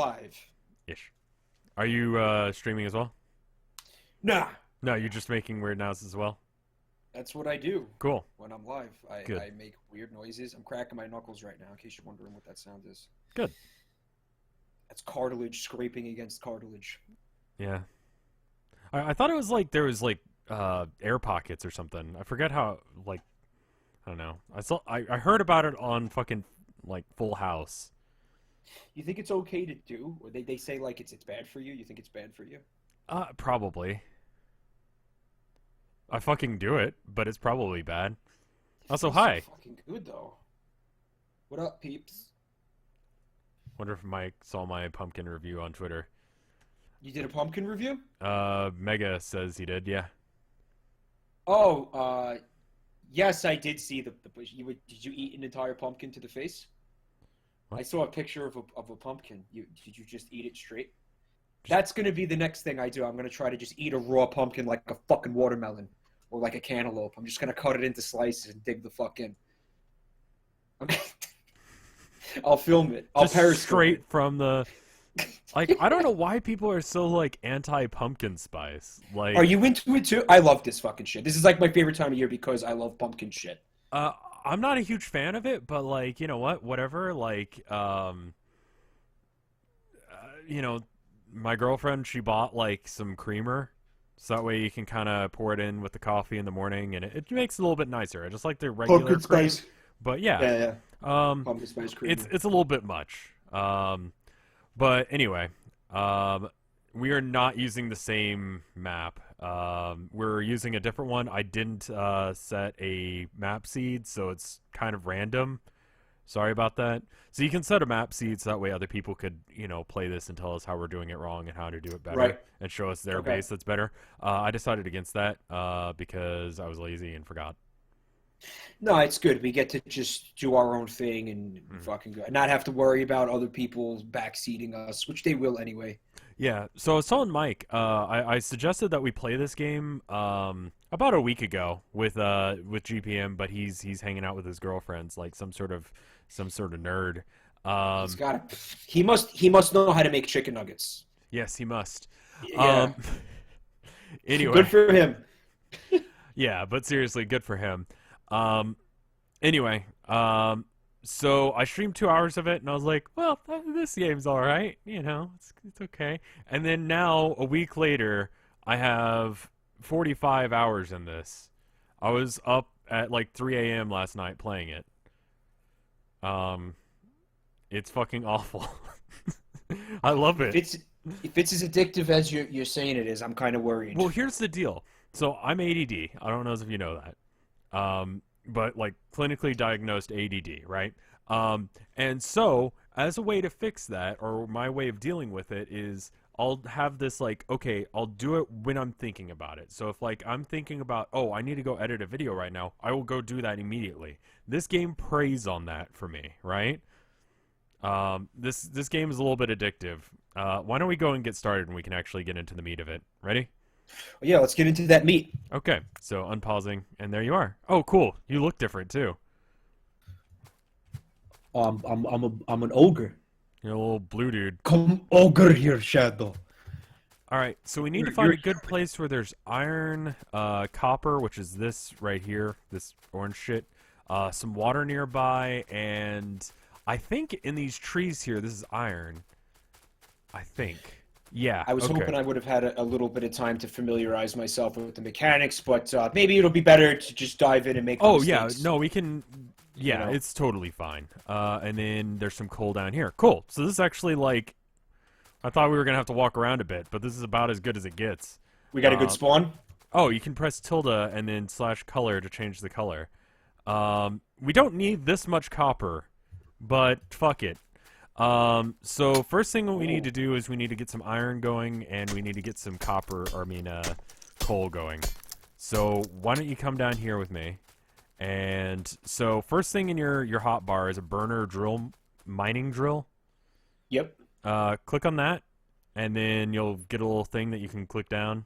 live. Ish. Are you streaming as well? Nah, No, you're just making weird noises as well. that's what I do Cool. when I'm live. Good. I make weird noises. I'm cracking my knuckles right now, in case you're wondering what that sound is. Good. That's cartilage scraping against cartilage. Yeah. I thought it was like there was like air pockets or something. I forget how like I don't know. I heard about it on fucking like Full House. You think it's okay to do? Or they say like it's bad for you? You think it's bad for you? Probably. I fucking do it, but it's probably bad. It Also, feels so hi. fucking good though. What up, peeps? Wonder if Mike saw my pumpkin review on Twitter. You did a pumpkin review? Mega says he did, yeah. Oh, yes, I did see the did you eat an entire pumpkin to the face? What? I saw a picture of a pumpkin. Did you just eat it straight? That's gonna be the next thing I do. I'm gonna try to just eat a raw pumpkin like a fucking watermelon or like a cantaloupe. I'm just gonna cut it into slices and dig the fuck in. I'll film it. I'll Just periscope straight it. from the like. I don't know why people are so like anti-pumpkin spice. Like, Are you into it too? I love this fucking shit. This is like my favorite time of year because I love pumpkin shit. I'm not a huge fan of it, but like, you know what? Whatever. Like, you know, my girlfriend, she bought like some creamer, so that way you can kind of pour it in with the coffee in the morning, and it makes it a little bit nicer. I just like the regular Pumpkin cream, spice. but yeah, Yeah, yeah. um, Pumpkin spice cream. it's a little bit much. But anyway, we are not using the same map. We're using a different one. I didn't set a map seed, so it's kind of random. Sorry about that. So you can set a map seed so that way other people could, you know, play this and tell us how we're doing it wrong and how to do it better, Right. and show us their Okay. base that's better. I decided against that because I was lazy and forgot. No, it's good. We get to just do our own thing and Mhm. fucking go. Not have to worry about other people backseating us, which they will anyway. Yeah, so I was telling Mike, I suggested that we play this game about a week ago with GPM, but he's hanging out with his girlfriends like some sort of nerd. He's got. He must know how to make chicken nuggets. Yes, he must. Yeah. Anyway, Good for him. yeah, but seriously, good for him. Anyway, so I streamed 2 hours of it, and I was like, well, this game's all right, you know, it's okay. And then now, a week later, I have 45 hours in this. I was up at like 3 a.m. last night playing it. It's fucking awful. I love it. If it's as addictive as you're saying it is, I'm kind of worried. Well, here's the deal. So I'm ADD. I don't know if you know that. But like clinically diagnosed ADD, right? And so as a way to fix that, or my way of dealing with it is I'll have this like, okay, I'll do it when I'm thinking about it. So if like I'm thinking about, oh, I need to go edit a video right now, I will go do that immediately. This game preys on that for me, right? This game is a little bit addictive. Why don't we go and get started and we can actually get into the meat of it? Ready? Yeah, let's get into that meat. Okay, so unpausing, and there you are. Oh, cool. You look different too. I'm an ogre. You're a little blue dude. Come ogre here, Shadow. All right, so we need to find a good place where there's iron, copper, which is this right here, this orange shit, some water nearby, and I think in these trees here, this is iron. I think. Yeah. I was okay. hoping I would have had a little bit of time to familiarize myself with the mechanics, but maybe it'll be better to just dive in and make. Oh yeah, mistakes. no, we can. Yeah, You know? it's totally fine. And then there's some coal down here. Cool. So this is actually like, I thought we were gonna have to walk around a bit, but this is about as good as it gets. We got a good spawn. Oh, you can press tilde and then /color to change the color. We don't need this much copper, but fuck it. So first thing we need to do is we need to get some iron going, and we need to get some copper, or I mean, coal going. So why don't you come down here with me? And so first thing in your hotbar is a burner drill, mining drill. Yep. Click on that, and then you'll get a little thing that you can click down.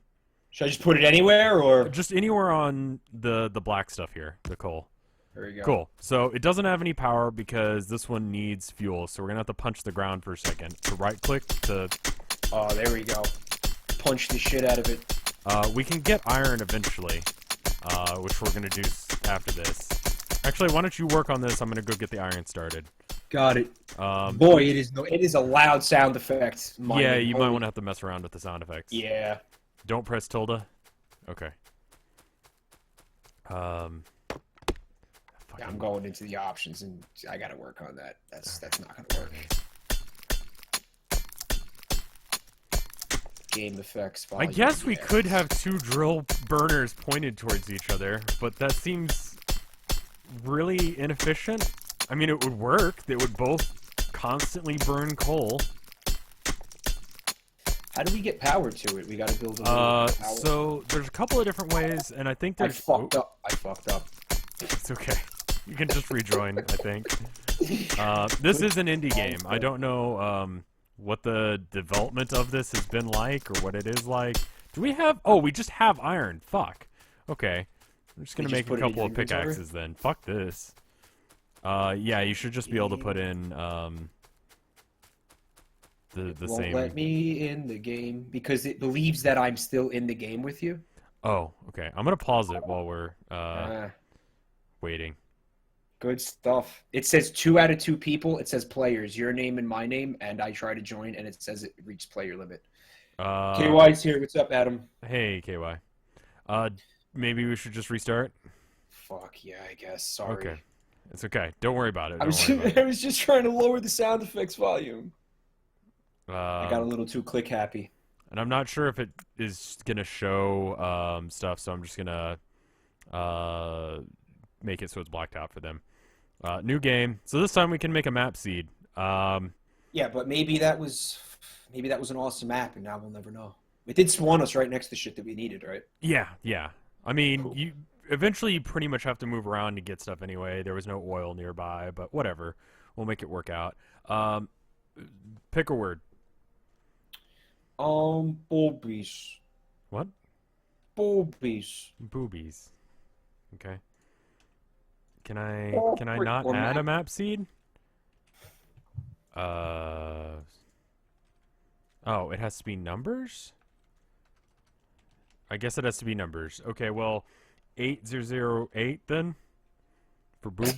Should I just put it anywhere, or Just anywhere on the black stuff here, the coal. There you go. Cool. So it doesn't have any power because this one needs fuel. So we're gonna have to punch the ground for a second. So right click to. Oh, there we go. Punch the shit out of it. We can get iron eventually, which we're gonna do after this. Actually, why don't you work on this? I'm gonna go get the iron started. Got it. Boy, it is a loud sound effect. Yeah, you might want to have to mess around with the sound effects. Yeah. Don't press tilde. Okay. Yeah, I'm going into the options, and I gotta work on that. That's not gonna work. Game effects. I guess we could have two drill burners pointed towards each other, but that seems really inefficient. I mean, it would work. They would both constantly burn coal. How do we get power to it? We gotta build a power. So there's a couple of different ways, and I think there's... I fucked up. It's okay. You can just rejoin, I think. This is an indie game. I don't know what the development of this has been like or what it is like. Do we have... Oh, we just have iron. Fuck. Okay. I'm just going to make a couple of pickaxes then. Fuck this. Yeah, you should just be able to put in the won't same... let me in the game because it believes that I'm still in the game with you. Oh, okay. I'm going to pause it while we're waiting. Good stuff. It says 2 out of 2 people. It says players, your name and my name, and I try to join, and it says it reached player limit. KY's here. What's up, Adam? Hey, KY. Maybe we should just restart? Fuck, yeah, I guess. Sorry. Okay. It's okay. Don't worry about it. I was just trying to lower the sound effects volume. I got a little too click happy. And I'm not sure if it is going to show stuff, so I'm just going to make it so it's blacked out for them. New game. So this time we can make a map seed. Yeah, but maybe that was an awesome map, and now we'll never know. It did spawn us right next to shit that we needed, right? Yeah, yeah. I mean, Cool. you eventually pretty much have to move around to get stuff anyway. There was no oil nearby, but whatever. We'll make it work out. Pick a word. Boobies. What? Boobies. Boobies. Okay. Can I Or not or add a map. map seed? Oh, it has to be numbers? I guess it has to be numbers. Okay, well, 8008 then? For boob?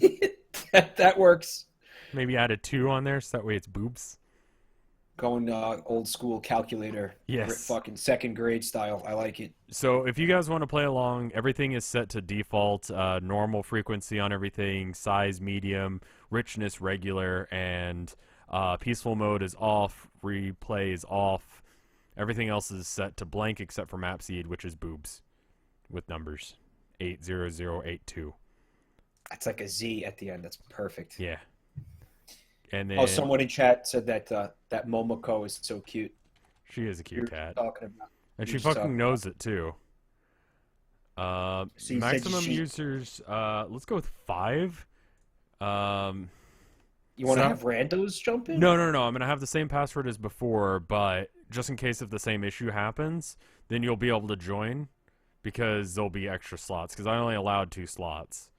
that works. Maybe add a 2 on there so that way it's boobs. Going old school calculator. Yes. Fucking second grade style. I like it. So if you guys want to play along, everything is set to default, normal frequency on everything, size medium, richness regular, and peaceful mode is off, replay is off. Everything else is set to blank except for map seed, which is boobs with numbers 80082. That's like a Z at the end. That's perfect. Yeah. And then Oh, someone in chat said that that Momoko is so cute. she is a cute cat. Talking about. And You're she just fucking talking knows it too. So you said Maximum she- users, let's go with 5. You want So- to have randos jump in? No. I'm gonna have the same password as before, but just in case if the same issue happens, then you'll be able to join because there'll be extra slots. Because I only allowed 2 slots,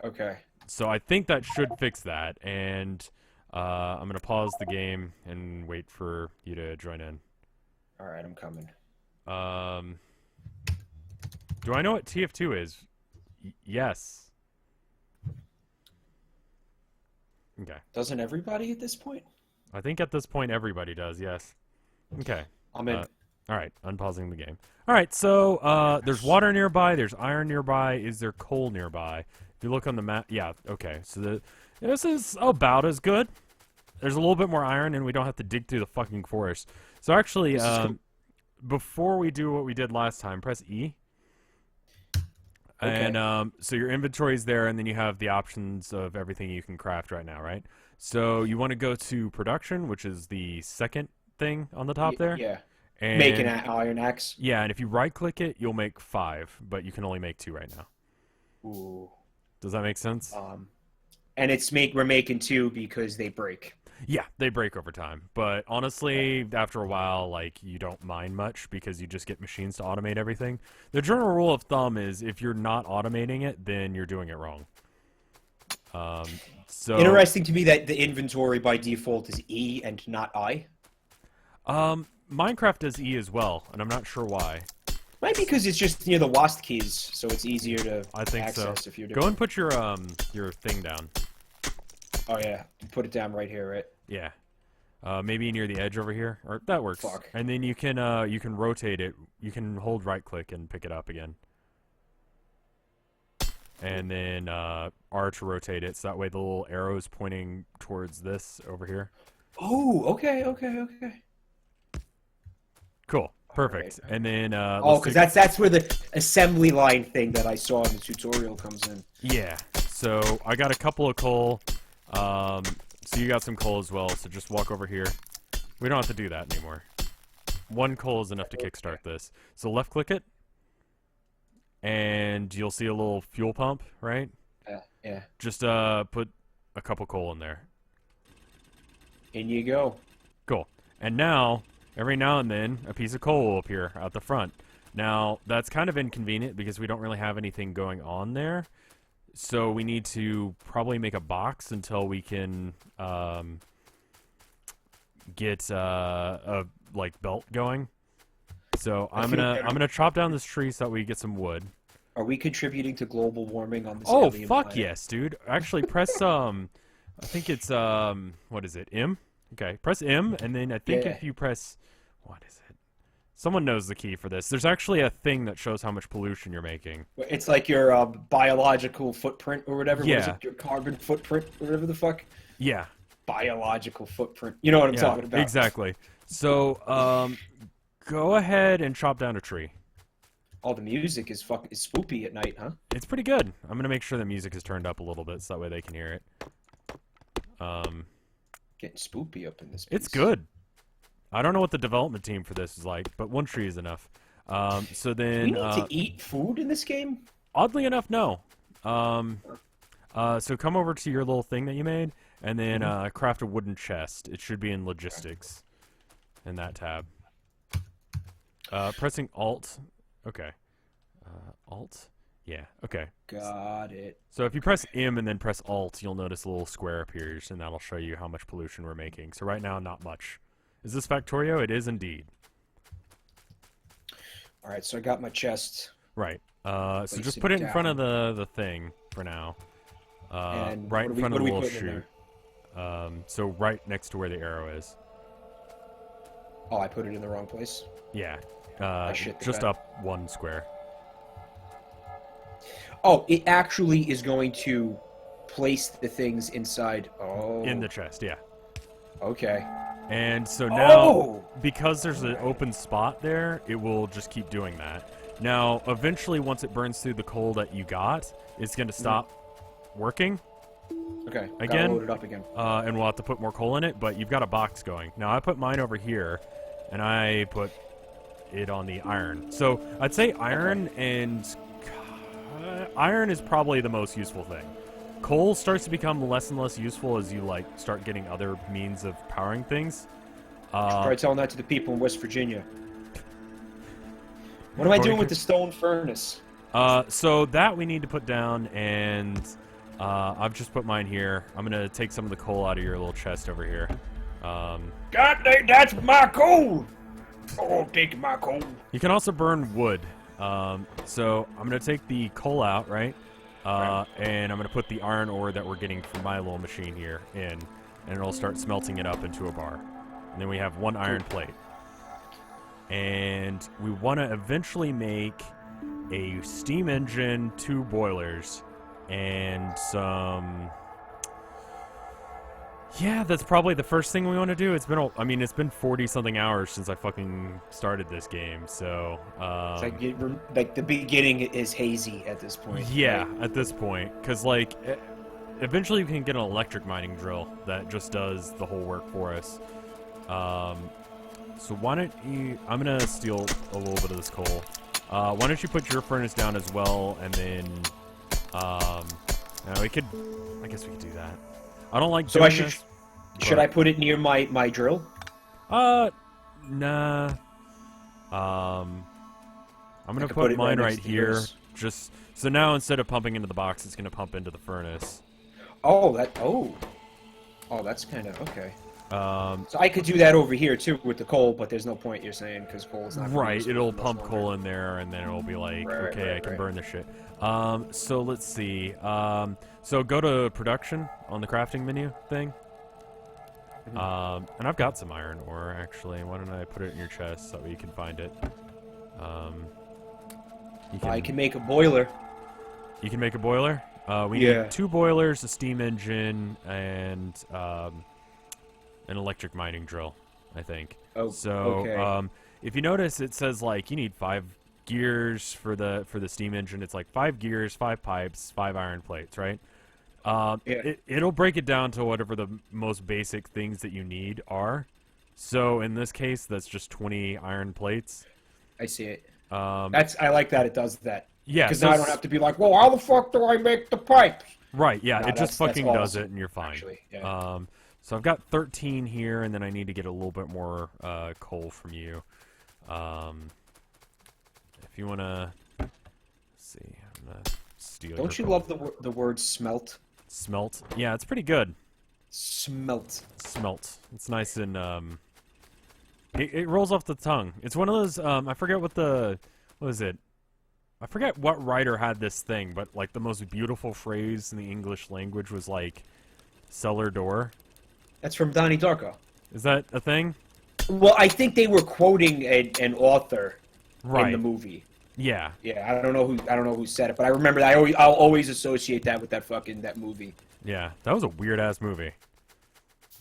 Okay. so I think that should fix that. And I'm gonna pause the game and wait for you to join in. All right, I'm coming. Do I know what TF2 is? Yes. Okay. Doesn't everybody at this point? I think at this point everybody does. Yes. Okay. I'm in. All right, unpausing the game. All right, so there's water nearby, there's iron nearby. Is there coal nearby? If you look on the map, yeah, okay. So this is about as good. There's a little bit more iron, and we don't have to dig through the fucking forest. So actually, before we do what we did last time, press E. Okay. And so your inventory's there, and then you have the options of everything you can craft right now, right? So you want to go to production, which is the second thing on the top there. Yeah. And Make an iron axe. yeah, and if you right-click it, you'll make 5, but you can only make 2 right now. Ooh. Does that make sense? And we're making 2 because they break. Yeah, they break over time. But honestly, after a while, like, you don't mind much because you just get machines to automate everything. The general rule of thumb is if you're not automating it, then you're doing it wrong. So Interesting to me that the inventory by default is E and not I. Minecraft does E as well, and I'm not sure why. Might be because it's just near the WASD keys, so it's easier to I think access so. if you're doing. Go and put your thing down. Oh yeah, put it down right here, right? Yeah. Maybe near the edge over here, or that works. Fuck. And then you can rotate it. You can hold right click and pick it up again. And then R to rotate it, so that way the little arrow is pointing towards this over here. Oh, okay. Cool, perfect. Right. And then oh, because that's where the assembly line thing that I saw in the tutorial comes in. Yeah. So I got a couple of coal. So you got some coal as well. So just walk over here. We don't have to do that anymore. One coal is enough to kickstart this. So left click it. And you'll see a little fuel pump, right? Yeah. Just put a couple coal in there. In you go. Cool. And now, every now and then, a piece of coal will appear out the front. Now, that's kind of inconvenient because we don't really have anything going on there. So we need to probably make a box until we can get a belt going. So I'm gonna chop down this tree so that we get some wood. Are we contributing to global warming on this? Oh alien fuck planet? yes, dude! Actually, press I think it's what is it? M. Okay, press M, and then I think if you press, what is it? Someone knows the key for this. There's actually a thing that shows how much pollution you're making. It's like your biological footprint or whatever. Yeah. What is it? Your carbon footprint or whatever the fuck. Yeah. Biological footprint. You know what I'm talking about. Exactly. So go ahead and chop down a tree. Oh, the music is spoopy at night, huh? It's pretty good. I'm gonna make sure the music is turned up a little bit so that way they can hear it. Getting spoopy up in this piece. It's good. I don't know what the development team for this is like, but one tree is enough. So then, we need to eat food in this game? Oddly enough, no. So come over to your little thing that you made, and then craft a wooden chest. It should be in logistics, in that tab. Pressing Alt. Okay. Alt? Yeah, okay. Got it. So if you press M and then press Alt, you'll notice a little square appears, and that'll show you how much pollution we're making. So right now, not much. Is this Factorio? It is indeed. Alright, so I got my chest. Right. So just put it in front of the thing for now. And right in front of the little putting in chute. there? So right next to where the arrow is. Oh, I put it in the wrong place? Yeah. shit the Just bed. up one square. Oh, it actually is going to place the things inside. Oh. In the chest, yeah. Okay. And so now, Oh! because there's an open spot there, it will just keep doing that. Now, eventually, once it burns through the coal that you got, it's going to stop working. Okay. Again, Gotta load it up again. And we'll have to put more coal in it, but you've got a box going. Now, I put mine over here, and I put it on the iron. So, I'd say iron and... iron is probably the most useful thing. Coal starts to become less and less useful as you, like, start getting other means of powering things. Try telling that to the people in West Virginia. What am I doing with the stone furnace? So that we need to put down, and I've just put mine here. I'm going to take some of the coal out of your little chest over here. God dang, that's my coal! Oh, take my coal. You can also burn wood. So I'm going to take the coal out, right? And I'm going to put the iron ore that we're getting from my little machine here in, and it'll start smelting it up into a bar. And then we have one iron plate. And we want to eventually make a steam engine, 2 boilers, and some... Yeah, that's probably the first thing we want to do. It's been, it's been 40-something hours since I fucking started this game, so... It's like the beginning is hazy at this point. Yeah, right? at this point. Because, like, eventually you can get an electric mining drill that just does the whole work for us. So why don't you... I'm going to steal a little bit of this coal. Why don't you put your furnace down as well, and then... we could... I guess we could do that. I don't like doing this. Should I put it near my drill? Nah. I'm gonna put mine right here. Just so now instead of pumping into the box, it's gonna pump into the furnace. Oh, oh, that's kind of okay. Um, So I could do that over here too with the coal, but there's no point, you're saying, because coal is not gonna be right, useful it'll for much pump longer. coal in there, and then it'll be like, Right, okay, right, I can right. burn this shit. So let's see. So go to production on the crafting menu thing. And I've got some iron ore, actually. Why don't I put it in your chest so you can find it? I can make a boiler. You can make a boiler? We Yeah. need 2 boilers, a steam engine, and an electric mining drill, I think. Oh, So, okay. if you notice, it says like you need 5 gears for the steam engine. It's like 5 gears, 5 pipes, 5 iron plates, right? Yeah. It'll break it down to whatever the most basic things that you need are. So in this case, that's just 20 iron plates. I see it. Um, I like that it does that. yeah, Because so now I don't have to be like, well, how the fuck do I make the pipes? right, yeah, No, it just that's fucking does awesome, it, and you're fine. actually, yeah. So I've got 13 here, and then I need to get a little bit more coal from you. If you wanna, let's see, I'm gonna steal. Don't you your love the word smelt? smelt? Yeah, it's pretty good. Smelt. Smelt. It's nice and it rolls off the tongue. It's one of those I forget what is it? I forget what writer had this thing, but like the most beautiful phrase in the English language was like cellar door. That's from Donnie Darko. Is that a thing? Well, I think they were quoting an author Right. in the movie. Yeah. Yeah, I don't know who said it, but I remember that. I'll always associate that with that movie. Yeah. That was a weird ass movie.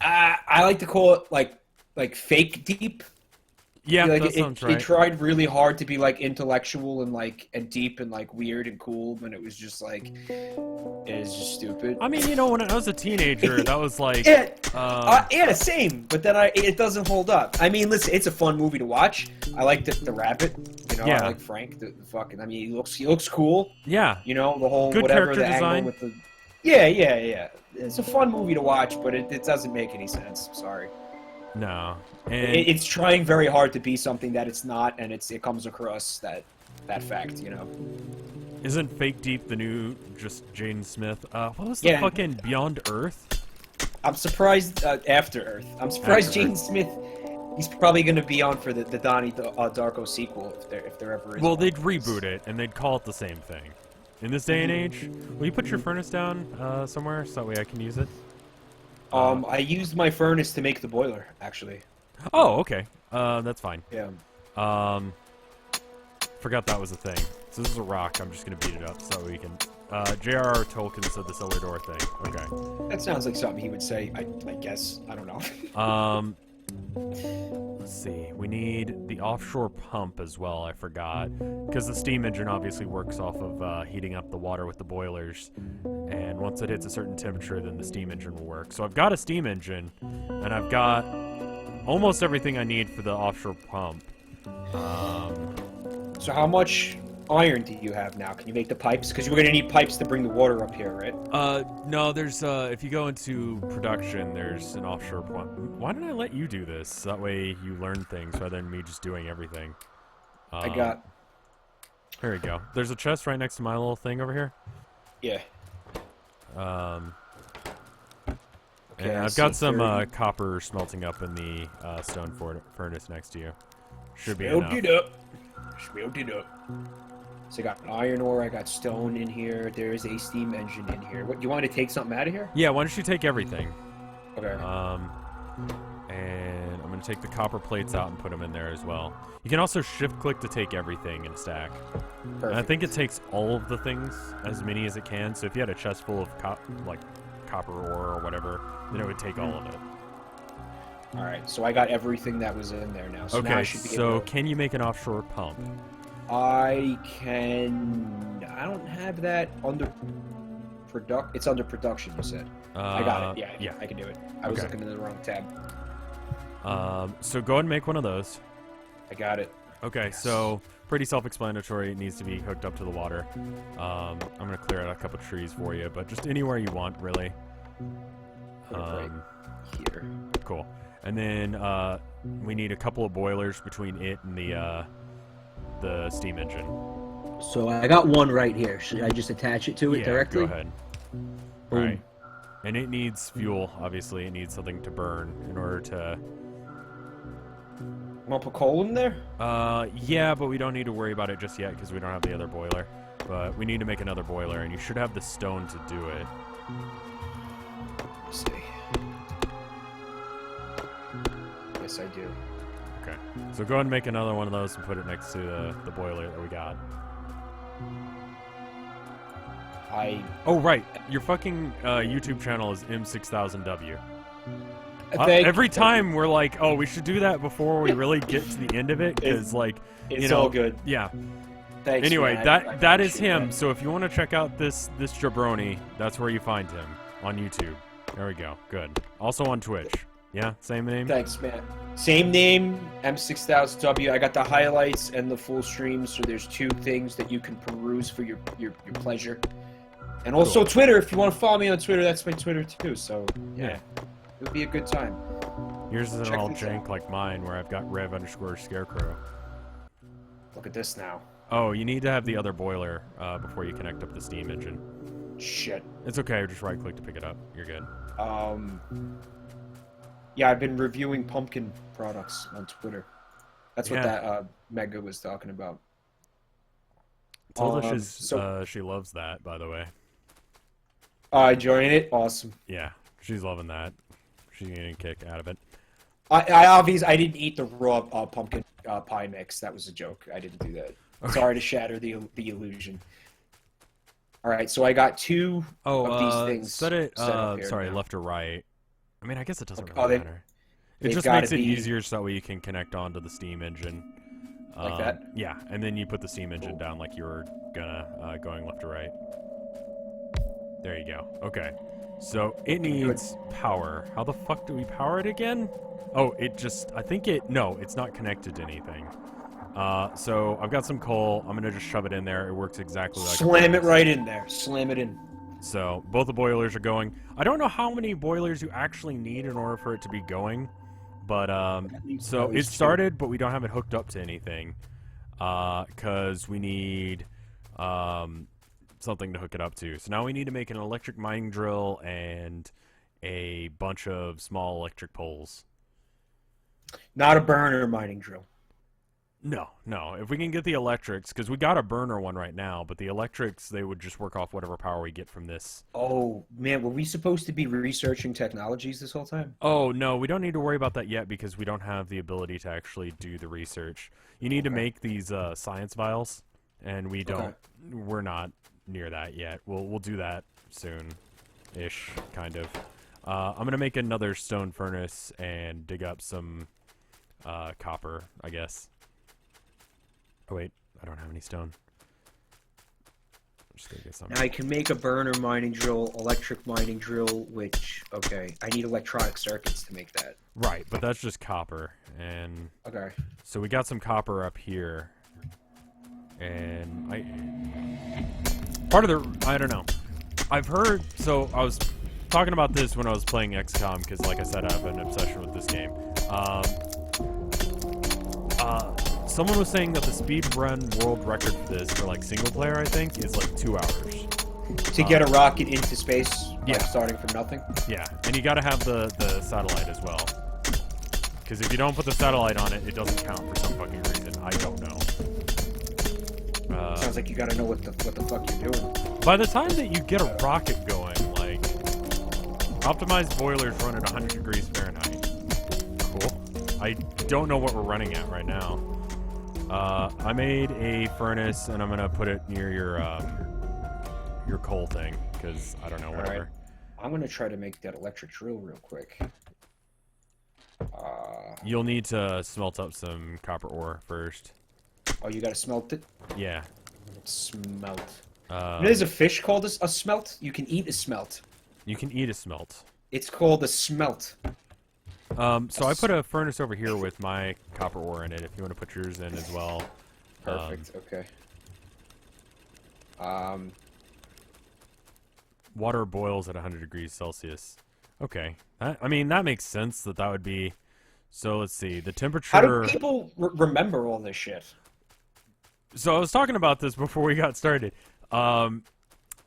I like to call it like fake deep. Yeah, Like that sounds right. It tried really hard to be like intellectual and deep and like weird and cool, but it was just like it's just stupid. I mean, when I was a teenager, that was like Yeah, yeah, the same. But then it doesn't hold up. I mean, listen, it's a fun movie to watch. I like the rabbit. Yeah. I like Frank. The fucking. I mean, he looks cool. yeah. The whole Good whatever character the design. angle with the. Yeah. It's a fun movie to watch, but it doesn't make any sense. Sorry. No. And It's trying very hard to be something that it's not, and it comes across that fact. isn't Fake Deep the new just Jaden Smith? What was the Yeah. fucking Beyond Earth? I'm surprised After Earth. I'm surprised After Jaden Earth. Smith. He's probably going to be on for the Donnie Darko sequel if there ever is. Well, one. they'd reboot it and they'd call it the same thing. In this day and age, will you put your furnace down somewhere so that way I can use it? I used my furnace to make the boiler, actually. Oh, okay. That's fine. Yeah. Forgot that was a thing. So this is a rock. I'm just gonna beat it up so we can. J.R.R. Tolkien said the cellar door thing. Okay. That sounds like something he would say. I guess. I don't know. Let's see. We need the offshore pump as well. I forgot because the steam engine obviously works off of heating up the water with the boilers, and once it hits a certain temperature, then the steam engine will work. So I've got a steam engine, and I've got almost everything I need for the offshore pump. So how much iron do you have now? Can you make the pipes? Because we're going to need pipes to bring the water up here, right? No, there's if you go into production, there's an offshore pump. Why did I let you do this? That way you learn things rather than me just doing everything. I got... There we go. There's a chest right next to my little thing over here. Yeah. Okay, And I I've got see some 30. copper smelting up in the stone furnace next to you. Should be Smelled enough. it up. Smelled it up. So I got iron ore, I got stone in here, there's a steam engine in here. What, you want to take something out of here? Yeah, why don't you take everything? Okay. And I'm going to take the copper plates out and put them in there as well. You can also shift-click to take everything in a stack. Perfect. And I think it takes all of the things, as many as it can. So if you had a chest full of copper ore or whatever, then it would take all of it. Alright, so I got everything that was in there now. So now I Okay, should be so able to... can you make an offshore pump? I can... I don't have that under... It's under production, you said. I got it, yeah. I can do it. I was Okay. looking in the wrong tab. So go ahead and make one of those. I got it. Okay, so pretty self-explanatory. It needs to be hooked up to the water. I'm going to clear out a couple trees for you, but just anywhere you want, really. Put it right here. Cool. And then we need a couple of boilers between it and the steam engine. So I got one right here. Should I just attach it to it Yeah, directly? go ahead. Boom. Alright. And it needs fuel, obviously. It needs something to burn in order to... Want to put coal in there? Yeah, but we don't need to worry about it just yet because we don't have the other boiler. But we need to make another boiler, and you should have the stone to do it. Let's see. Yes, I do. Okay. So go ahead and make another one of those and put it next to the boiler that we got. Oh, right. Your fucking YouTube channel is M6000W. Every time we're like, oh, we should do that before we really get to the end of it, because, like, it's all good. Yeah. Thanks, anyway, man. that is him. So if you want to check out this jabroni, that's where you find him, on YouTube. There we go. Good. Also on Twitch. Yeah, same name? Thanks, man. Same name, M6000W. I got the highlights and the full stream, so there's 2 things that you can peruse for your pleasure. And also Cool. Twitter, if you want to follow me on Twitter, that's my Twitter too, so yeah. It would be a good time. Yours isn't Check all this jank out. like mine, where I've got Rev_Scarecrow. Look at this now. Oh, you need to have the other boiler before you connect up the steam engine. Shit. It's okay, just right-click to pick it up. You're good. Yeah, I've been reviewing pumpkin products on Twitter. That's what that Mega was talking about. Told her she loves that, by the way. Enjoying it? Awesome. Yeah, she's loving that. She's getting a kick out of it. I didn't eat the raw pumpkin pie mix. That was a joke. I didn't do that. Okay. Sorry to shatter the illusion. All right, so I got 2 of these things. Set it. set up here Sorry, now. left or right. I mean, I guess it doesn't Okay. really matter. It they've just gotta makes it be- easier so that way you can connect onto the steam engine. Like that? Yeah, and then you put the steam engine down like you were gonna going left to right. There you go. Okay. So it needs power. How the fuck do we power it again? Oh, it just... I think it... No, it's not connected to anything. So I've got some coal. I'm gonna just shove it in there. It works exactly like... Slam it right in there. Slam it in. So both the boilers are going. I don't know how many boilers you actually need in order for it to be going. But, so it started, but we don't have it hooked up to anything. Because we need, something to hook it up to. So now we need to make an electric mining drill and a bunch of small electric poles. Not a burner mining drill. No. If we can get the electrics, because we got a burner one right now, but the electrics, they would just work off whatever power we get from this. Oh, man, were we supposed to be researching technologies this whole time? Oh, no, we don't need to worry about that yet because we don't have the ability to actually do the research. You need to make these science vials, and we don't. We're not near that yet. We'll do that soon-ish, kind of. I'm going to make another stone furnace and dig up some copper, I guess. Oh, wait, I don't have any stone. I'm just going to get some. Now I can make a burner mining drill, electric mining drill, which, okay, I need electronic circuits to make that. Right, but that's just copper. And Okay. so we got some copper up here. And I don't know. I've heard, so I was talking about this when I was playing XCOM, because like I said, I have an obsession with this game. Someone was saying that the speed run world record for this, for like single player, I think, is like 2 hours. To get a rocket into space, yeah. like starting from nothing? Yeah, and you gotta have the satellite as well. Because if you don't put the satellite on it, it doesn't count for some fucking reason. I don't know. Sounds like you gotta know what the fuck you're doing. By the time that you get a rocket going, like, optimized boilers run at 100 degrees Fahrenheit. Cool. I don't know what we're running at right now. I made a furnace, and I'm gonna put it near your coal thing, because I don't know, whatever. Right. I'm gonna try to make that electric drill real quick. You'll need to smelt up some copper ore first. Oh, you gotta smelt it? Yeah. Smelt. There's a fish called a smelt? You can eat a smelt. You can eat a smelt. It's called a smelt. So I put a furnace over here with my copper ore in it, if you want to put yours in as well. Perfect, okay. Water boils at 100 degrees Celsius. Okay. I mean, that makes sense that would be... So, let's see. The temperature... How do people remember all this shit? So, I was talking about this before we got started.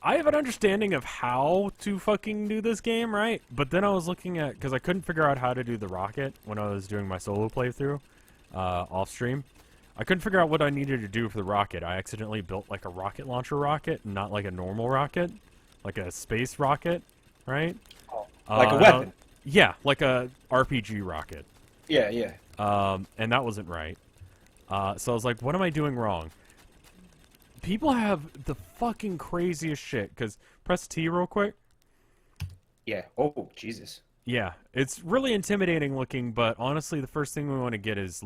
I have an understanding of how to fucking do this game, right? But then I was looking at, because I couldn't figure out how to do the rocket when I was doing my solo playthrough off stream. I couldn't figure out what I needed to do for the rocket. I accidentally built like a rocket launcher rocket, not like a normal rocket, like a space rocket, right? Like a weapon. Yeah, like a RPG rocket. Yeah, yeah. And that wasn't right. So I was like, what am I doing wrong? People have the fucking craziest shit, because press T real quick. Yeah. Oh, Jesus. Yeah, it's really intimidating looking, but honestly, the first thing we want to get is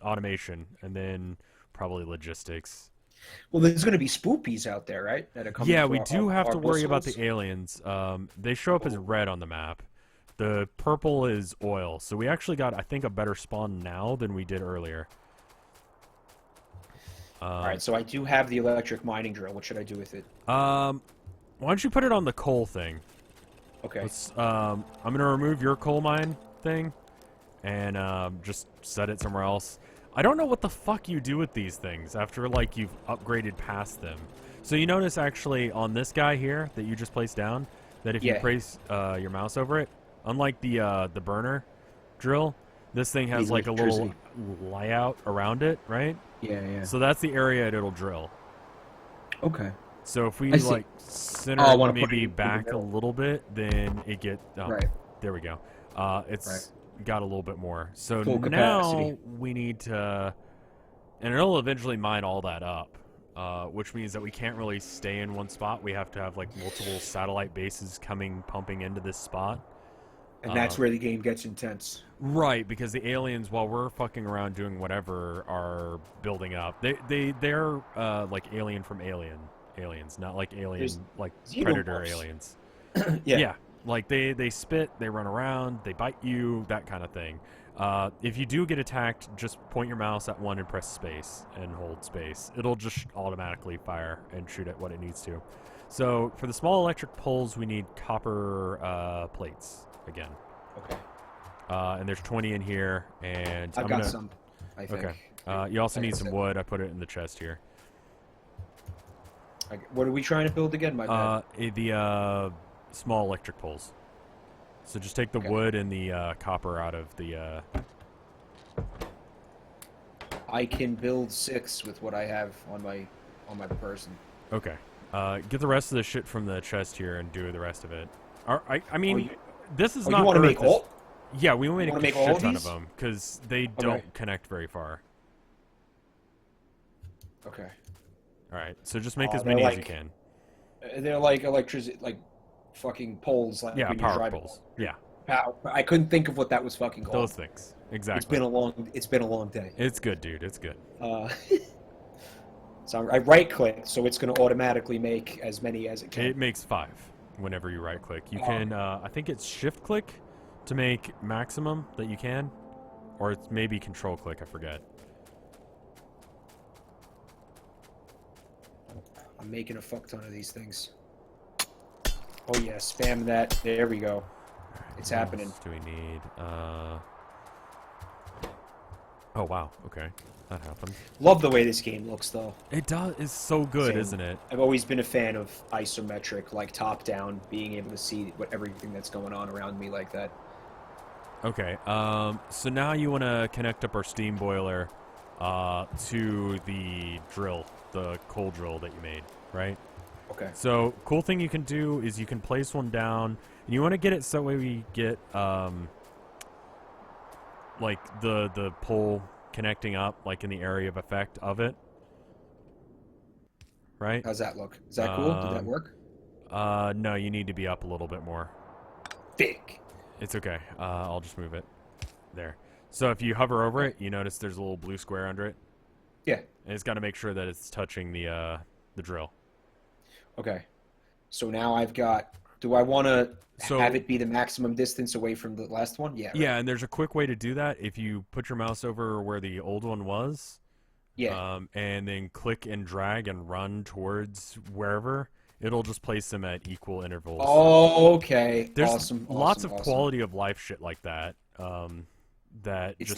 automation, and then probably logistics. Well, there's going to be spoopies out there, right? That are coming. Yeah, for we do have our to worry about missiles. the aliens. They show up as red on the map. The purple is oil, so we actually got, I think, a better spawn now than we did earlier. All right, so I do have the electric mining drill. What should I do with it? Why don't you put it on the coal thing? Okay. I'm gonna remove your coal mine thing, and just set it somewhere else. I don't know what the fuck you do with these things after like you've upgraded past them. So you notice actually on this guy here that you just placed down that if you place your mouse over it, unlike the burner drill, this thing has like a little layout around it, right? Yeah, yeah. So that's the area it'll drill. Okay. So if we I see. like center I it wanna put maybe it in the back a middle. little bit, then it get Right. there we go. It's got a little bit more. So Full now capacity. we need to, and it'll eventually mine all that up, which means that we can't really stay in one spot. We have to have like multiple satellite bases pumping into this spot. And that's where the game gets intense. Right, because the aliens, while we're fucking around doing whatever, are building up. They're like alien from aliens, not like like predator aliens. Yeah, like they spit, they run around, they bite you, that kind of thing. If you do get attacked, just point your mouse at one and press space and hold space. It'll just automatically fire and shoot at what it needs to. So for the small electric poles, we need copper plates again. Okay. And there's 20 in here, and I've got some, I think. Okay. You also need some wood. I put it in the chest here. What are we trying to build again? My bad. The small electric poles. So just take the wood and the copper out of the... I can build 6 with what I have on my person. Okay. Get the rest of the shit from the chest here and do the rest of it. I mean, this is not... You want to make all? Yeah, we want to make a shit ton of these? them, because they don't connect very far. Okay. Alright, so just make as many as you can. They're like electricity, like fucking poles. Like yeah, when power you're driving. poles. Yeah. I couldn't think of what that was fucking called. Those things. Exactly. It's been a long day. It's good, dude. It's good. So I right click, so it's going to automatically make as many as it can. It makes 5 whenever you right click. You can, I think it's shift click to make maximum that you can, or it's maybe control click. I forget. I'm making a fuck ton of these things. Oh yeah, spam that. There we go. It's happening. What else do we need? Oh wow. Okay, that happened. Love the way this game looks, though. It does. It's so good, Same. isn't it? I've always been a fan of isometric, like top-down, being able to see everything that's going on around me like that. Okay. So now you want to connect up our steam boiler to the drill, the coal drill that you made, right? Okay. So cool thing you can do is you can place one down, and you want to get it so we get like the pole connecting up, like in the area of effect of it, right? How's that look? Is that cool? Did that work? No, you need to be up a little bit more. Thick. It's okay. I'll just move it there. So if you hover over it, you notice there's a little blue square under it. Yeah. And it's got to make sure that it's touching the drill. Okay. So now I've got... Do I want to have it be the maximum distance away from the last one? Yeah. Right. Yeah, and there's a quick way to do that. If you put your mouse over where the old one was, and then click and drag and run towards wherever, it'll just place them at equal intervals. Oh, okay. There's lots of quality of life shit like that. That it's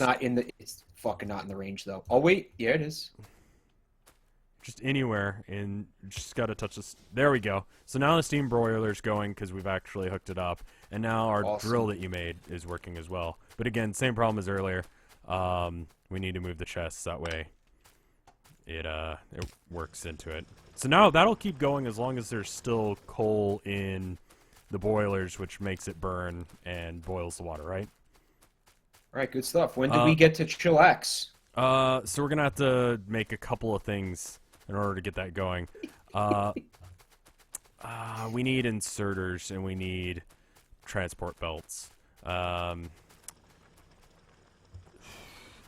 fucking not in the range though. Oh wait, yeah, it is. just anywhere, and just got to touch this. There we go. So now the steam broiler's going because we've actually hooked it up, and now our Awesome. drill that you made is working as well. But again, same problem as earlier. We need to move the chests, that way it works into it. So now that'll keep going as long as there's still coal in the boilers, which makes it burn and boils the water, right? All right, good stuff. When did we get to chillax? So we're gonna have to make a couple of things in order to get that going. We need inserters and we need transport belts.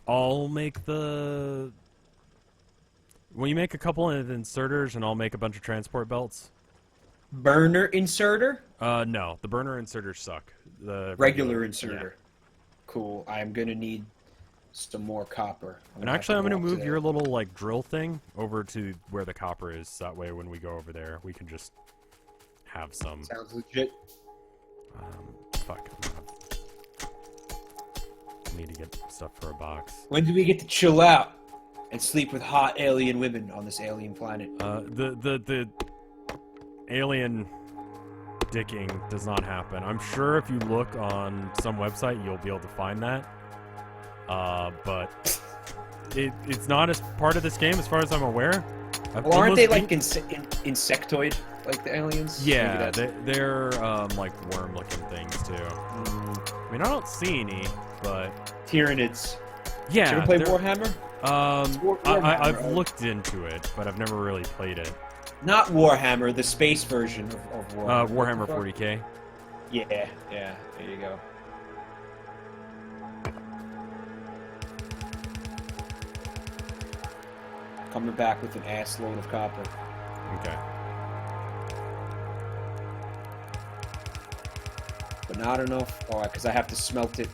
I'll make the... Will you make a couple of inserters and I'll make a bunch of transport belts? Burner inserter? No. The burner inserters suck. The Regular inserter. Yeah. Cool. I'm going to need some more copper. And actually, I'm going to move your little, like, drill thing over to where the copper is. That way, when we go over there, we can just have some. Sounds legit. Fuck. I need to get stuff for a box. When do we get to chill out and sleep with hot alien women on this alien planet? The alien dicking does not happen. I'm sure if you look on some website, you'll be able to find that. But it's not as part of this game as far as I'm aware. Well, aren't they like insectoid, like the aliens? Yeah, they're like worm-looking things too. I mean, I don't see any, but Tyranids. yeah. Did you ever play Warhammer? Warhammer, I've right? looked into it, but I've never really played it. Not Warhammer, the space version of Warhammer. Warhammer 40K. Yeah, there you go. Coming back with an ass load of copper. Okay. But not enough. Oh, because I have to smelt it.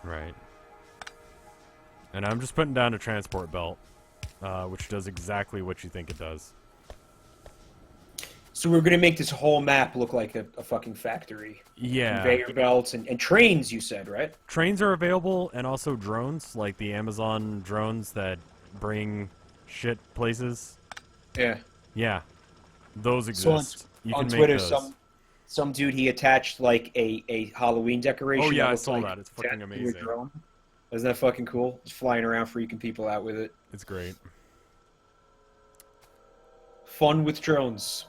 Right. And I'm just putting down a transport belt, which does exactly what you think it does. So we're gonna make this whole map look like a fucking factory. Yeah. Conveyor belts and trains, you said, right? Trains are available, and also drones, like the Amazon drones that bring shit places. Yeah. Yeah. Those So exist. You on can make Twitter, those. some dude, he attached like a Halloween decoration. Oh yeah, that I looked saw like that. It's fucking tattooed amazing. drone. Isn't that fucking cool? Just flying around, freaking people out with it. It's great. Fun with drones.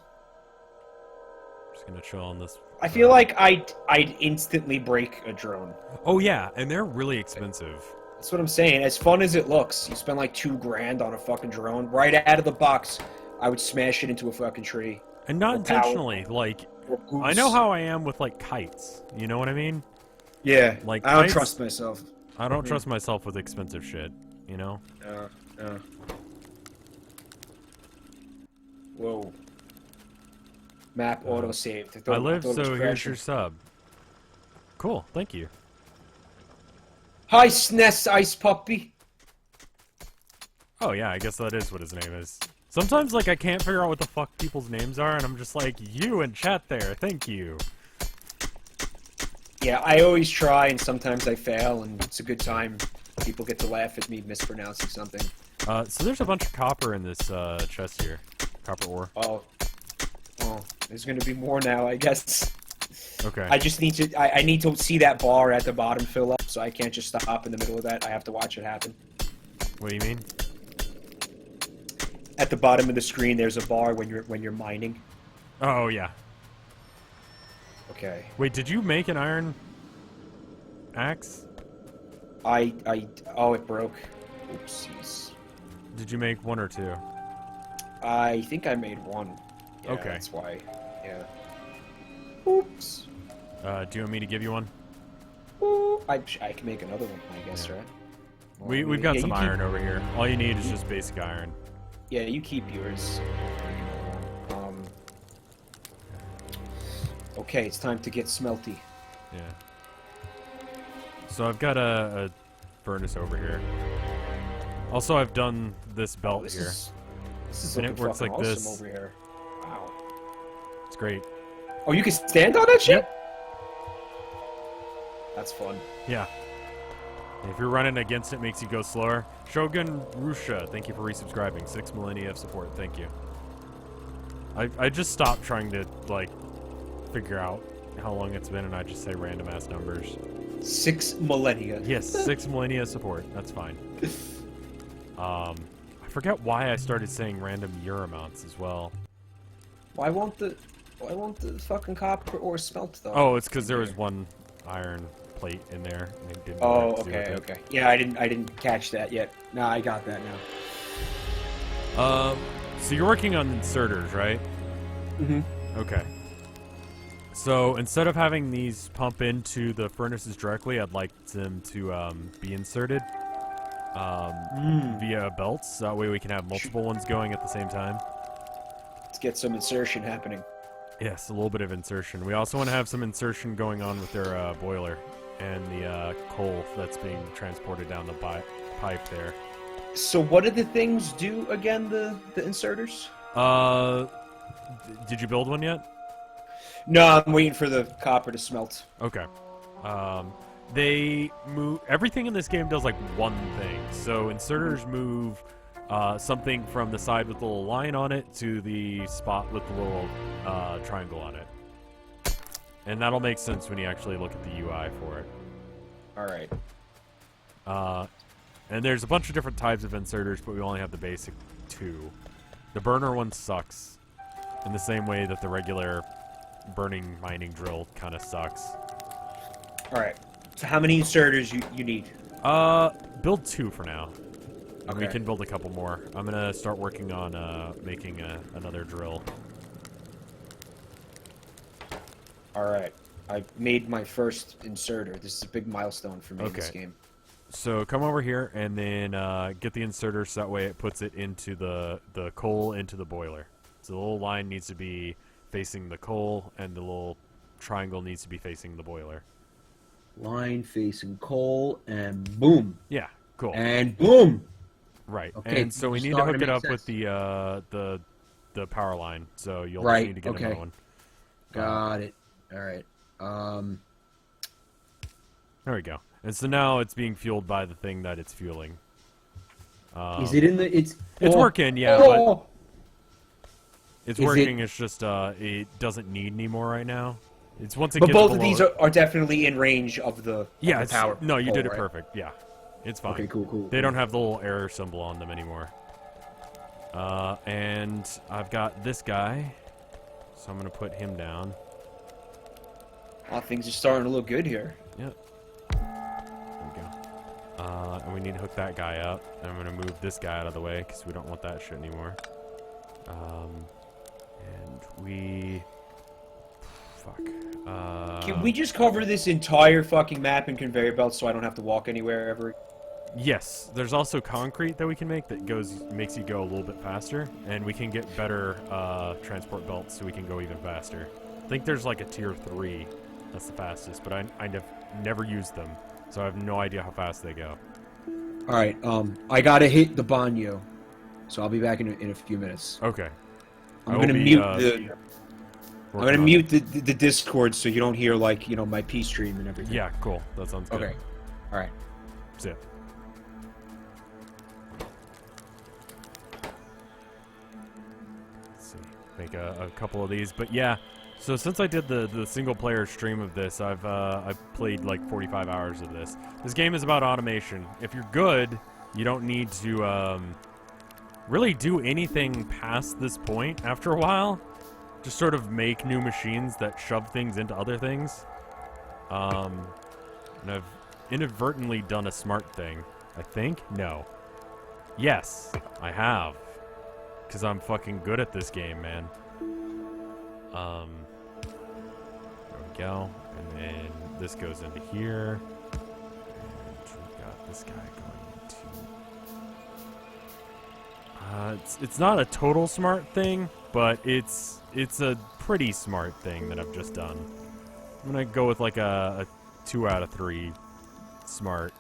Just gonna chill on this. I feel like I'd instantly break a drone. Oh yeah, and they're really expensive. That's what I'm saying. As fun as it looks, you spend like $2,000 on a fucking drone. Right out of the box, I would smash it into a fucking tree. And not Or intentionally. Like, Or I know how I am with like kites. You know what I mean? Yeah. Like, I don't kites- trust myself. I don't trust myself with expensive shit. You know? No. Whoa. Map autosaved. I live, so here's your sub. Cool, thank you. Hi, SNES Ice Puppy. Oh yeah, I guess that is what his name is. Sometimes, like, I can't figure out what the fuck people's names are, and I'm just like, you in chat there, thank you. Yeah, I always try, and sometimes I fail, and it's a good time. People get to laugh at me mispronouncing something. So there's a bunch of copper in this chest here. Copper ore. Oh, there's gonna be more now, I guess. Okay. I just need to. I need to see that bar at the bottom fill up, so I can't just stop in the middle of that. I have to watch it happen. What do you mean? At the bottom of the screen, there's a bar when you're mining. Oh yeah. Okay. Wait, did you make an iron axe? Oh, it broke. Oopsies. Did you make one or two? I think I made one. Yeah, Okay. That's why. Yeah. Oops. Do you want me to give you one? Ooh. I can make another one, I guess, Yeah. right? Well, We've got yeah, some you keep- iron over here. All you need is just basic iron. Yeah, you keep yours. Okay, it's time to get smelty. Yeah. So I've got a furnace over here. Also, I've done this belt This here. is And looking it works fucking like awesome this. over here. Wow. It's great. Oh, you can stand on that shit? Yep. That's fun. Yeah. If you're running against it, makes you go slower. Shogun Rusha, thank you for resubscribing. 6 millennia of support, thank you. I just stopped trying to, like, figure out how long it's been, and I just say random ass numbers. 6 millennia. Yes, 6 millennia support. That's fine. I forget why I started saying random year amounts as well. Why won't the fucking copper ore smelt though? Oh, it's because there was one iron plate in there. And it didn't know Oh, what to do okay, with it. okay. Yeah, I didn't catch that yet. No, I got that now. So you're working on inserters, right? Mm-hmm. Okay. So instead of having these pump into the furnaces directly, I'd like them to be inserted via belts. That way we can have multiple ones going at the same time. Let's get some insertion happening. Yes, a little bit of insertion. We also want to have some insertion going on with their boiler and the coal that's being transported down the pipe there. So what did the things do again, the inserters? Did you build one yet? No, I'm waiting for the copper to smelt. Okay. They move... Everything in this game does, like, one thing. So inserters move something from the side with the little line on it to the spot with the little triangle on it. And that'll make sense when you actually look at the UI for it. Alright. And there's a bunch of different types of inserters, but we only have the basic 2. The burner one sucks. In the same way that the regular burning mining drill kind of sucks. Alright. So how many inserters you need? Build 2 for now. And Okay. we can build a couple more. I'm gonna start working on making another drill. Alright. I made my first inserter. This is a big milestone for me in this Okay. game. So come over here and then get the inserter so that way it puts it into the coal into the boiler. So the little line needs to be facing the coal and the little triangle needs to be facing the boiler. Line facing coal and boom. Yeah, cool. And boom. Right. Okay, And so we need to starting hook to it make up with sense. the power line. So you'll Right, need to get okay. another one. Got it. Alright. There we go. And so now it's being fueled by the thing that it's fueling. Is it in the... It's working, yeah, oh. It's Is working, it's just it doesn't need any more right now. It's once it But gets both of below these it- are definitely in range of the, yeah, of the power. no, you pole, did it right? perfect. Yeah, it's fine. Okay, cool. They don't have the little error symbol on them anymore. And I've got this guy, so I'm gonna put him down. Oh, things are starting to look good here. Yep. There we go. And we need to hook that guy up. I'm gonna move this guy out of the way because we don't want that shit anymore. And we... Fuck. Can we just cover this entire fucking map in conveyor belts so I don't have to walk anywhere ever? Yes, there's also concrete that we can make that makes you go a little bit faster, and we can get better transport belts so we can go even faster. I think there's like a tier 3 that's the fastest, but I've never used them, so I have no idea how fast they go. Alright, I gotta hit the banyo, so I'll be back in a few minutes. Okay. I'm gonna mute the Discord so you don't hear, like, you know, my P stream and everything. Yeah, cool. That sounds good. Okay. Alright. See ya. Let's see. Make a couple of these, but yeah. So since I did the single player stream of this, I've played like 45 hours of this. This game is about automation. If you're good, you don't need to really do anything past this point. After a while, just sort of make new machines that shove things into other things. And I've inadvertently done a smart thing. I think? No. Yes, I have. Because I'm fucking good at this game, man. There we go. And then this goes into here. And we've got this guy going into... it's not a total smart thing, but it's a pretty smart thing that I've just done. I'm gonna go with like a 2 out of 3 smart.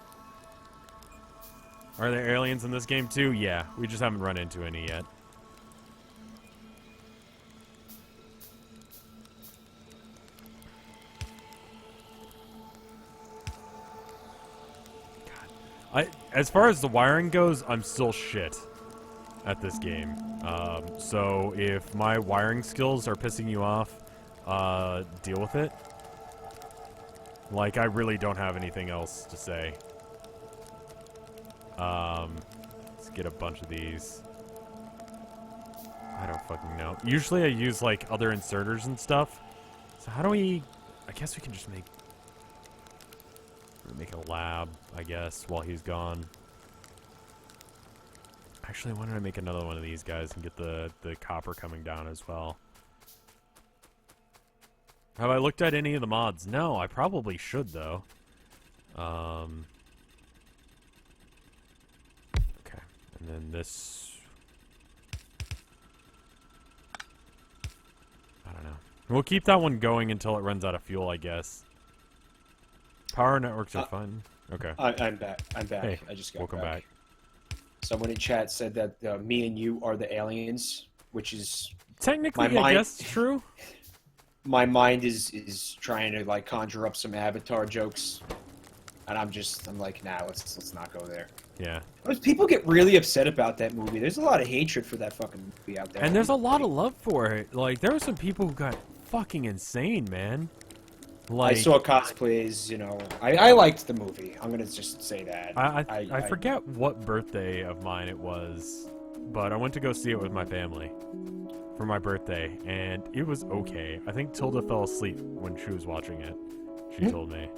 Are there aliens in this game too? Yeah, we just haven't run into any yet. God As far as the wiring goes, I'm still shit at this game. So if my wiring skills are pissing you off, deal with it. Like, I really don't have anything else to say. Let's get a bunch of these. I don't fucking know. Usually I use, like, other inserters and stuff. So how do we... I guess we can just make a lab, I guess, while he's gone. Actually, why don't I make another one of these guys and get the copper coming down as well? Have I looked at any of the mods? No, I probably should, though. Okay. And then this... I don't know. We'll keep that one going until it runs out of fuel, I guess. Power networks are fun. Okay. I'm back. I'm back. Hey, I just got welcome back. Someone in chat said that me and you are the aliens, which is Technically, I guess, true. My mind is trying to like conjure up some Avatar jokes, and I'm like, nah, let's not go there. Yeah. But people get really upset about that movie. There's a lot of hatred for that fucking movie out there. And there's a lot of love for it. Like, there were some people who got fucking insane, man. Like, I saw cosplays, you know. I liked the movie. I'm gonna just say that. I forget what birthday of mine it was, but I went to go see it with my family for my birthday, and it was okay. I think Tilda fell asleep when she was watching it. She told me,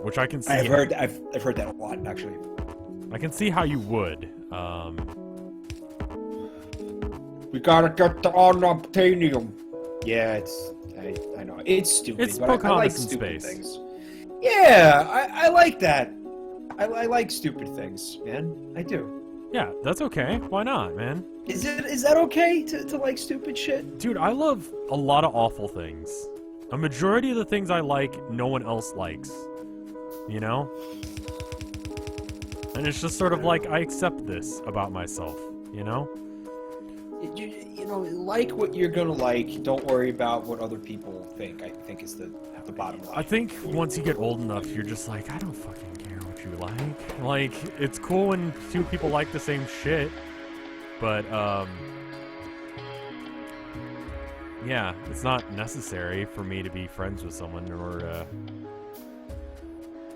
which I can see. I've heard that a lot, actually. I can see how you would. We gotta get the unobtainium. Yeah, I know. It's stupid, It's but I like Pocahontas in stupid space. things. Yeah, I like that. I like stupid things, man. I do. Yeah, that's okay. Why not, man? Is that okay to like stupid shit? Dude, I love a lot of awful things. A majority of the things I like, no one else likes. You know? And it's just sort of like, I accept this about myself, you know? You know, like what you're gonna like. Don't worry about what other people think. I think is the bottom line. I think once you get old enough, you're just like, I don't fucking care what you like. Like, it's cool when two people like the same shit, but, yeah, it's not necessary for me to be friends with someone in order to...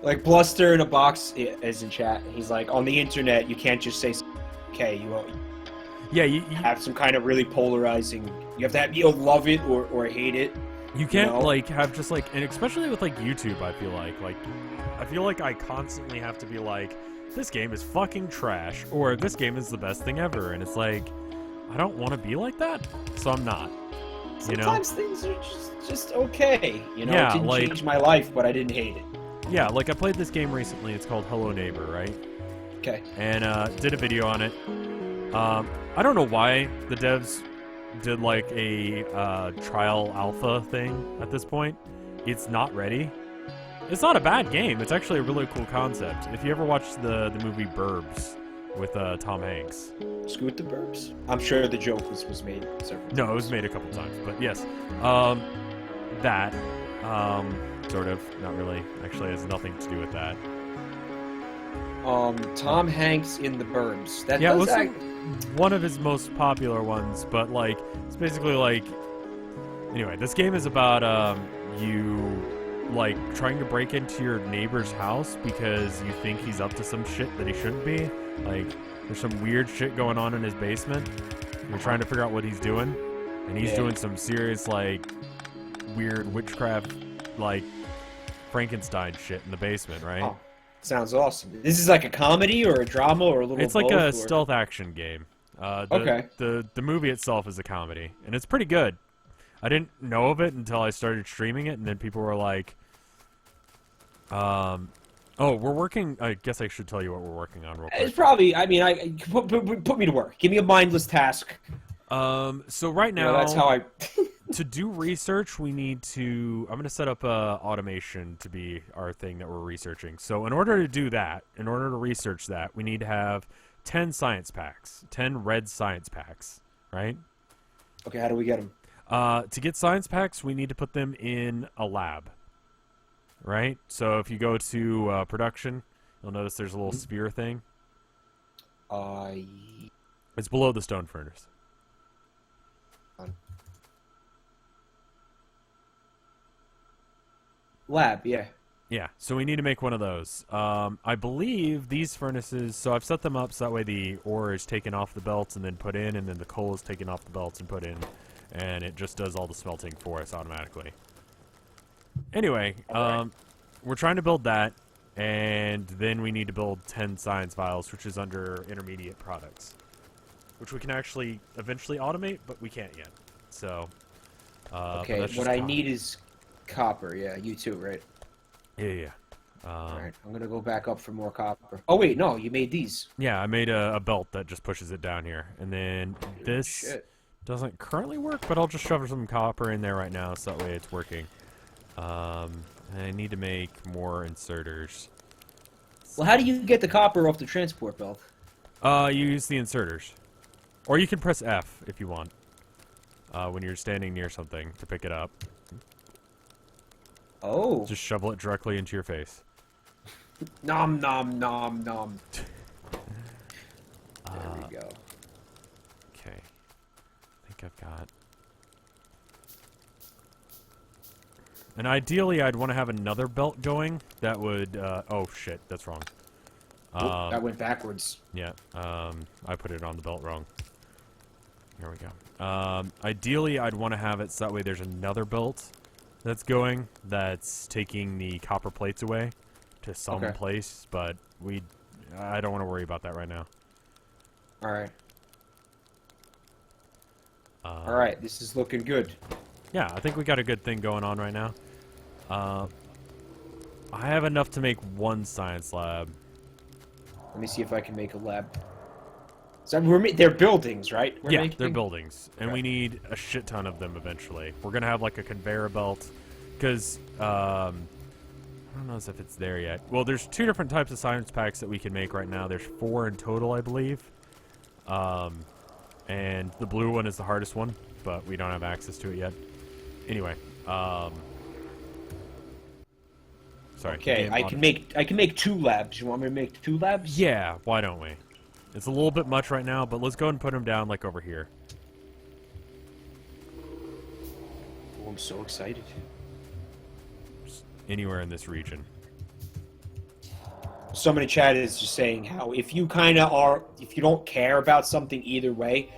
Like, Bluster in a Box is in chat. He's like, on the internet, you can't just say, okay, Yeah, you have some kind of really polarizing... You have to love it or hate it. You can't, you know? like, have just, like... And especially with, like, YouTube, I feel like I constantly have to be like, this game is fucking trash, or this game is the best thing ever, and it's like, I don't want to be like that, so I'm not. You know? Sometimes things are just okay. You know, Yeah, it didn't like- change my life, but I didn't hate it. Yeah, like, I played this game recently, it's called Hello Neighbor, right? Okay. And, did a video on it. I don't know why the devs did, like, a, trial alpha thing at this point. It's not ready. It's not a bad game. It's actually a really cool concept. If you ever watched the movie Burbs with Tom Hanks. Scoot the Burbs. I'm sure the joke was made several times. No, it was made a couple times, but yes. That, sort of, not really. Actually has nothing to do with that. Tom Hanks in the Burbs. That Yeah, it does was act... one of his most popular ones, but, like, it's basically like... Anyway, this game is about, you... like, trying to break into your neighbor's house because you think he's up to some shit that he shouldn't be. Like, there's some weird shit going on in his basement. You're trying to figure out what he's doing. And he's doing some serious, like, weird witchcraft, like, Frankenstein shit in the basement, right? Oh, sounds awesome. This is like a comedy or a drama or a little It's like both, a or... stealth action game. Okay. The movie itself is a comedy, and it's pretty good. I didn't know of it until I started streaming it, and then people were like, oh, we're working... I guess I should tell you what we're working on real quick. It's probably... I mean, put me to work. Give me a mindless task. So right now... You know, that's how I... To do research, we need to... I'm going to set up automation to be our thing that we're researching. So in order to do that, in order to research that, we need to have 10 science packs. 10 red science packs, right? Okay, how do we get them? To get science packs, we need to put them in a lab, right? So if you go to production, You'll notice there's a little sphere thing. Uh, It's below the stone furnace. Lab, yeah. Yeah, so we need to make one of those. I believe these furnaces, so I've set them up so that way the ore is taken off the belts and then put in, and then the coal is taken off the belts and put in, and it just does all the smelting for us automatically. Anyway, Alright. we're trying to build that, and then we need to build 10 science vials, which is under intermediate products, which we can actually eventually automate, but we can't yet. So, Okay, that's what just I copper. need is copper. Yeah, you too, right? Yeah. Alright, I'm gonna go back up for more copper. Oh wait, no, you made these. Yeah, I made a belt that just pushes it down here. And then this Shit. doesn't currently work, but I'll just shove some copper in there right now so that way it's working. I need to make more inserters. Well, how do you get the copper off the transport belt? You use the inserters. Or you can press F if you want. When you're standing near something to pick it up. Oh. Just shovel it directly into your face. Nom nom nom nom. There we go. Okay. I think I've got... And ideally, I'd want to have another belt going that would... oh, shit. That's wrong. Oop, that went backwards. Yeah. I put it on the belt wrong. Here we go. Ideally, I'd want to have it so that way there's another belt that's going that's taking the copper plates away to some place, but I don't want to worry about that right now. Alright. Alright, this is looking good. Yeah, I think we got a good thing going on right now. I have enough to make one science lab. Let me see if I can make a lab. So they're buildings, right? They're buildings, and we need a shit ton of them eventually. We're gonna have like a conveyor belt, because I don't know if it's there yet. Well, there's 2 different types of science packs that we can make right now. There's 4 in total, I believe. And the blue one is the hardest one, but we don't have access to it yet. Anyway, sorry. Okay, I can make 2 labs. You want me to make 2 labs? Yeah, why don't we? It's a little bit much right now, but let's go ahead and put them down like over here. Oh, I'm so excited. Just anywhere in this region. Someone in chat is just saying how if you don't care about something either way,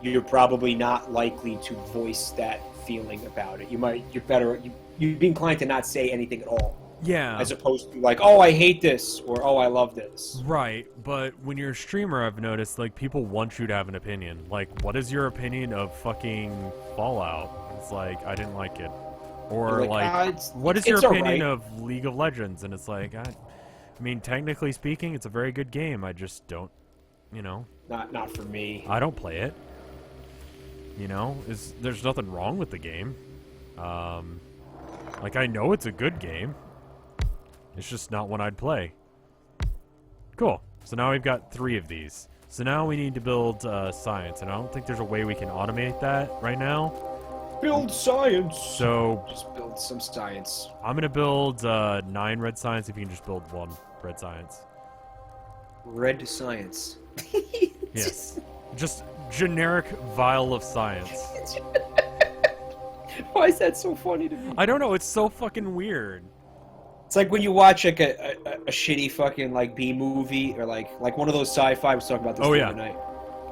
you're probably not likely to voice that feeling about it. You'd be inclined to not say anything at all. Yeah. As opposed to like, oh, I hate this, or oh, I love this. Right, but when you're a streamer, I've noticed, like, people want you to have an opinion. Like, what is your opinion of fucking Fallout? It's like, I didn't like it. Or, what is your opinion of League of Legends? And it's like, I mean, technically speaking, it's a very good game. I just don't, you know. Not for me. I don't play it. You know, there's nothing wrong with the game. Like, I know it's a good game. It's just not one I'd play. Cool. So now we've got 3 of these. So now we need to build science, and I don't think there's a way we can automate that right now. Build science! So... just build some science. I'm gonna build 9 red science if you can just build 1 red science. Red science. Yes. Just generic vial of science. Why is that so funny to me? I don't know, it's so fucking weird. It's like when you watch like a shitty fucking like B movie or like one of those sci-fi. I was talking about this the other night.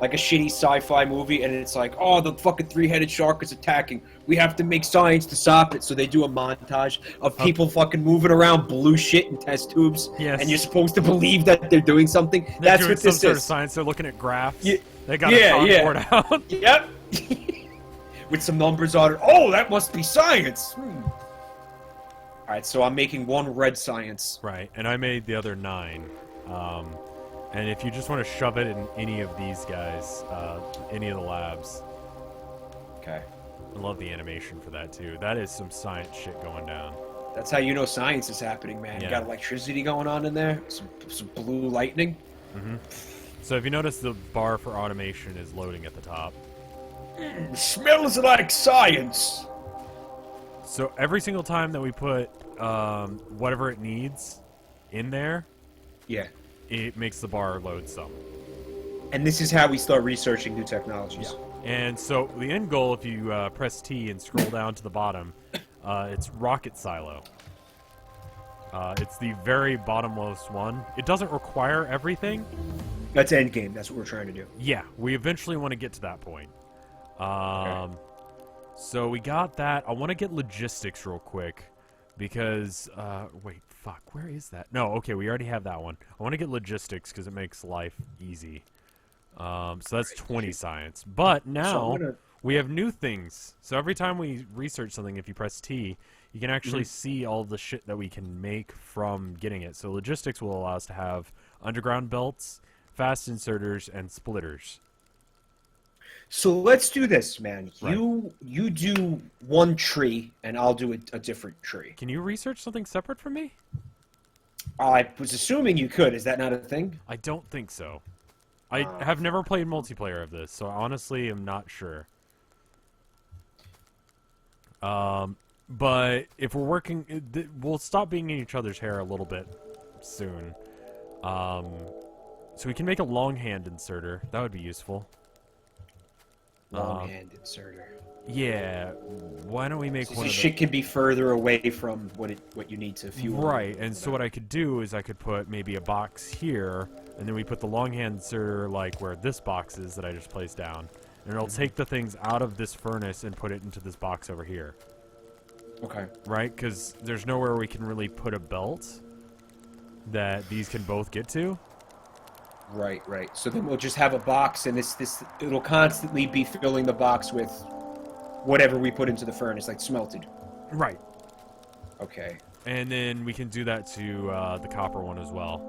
Like a shitty sci-fi movie, and it's like, oh, the fucking 3-headed shark is attacking. We have to make science to stop it. So they do a montage of people fucking moving around blue shit in test tubes. Yes. And you're supposed to believe that they're doing something. That's doing what this some sort is. of science. They're looking at graphs. Yeah, they got a chalkboard out. Yep. With some numbers on it. Oh, that must be science. Alright, so I'm making 1 red science. Right, and I made the other 9. And if you just want to shove it in any of these guys, any of the labs. Okay. I love the animation for that, too. That is some science shit going down. That's how you know science is happening, man. Yeah. You got electricity going on in there, some blue lightning. Mm-hmm. So if you notice, the bar for automation is loading at the top. Smells like science. So every single time that we put whatever it needs in there, Yeah. it makes the bar load some. And this is how we start researching new technologies. And so the end goal, if you press T and scroll down to the bottom, it's rocket silo. It's the very bottommost one. It doesn't require everything. That's endgame. That's what we're trying to do. Yeah, we eventually want to get to that point. Okay. So we got that. I want to get logistics real quick because wait, fuck, where is that? No, okay, we already have that one. I want to get logistics because it makes life easy. So that's 20 science. But now we have new things. So every time we research something, if you press T, you can actually see all the shit that we can make from getting it. So logistics will allow us to have underground belts, fast inserters, and splitters. So let's do this, man. Right. You do one tree, and I'll do a different tree. Can you research something separate from me? I was assuming you could. Is that not a thing? I don't think so. I have never played multiplayer of this, so I honestly am not sure. But if we're working, we'll stop being in each other's hair a little bit soon. So we can make a long hand inserter. That would be useful. Long hand inserter. Yeah. Why don't we make So one of this shit can be further away from what you need to fuel. Right, and so what I could do is I could put maybe a box here, and then we put the long hand inserter like where this box is that I just placed down. And it'll take the things out of this furnace and put it into this box over here. Okay. Right? Because there's nowhere we can really put a belt that these can both get to. Right, right. So then we'll just have a box, and it'll constantly be filling the box with whatever we put into the furnace, like smelted. Right. Okay. And then we can do that to the copper one as well.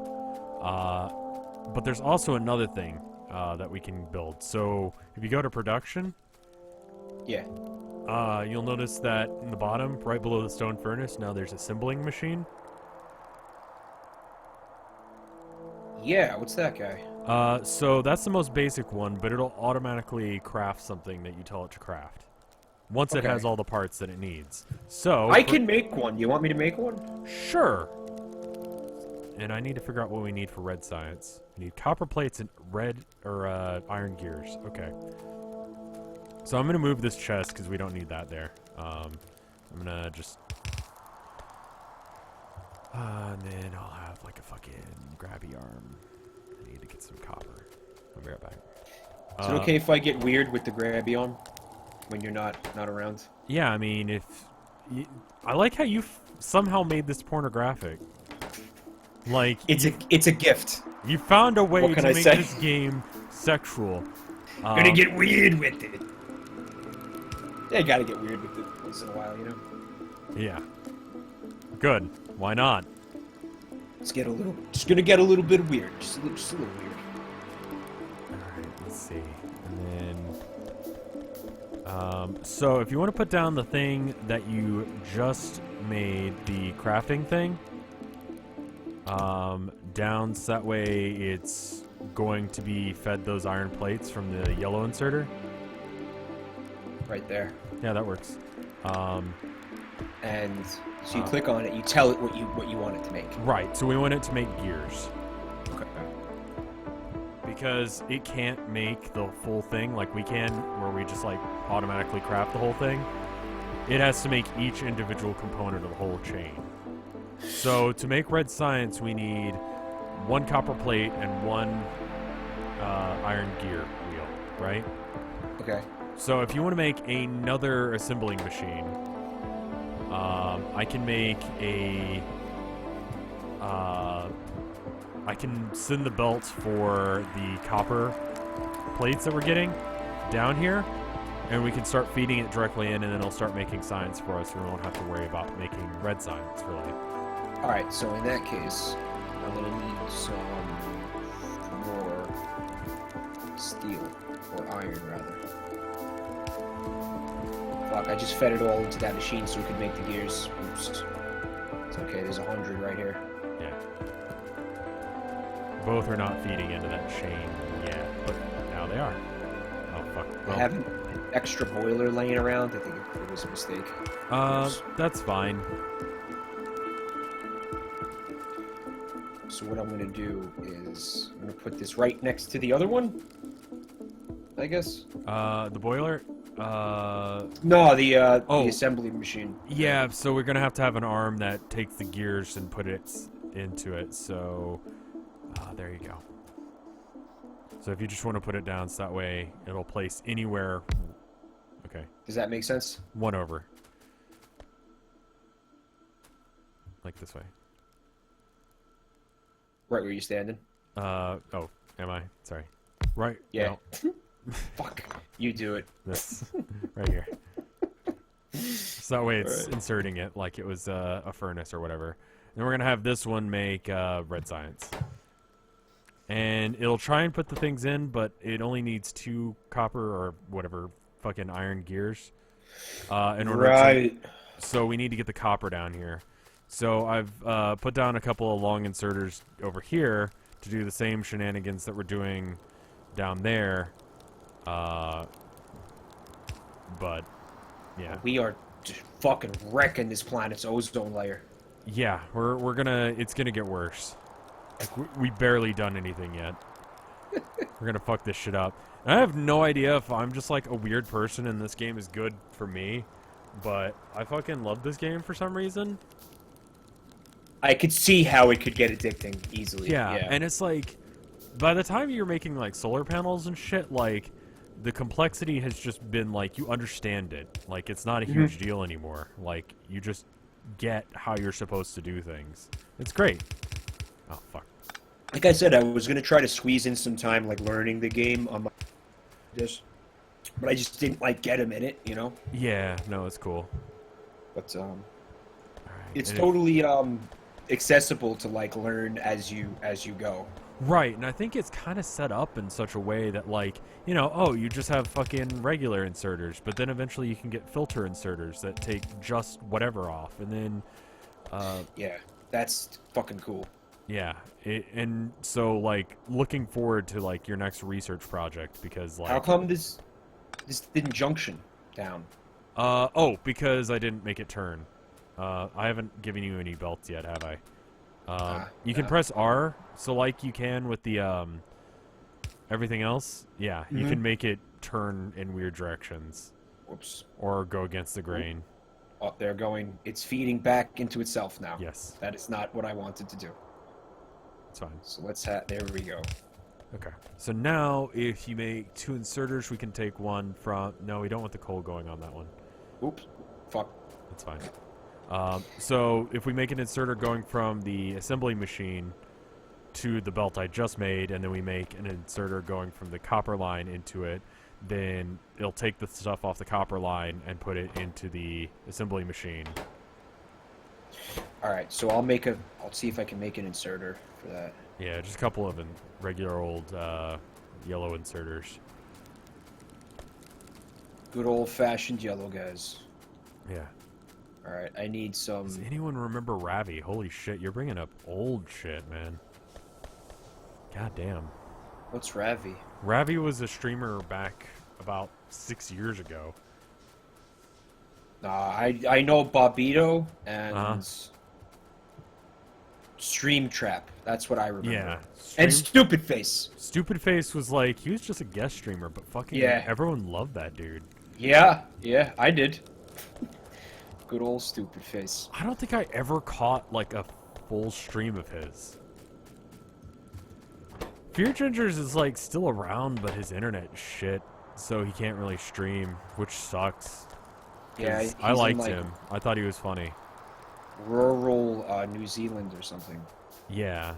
But there's also another thing that we can build. So if you go to production, Yeah. you'll notice that in the bottom, right below the stone furnace, now there's a assembling machine. Yeah, what's that guy? So that's the most basic one, but it'll automatically craft something that you tell it to craft. Once it has all the parts that it needs. So I can make one. You want me to make one? Sure. And I need to figure out what we need for red science. We need copper plates and red or iron gears. Okay. So I'm gonna move this chest because we don't need that there. I'm gonna just and then I'll have like a fucking grabby arm. I need to get some copper. I'll be right back. Is it okay if I get weird with the grabby arm when you're not around? Yeah, I mean, I like how you somehow made this pornographic. Like it's a gift. You found a way What to can I make say? this game sexual. Gonna get weird with it. Yeah, you gotta get weird with it once in a while, you know? Yeah. Good. Why not? Just gonna get a little bit weird. Just a little weird. Alright, let's see. And then... so if you want to put down the thing that you just made, the crafting thing, down so that way it's going to be fed those iron plates from the yellow inserter. Right there. Yeah, that works. And so you click on it, you tell it what you want it to make. Right, so we want it to make gears. Okay. Because it can't make the full thing like we can, where we just like automatically craft the whole thing. It has to make each individual component of the whole chain. So to make red science, we need one copper plate and one iron gear wheel, right? Okay. So if you want to make another assembling machine, I can make a... I can send the belts for the copper plates that we're getting down here, and we can start feeding it directly in, and then it'll start making science for us, so we won't have to worry about making red science, really. Alright, so in that case, I'm gonna need some more steel, or iron, rather. Fuck, I just fed it all into that machine so we could make the gears. Oops. It's okay, there's 100 right here. Yeah. Both are not feeding into that chain yet, but now they are. Oh, fuck. I have an extra boiler laying around. I think it was a mistake. That's fine. So what I'm gonna do is I'm gonna put this right next to the other one, I guess. The boiler? No, the assembly machine. Yeah, so we're gonna have to have an arm that takes the gears and put it into it, so there you go. So if you just want to put it down so that way it'll place anywhere. Okay. Does that make sense? One over. Like this way. Right where you're standing. Oh, am I? Sorry. Right. Yeah. No. Fuck. You do it. This. Right here. So that way it's Right. inserting it like it was a furnace or whatever. Then we're going to have this one make red science. And it'll try and put the things in, but it only needs 2 copper or whatever fucking iron gears. In order Right. so we need to get the copper down here. So I've put down a couple of long inserters over here to do the same shenanigans that we're doing down there. But yeah, We are just fucking wrecking this planet's ozone layer. yeah, it's gonna get worse. Like we barely done anything yet. We're gonna fuck this shit up. And I have no idea if I'm just like a weird person and this game is good for me, but I fucking love this game for some reason. I could see how it could get addicting easily. Yeah, and it's like, by the time you're making like solar panels and shit, like the complexity has just been like you understand it. Like it's not a huge deal anymore. Like you just get how you're supposed to do things. It's great. Oh fuck. Like I said, I was gonna try to squeeze in some time, like learning the game on my this, but I just didn't like get a minute, you know. Yeah, no, it's cool. But Alright, it's and totally accessible to like learn as you go. right, and I think it's kind of set up in such a way that like, you know, oh, you just have fucking regular inserters, but then eventually you can get filter inserters that take just whatever off, and then Yeah, that's fucking cool. yeah, and so like looking forward to like your next research project because like How come this didn't junction down? oh, because I didn't make it turn. I haven't given you any belts yet, have I? You can press R, so like you can with the everything else. Yeah, you can make it turn in weird directions Whoops. or go against the grain. Oh, they're going. It's feeding back into itself now. Yes, That is not what I wanted to do. it's fine. So let's there we go. Okay. So now, if you make 2 inserters, we can take one from. No, we don't want the coal going on that one. Oops. Fuck. That's fine. So if we make an inserter going from the assembly machine to the belt I just made, and then we make an inserter going from the copper line into it, then it'll take the stuff off the copper line and put it into the assembly machine. All right. So I'll see if I can make an inserter for that. Yeah, just a couple of regular old yellow inserters. Good old-fashioned yellow guys. Yeah. All right. I need some. Does anyone remember Ravi? Holy shit, you're bringing up old shit, man. God damn. What's Ravi? Ravi was a streamer back about 6 years ago. I know Bobito and Stream Trap. That's what I remember. Yeah. And Stupid Face. Stupid Face was like, he was just a guest streamer, but fucking everyone loved that dude. Yeah, I did. Good old Stupid Face. I don't think I ever caught like a full stream of his. Fear Gingers is like still around, but his internet is shit, so he can't really stream, which sucks. Yeah, I he's liked in, like, him. I thought he was funny. rural New Zealand or something. Yeah,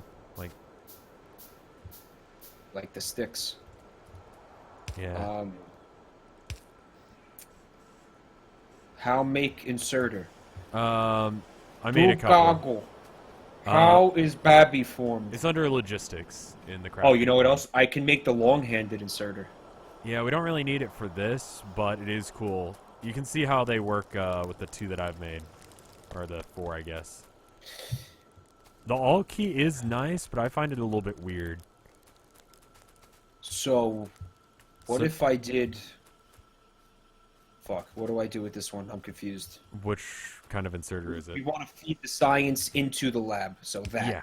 Like the sticks. yeah. How make inserter? I made a couple. Goggle. How is Babby formed? It's under logistics in the craft. Oh, you know what else? I can make the long-handed inserter. Yeah, we don't really need it for this, but it is cool. You can see how they work with the 2 that I've made. Or the 4, I guess. The alt key is nice, but I find it a little bit weird. So, what if I did... Fuck, what do I do with this one? I'm confused. Which kind of inserter is We it? want to feed the science into the lab, so that. Yeah.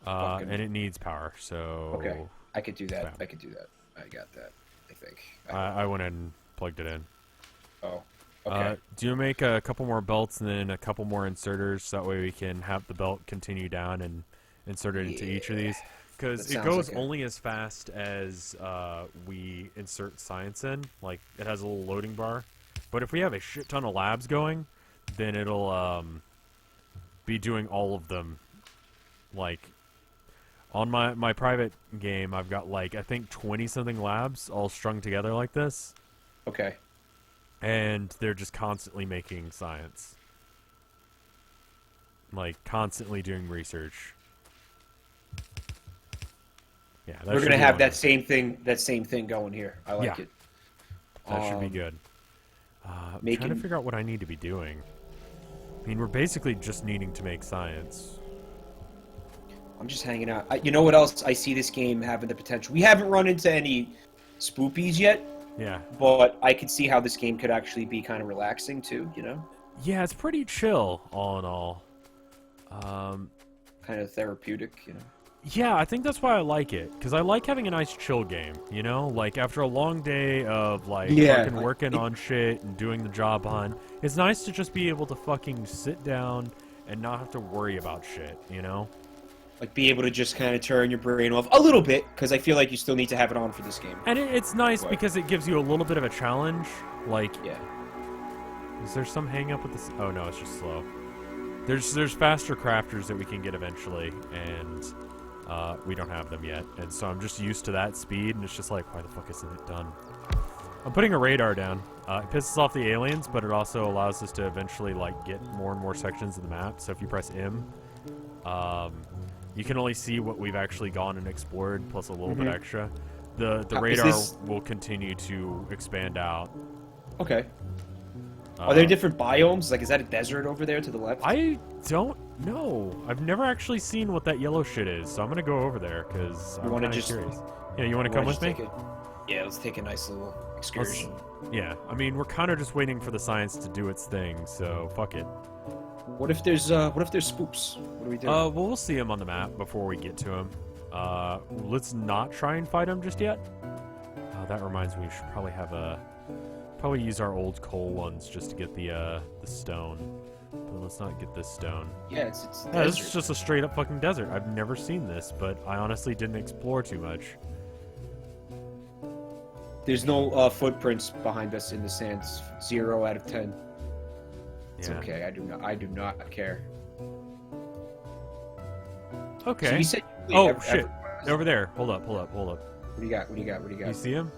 Fucking... and it needs power. So Okay, I could do that. Bam. I could do that. I got that. I think. I went and plugged it in. Oh. Okay. Do you make a couple more belts and then a couple more inserters so that way we can have the belt continue down and insert it into each of these? Because it goes only as fast as we insert science in. Like, it has a little loading bar. But if we have a shit ton of labs going, then it'll be doing all of them. Like, on my private game, I've got, like, I think 20-something labs all strung together like this. Okay. And they're just constantly making science. Like, constantly doing research. Yeah, we're gonna have that same thing going here. I like it. That should be good. I'm trying to figure out what I need to be doing. I mean, we're basically just needing to make science. I'm just hanging out. You know what else I see this game having the potential? We haven't run into any spoopies yet. Yeah. But I could see how this game could actually be kind of relaxing too, you know? Yeah, it's pretty chill, all in all. Kind of therapeutic, you know? Yeah, I think that's why I like it. Because I like having a nice chill game, you know? Like, after a long day of, like, fucking working on shit and doing the job hunt, it's nice to just be able to fucking sit down and not have to worry about shit, you know? Like, be able to just kind of turn your brain off a little bit, because I feel like you still need to have it on for this game. And it's nice because it gives you a little bit of a challenge. Like, yeah. Is there some hang up with this? Oh no, it's just slow. There's faster crafters that we can get eventually, and we don't have them yet. And so I'm just used to that speed, and it's just like, why the fuck isn't it done? I'm putting a radar down. It pisses off the aliens, but it also allows us to eventually, like, get more and more sections of the map. So if you press M, you can only see what we've actually gone and explored, plus a little bit extra. The radar will continue to expand out. Okay. Are there different biomes? Like, is that a desert over there to the left? I don't know. I've never actually seen what that yellow shit is, so I'm gonna go over there, because I'm kind of curious. Yeah, you want to come with me? Yeah, let's take a nice little excursion. Yeah, I mean, we're kind of just waiting for the science to do its thing, so fuck it. What if there's spoops? What do we do? Well, we'll see him on the map before we get to him. Let's not try and fight him just yet. That reminds me, we should probably use our old coal ones just to get the stone. But let's not get this stone. Yeah, it's this is just a straight up fucking desert. I've never seen this, but I honestly didn't explore too much. There's no footprints behind us in the sands. 0 out of 10. It's okay. I do not care. Okay. So you said shit. Over there. Hold up. What do you got? You see him?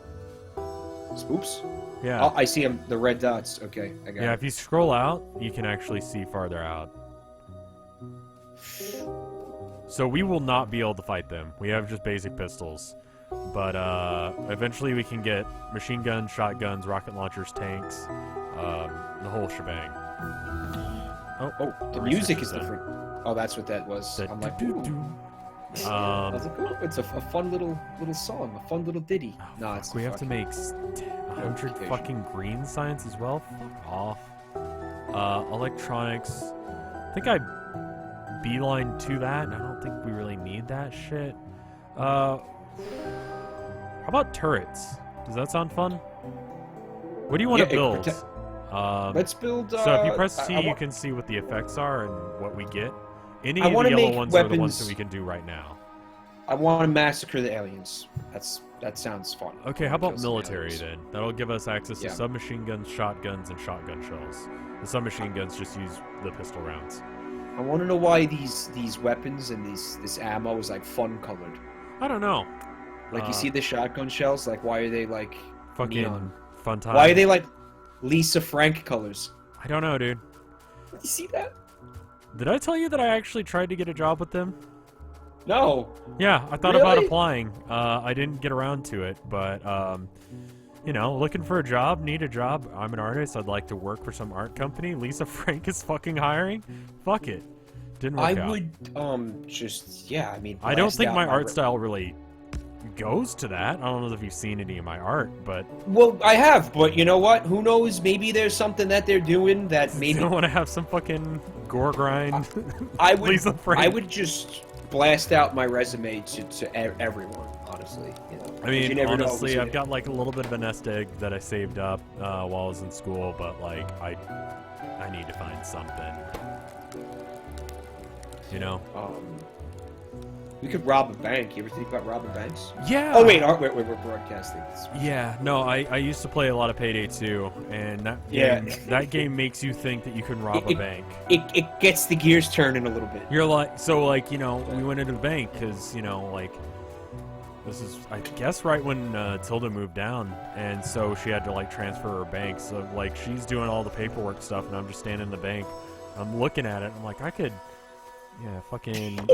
Spoops? Yeah. Oh, I see him. The red dots. Okay, I got it. Yeah, if you scroll out, you can actually see farther out. So we will not be able to fight them. We have just basic pistols. But eventually we can get machine guns, shotguns, rocket launchers, tanks, the whole shebang. Oh, the music is different. Oh, that's what that was. I'm like, I was like, oh, it's a fun little song, a fun little ditty. Oh, no, it's we have to make 100 fucking green science as well. Fuck off. Electronics. I think I beeline to that, and I don't think we really need that shit. How about turrets? Does that sound fun? What do you want to build? Let's build. So if you press T, you can see what the effects are and what we get. Any of the yellow ones are the ones that we can do right now. I want to massacre the aliens. That sounds fun. Okay, how about military then? That'll give us access to submachine guns, shotguns, and shotgun shells. The submachine guns just use the pistol rounds. I want to know why these weapons and this ammo is like fun colored. I don't know. Like you see the shotgun shells, like why are they like fucking neon? Fun time? Why are they like Lisa Frank colors? I don't know, dude. You see that? Did I tell you that I actually tried to get a job with them? No. Yeah, I thought about applying. I didn't get around to it, but you know, looking for a job, need a job. I'm an artist. I'd like to work for some art company. Lisa Frank is fucking hiring. Fuck it. Didn't work out. I would just I mean. I don't think my art style really goes to that. I don't know if you've seen any of my art, but well, I have. But you know what? Who knows? Maybe there's something that they're doing that maybe. You don't want to have some fucking gore grind. I would. Lisa Frank. I would just blast out my resume to everyone. Honestly, you know. I mean, you never know honestly, who's I've in got like a little bit of a nest egg that I saved up while I was in school, but like I need to find something. You know? We could rob a bank. You ever think about robbing banks? Yeah. Oh wait, we're broadcasting. Yeah. No, I used to play a lot of Payday 2, and that game makes you think that you can rob a bank. It gets the gears turning a little bit. You're like, so like, you know, we went into the bank because, you know, like, this is, I guess, right when Tilda moved down, and so she had to like transfer her bank. So like, she's doing all the paperwork stuff, and I'm just standing in the bank. I'm looking at it. I'm like, I could, yeah, fucking.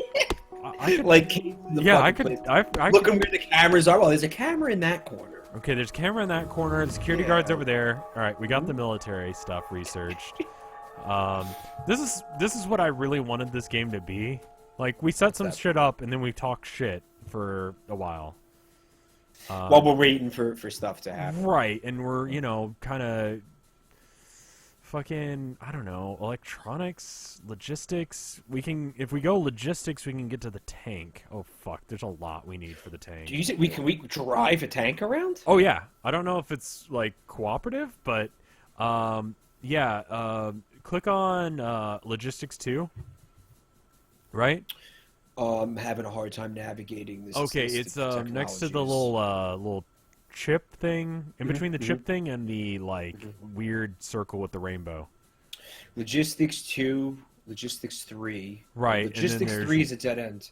I could, like, yeah, I could. I looking where the cameras are. Well, there's a camera in that corner. Okay, there's a camera in that corner. The security guard's over there. All right, we got the military stuff researched. This is what I really wanted this game to be. Like, we set some shit up, and then we talk shit for a while. While we're waiting for stuff to happen. Right, and we're, you know, kind of fucking, I don't know, electronics, logistics. We can, if we go logistics, we can get to the tank. Oh fuck, there's a lot we need for the tank. Do you think we drive a tank around? Oh yeah, I don't know if it's like cooperative, but yeah. Click on logistics 2. Right. I'm having a hard time navigating this. Okay, it's next to the little chip thing, in between the chip thing and the like weird circle with the rainbow. Logistics 2, Logistics 3. Right. Logistics 3 is a dead end.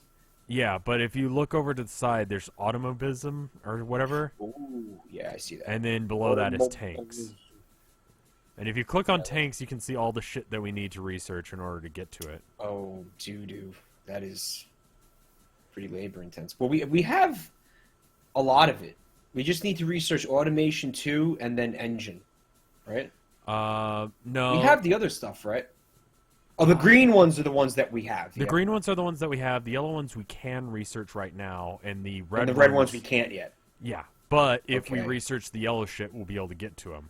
Yeah, but if you look over to the side, there's automobilism or whatever. Ooh, yeah, I see that. And then below that is tanks. And if you click on tanks, you can see all the shit that we need to research in order to get to it. Oh, doo-doo. That is pretty labor intense. Well, we have a lot of it. We just need to research automation 2 and then engine, right? No. We have the other stuff, right? Oh, the green ones are the ones that we have. The green ones are the ones that we have. The yellow ones we can research right now, and the red ones we can't yet. Yeah, but if we research the yellow shit, we'll be able to get to them.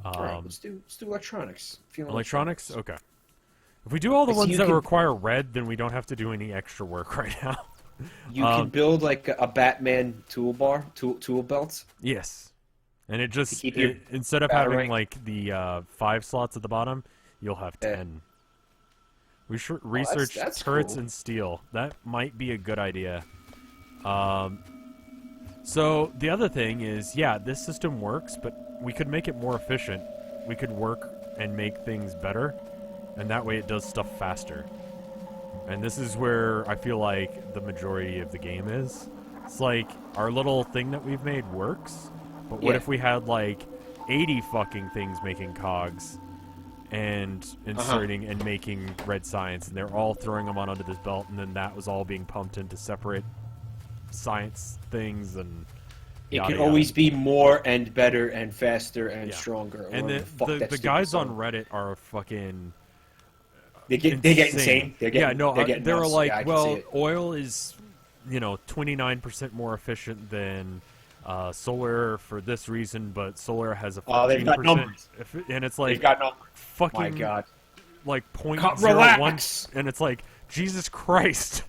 All right, let's do electronics. Electronics? Okay. If we do all the ones that require red, then we don't have to do any extra work right now. You can build like a Batman tool belt. Yes, and it just instead of having like the 5 slots at the bottom, you'll have 10. We should research turrets and steel. That might be a good idea. So the other thing is, yeah, this system works, but we could make it more efficient. We could work and make things better, and that way it does stuff faster. And this is where I feel like the majority of the game is. It's like, our little thing that we've made works, but what if we had like 80 fucking things making cogs and inserting and making red science, and they're all throwing them onto this belt, and then that was all being pumped into separate science things, and it can always be more and better and faster and stronger. And the guys on Reddit are fucking... They get insane. They were like, well, oil is, 29% more efficient than solar for this reason, but solar has a 14%. And it's like, they've got numbers. Fucking, my God, like 0.01, and it's like, Jesus Christ.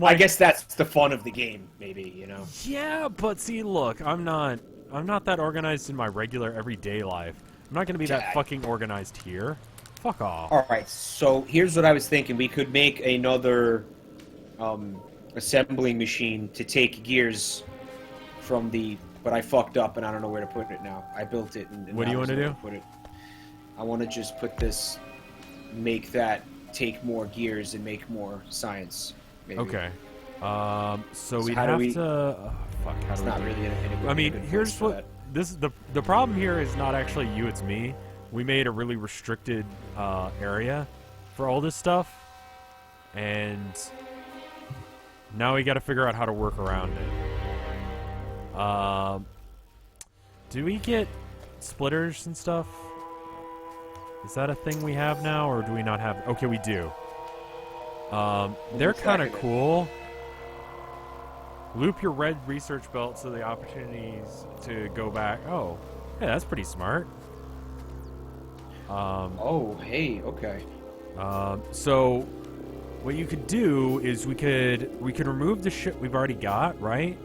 I guess that's the fun of the game, maybe, Yeah, but see, look, I'm not that organized in my regular everyday life. I'm not going to be that fucking organized here. Fuck off. All right, so here's what I was thinking. We could make another assembling machine to take gears from but I fucked up and I don't know where to put it now. I built it. And what do you want to do? I want to just put this, make that take more gears and make more science. Maybe. Okay. So we'd have to... Oh, fuck, how do we do really in a I mean, here's what... This the problem here is not actually you, it's me. We made a really restricted area for all this stuff, and now we got to figure out how to work around it. Do we get splitters and stuff? Is that a thing we have now, or do we not have? Okay, we do. They're kind of cool. Loop your red research belt so the opportunities to go back. Oh, yeah, that's pretty smart. Oh, hey, okay. So what you could do is we could remove the shit we've already got, right?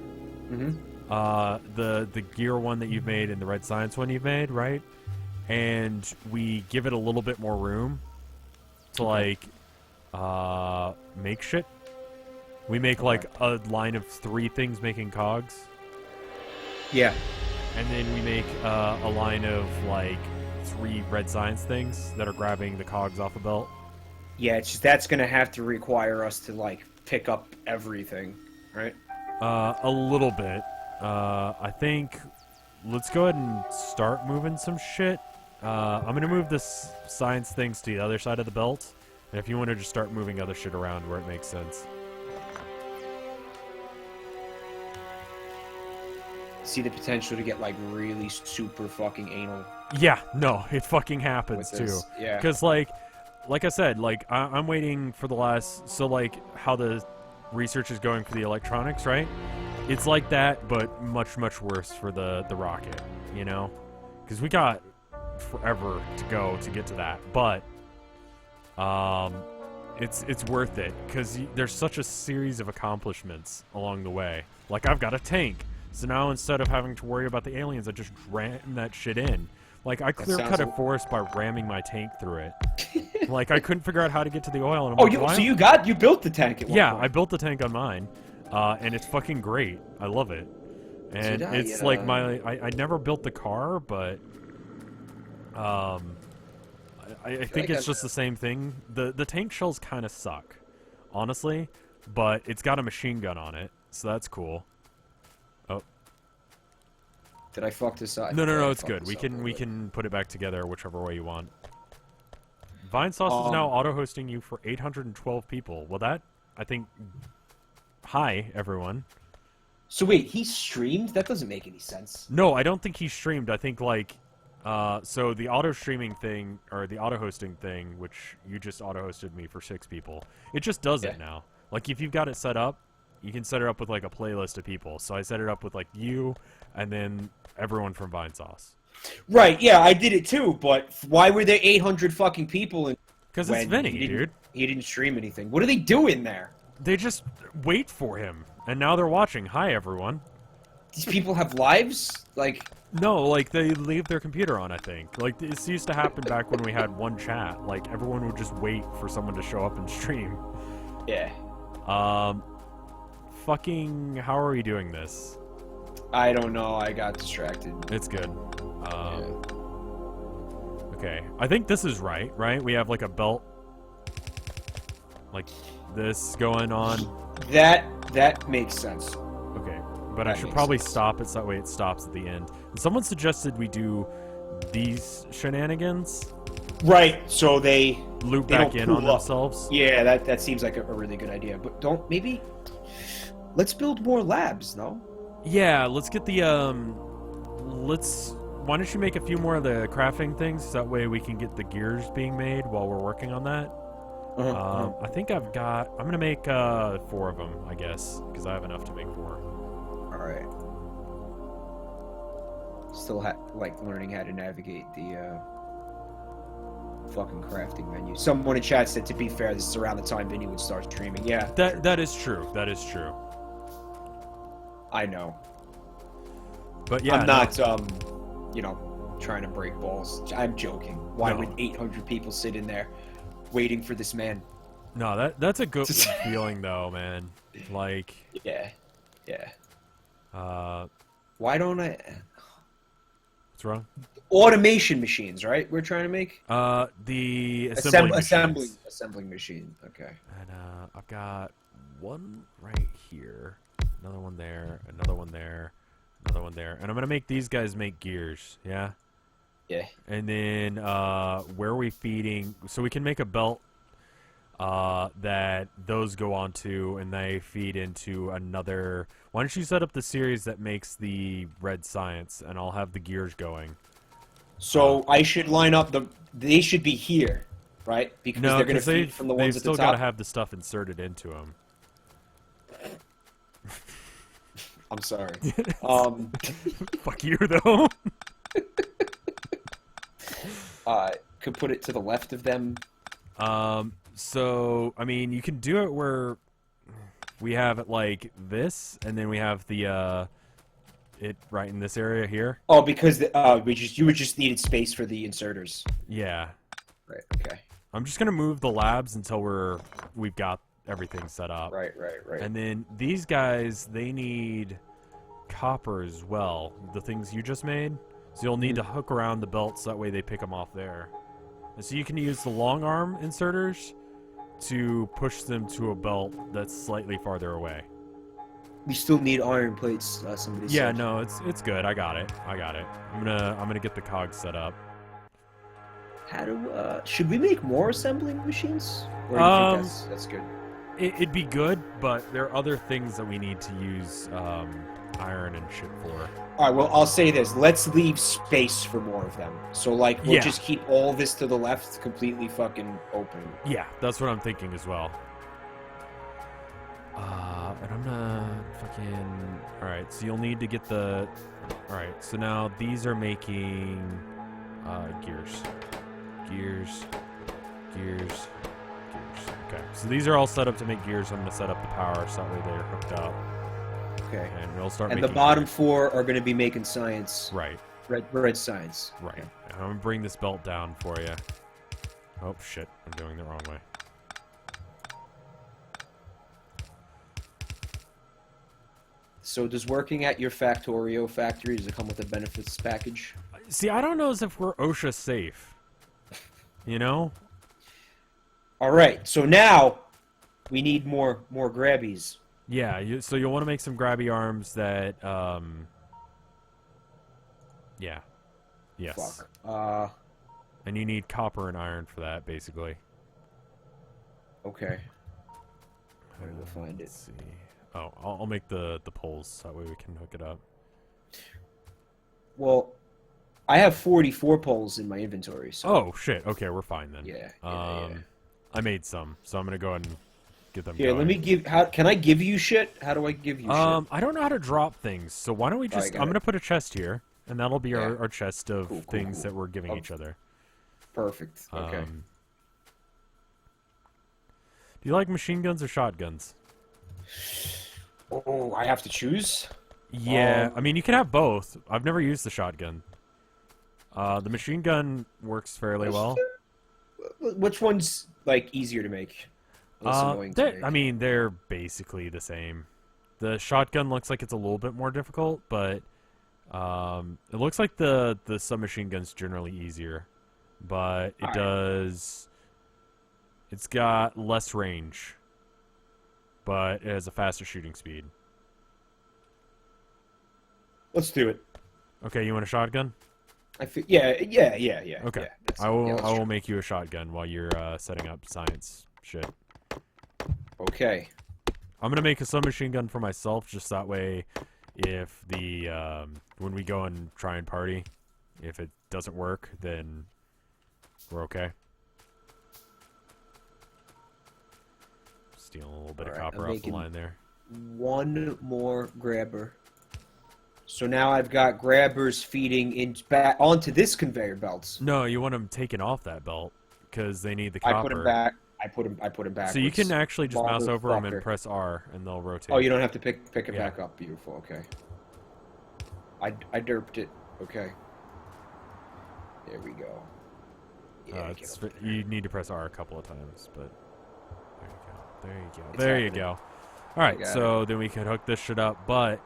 Mm-hmm. The gear one that you've made and the red science one you've made, right? And we give it a little bit more room to like make shit. We make like a line of 3 things making cogs. Yeah. And then we make a line of like 3 red science things that are grabbing the cogs off a belt. Yeah, it's just, that's gonna have to require us to like pick up everything, right? A little bit. I think let's go ahead and start moving some shit. I'm gonna move this science things to the other side of the belt, and if you want to just start moving other shit around where it makes sense. See the potential to get like really super fucking anal. Yeah, no, it fucking happens with too. this. Yeah. Because like I said, like I'm waiting for the last. So like how the research is going for the electronics, right? It's like that, but much worse for the rocket. You know, because we got forever to go to get to that, but it's worth it because there's such a series of accomplishments along the way. Like I've got a tank. So now instead of having to worry about the aliens, I just ram that shit in. Like, I clear-cut a forest by ramming my tank through it. Like, I couldn't figure out how to get to the oil. And I'm like, so you built the tank at one point. I built the tank on mine, and it's fucking great. I love it. And it's like I never built the car, but I think it's just the same thing. The tank shells kind of suck, honestly, but it's got a machine gun on it, so that's cool. Did I fuck this up? No, it's good. We can put it back together whichever way you want. Vinesauce is now auto-hosting you for 812 people. Well, that, I think... Hi, everyone. So wait, he streamed? That doesn't make any sense. No, I don't think he streamed. I think, like... so the auto-streaming thing, or the auto-hosting thing, which you just auto-hosted me for 6 people, it just does it now. Like, if you've got it set up, you can set it up with, like, a playlist of people. So I set it up with, like, you, and then everyone from Vinesauce. Right, yeah, I did it too, but why were there 800 fucking people? Because it's Vinny, dude. He didn't stream anything. What are they doing there? They just wait for him, and now they're watching. Hi, everyone. These people have lives? Like... No, like, they leave their computer on, I think. Like, this used to happen back when we had one chat. Like, everyone would just wait for someone to show up and stream. Yeah. Fucking, how are we doing this? I don't know. I got distracted. It's good. Okay. I think this is right? We have, like, a belt. Like, this going on. That makes sense. Okay. But I should probably stop it so that way it stops at the end. And someone suggested we do these shenanigans. Right, so they... Loop back in on themselves. Yeah, that seems like a really good idea. But maybe... Let's build more labs, no? Yeah, let's get the, why don't you make a few more of the crafting things, so that way we can get the gears being made while we're working on that. I think I'm gonna make, 4 of them, I guess, because I have enough to make 4. Alright. Still, like, learning how to navigate the, fucking crafting menu. Someone in chat said, to be fair, this is around the time Vinny would start streaming. Yeah. That is true. That is true. I know. But yeah, I'm not, you know, trying to break balls. I'm joking. Why would 800 people sit in there waiting for this man? No, that's a good feeling, though, man. Like... Yeah. Why don't I... What's wrong? Automation machines, right? We're trying to make? The assembling machine. Okay. And, I've got one right here. Another one there, another one there, another one there. And I'm going to make these guys make gears, yeah? Yeah. And then, where are we feeding? So we can make a belt that those go onto, and they feed into another... Why don't you set up the series that makes the red science, and I'll have the gears going. So I should line up the... They should be here, right? Because they're going to feed from the ones at the top. They've still got to have the stuff inserted into them. I'm sorry. Fuck you, though. Could put it to the left of them. So, I mean, you can do it where we have it like this, and then we have the, it right in this area here. Oh, because you would just needed space for the inserters. Yeah. Right. Okay. I'm just gonna move the labs until we've got everything set up. Right. And then these guys, they need copper as well. The things you just made. So you'll need to hook around the belts, that way they pick them off there. And so you can use the long arm inserters to push them to a belt that's slightly farther away. We still need iron plates. Somebody Yeah, said. no, it's good. I got it. I'm gonna get the cogs set up. How do should we make more assembling machines? Or do you think that's good? It'd be good, but there are other things that we need to use iron and shit for. All right. Well, I'll say this. Let's leave space for more of them. So like, we'll just keep all this to the left completely fucking open. Yeah, that's what I'm thinking as well. And I'm gonna fucking... Alright, so you'll need to get the... Alright, so now these are making... gears. Okay, so these are all set up to make gears. I'm gonna set up the power so that way they're hooked up. Okay. And we'll start And making the bottom gears. 4 are going to be making science. Right. Red science. Right. Okay. And I'm gonna bring this belt down for you. Oh, shit. I'm doing the wrong way. So does working at your Factorio factory, does it come with a benefits package? See, I don't know as if we're OSHA safe. You know? All right. So now we need more grabbies. Yeah, so you'll want to make some grabby arms that, yeah. Yes. Fuck. And you need copper and iron for that, basically. Okay. Where to find it? Let's see. Oh, I'll make the poles, that way we can hook it up. Well, I have 44 poles in my inventory, so... Oh, shit. Okay, we're fine then. Yeah, I made some, so I'm going to go ahead and get them Here, going. let me give... can I give you shit? How do I give you shit? I don't know how to drop things, so why don't we just... I'm going to put a chest here, and that'll be our chest of things that we're giving each other. Perfect. Okay. Do you like machine guns or shotguns? Oh, I have to choose? Yeah, I mean, you can have both. I've never used the shotgun. The machine gun works fairly well. Which one's, like, easier to make? Less annoying to make? I mean, they're basically the same. The shotgun looks like it's a little bit more difficult, but it looks like the submachine gun's generally easier. But it does... It's got less range, but it has a faster shooting speed. Let's do it. Okay, you want a shotgun? Yeah. Okay, Yeah, I will make you a shotgun while you're setting up science shit. Okay. I'm gonna make a submachine gun for myself, just that way, if the when we go and try and party, if it doesn't work, then we're okay. Stealing a little bit of copper off the line there. One more grabber. So now I've got grabbers feeding back onto this conveyor belts. No, you want them taken off that belt because they need the copper. I put them back. I put them back. So you can actually just mouse over them and press R, and they'll rotate. Oh, you don't have to pick it back up. Beautiful. Okay. I derped it. Okay. There we go. Yeah, you need to press R a couple of times, but there you go. All right, so then we can hook this shit up, but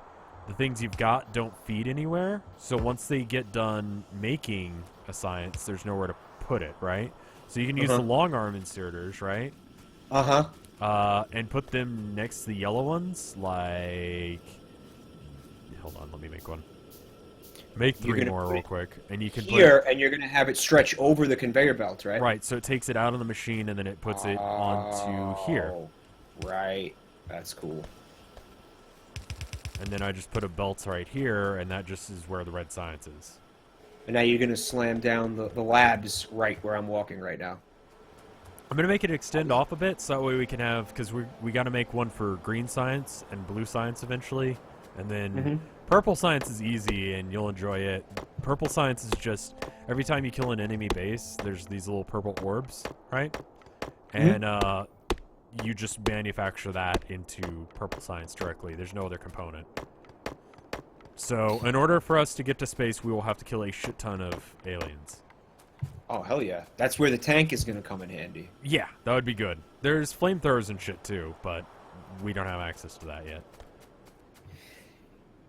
the things you've got don't feed anywhere. So once they get done making a science, there's nowhere to put it, right? So you can use the long arm inserters, right? And put them next to the yellow ones, like... Hold on, let me make one. Make 3 more real quick, and you can here, and you're gonna have it stretch over the conveyor belt, right? Right, so it takes it out of the machine, and then it puts it onto here. Right, that's cool. And then I just put a belt right here, and that just is where the red science is. And now you're gonna slam down the labs right where I'm walking right now. I'm gonna make it extend off a bit, so that way we can have, because we got to make one for green science and blue science eventually, and then purple science is easy and you'll enjoy it. Purple science is just every time you kill an enemy base, there's these little purple orbs, right? and you just manufacture that into purple science directly. There's no other component. So, in order for us to get to space, we will have to kill a shit ton of aliens. Oh, hell yeah. That's where the tank is going to come in handy. Yeah, that would be good. There's flamethrowers and shit too, but we don't have access to that yet.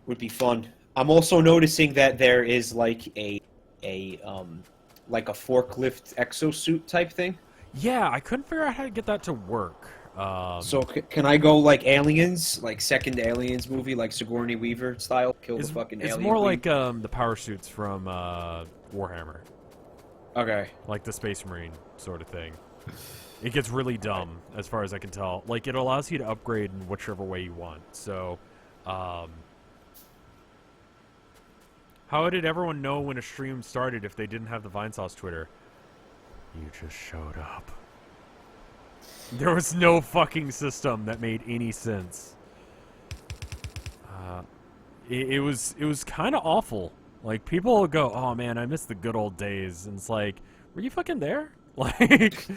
Would be fun. I'm also noticing that there is like a forklift exosuit type thing. Yeah, I couldn't figure out how to get that to work. So can I go like Aliens, like second Aliens movie, like Sigourney Weaver style, kill the fucking alien? It's more queen? like the power suits from Warhammer. Okay. Like the Space Marine sort of thing. It gets really dumb, as far as I can tell. Like, it allows you to upgrade in whichever way you want. So, how did everyone know when a stream started if they didn't have the Vinesauce Twitter? You just showed up. There was no fucking system that made any sense. It was kind of awful. Like, people would go, "Oh man, I miss the good old days," and it's like, were you fucking there? Like,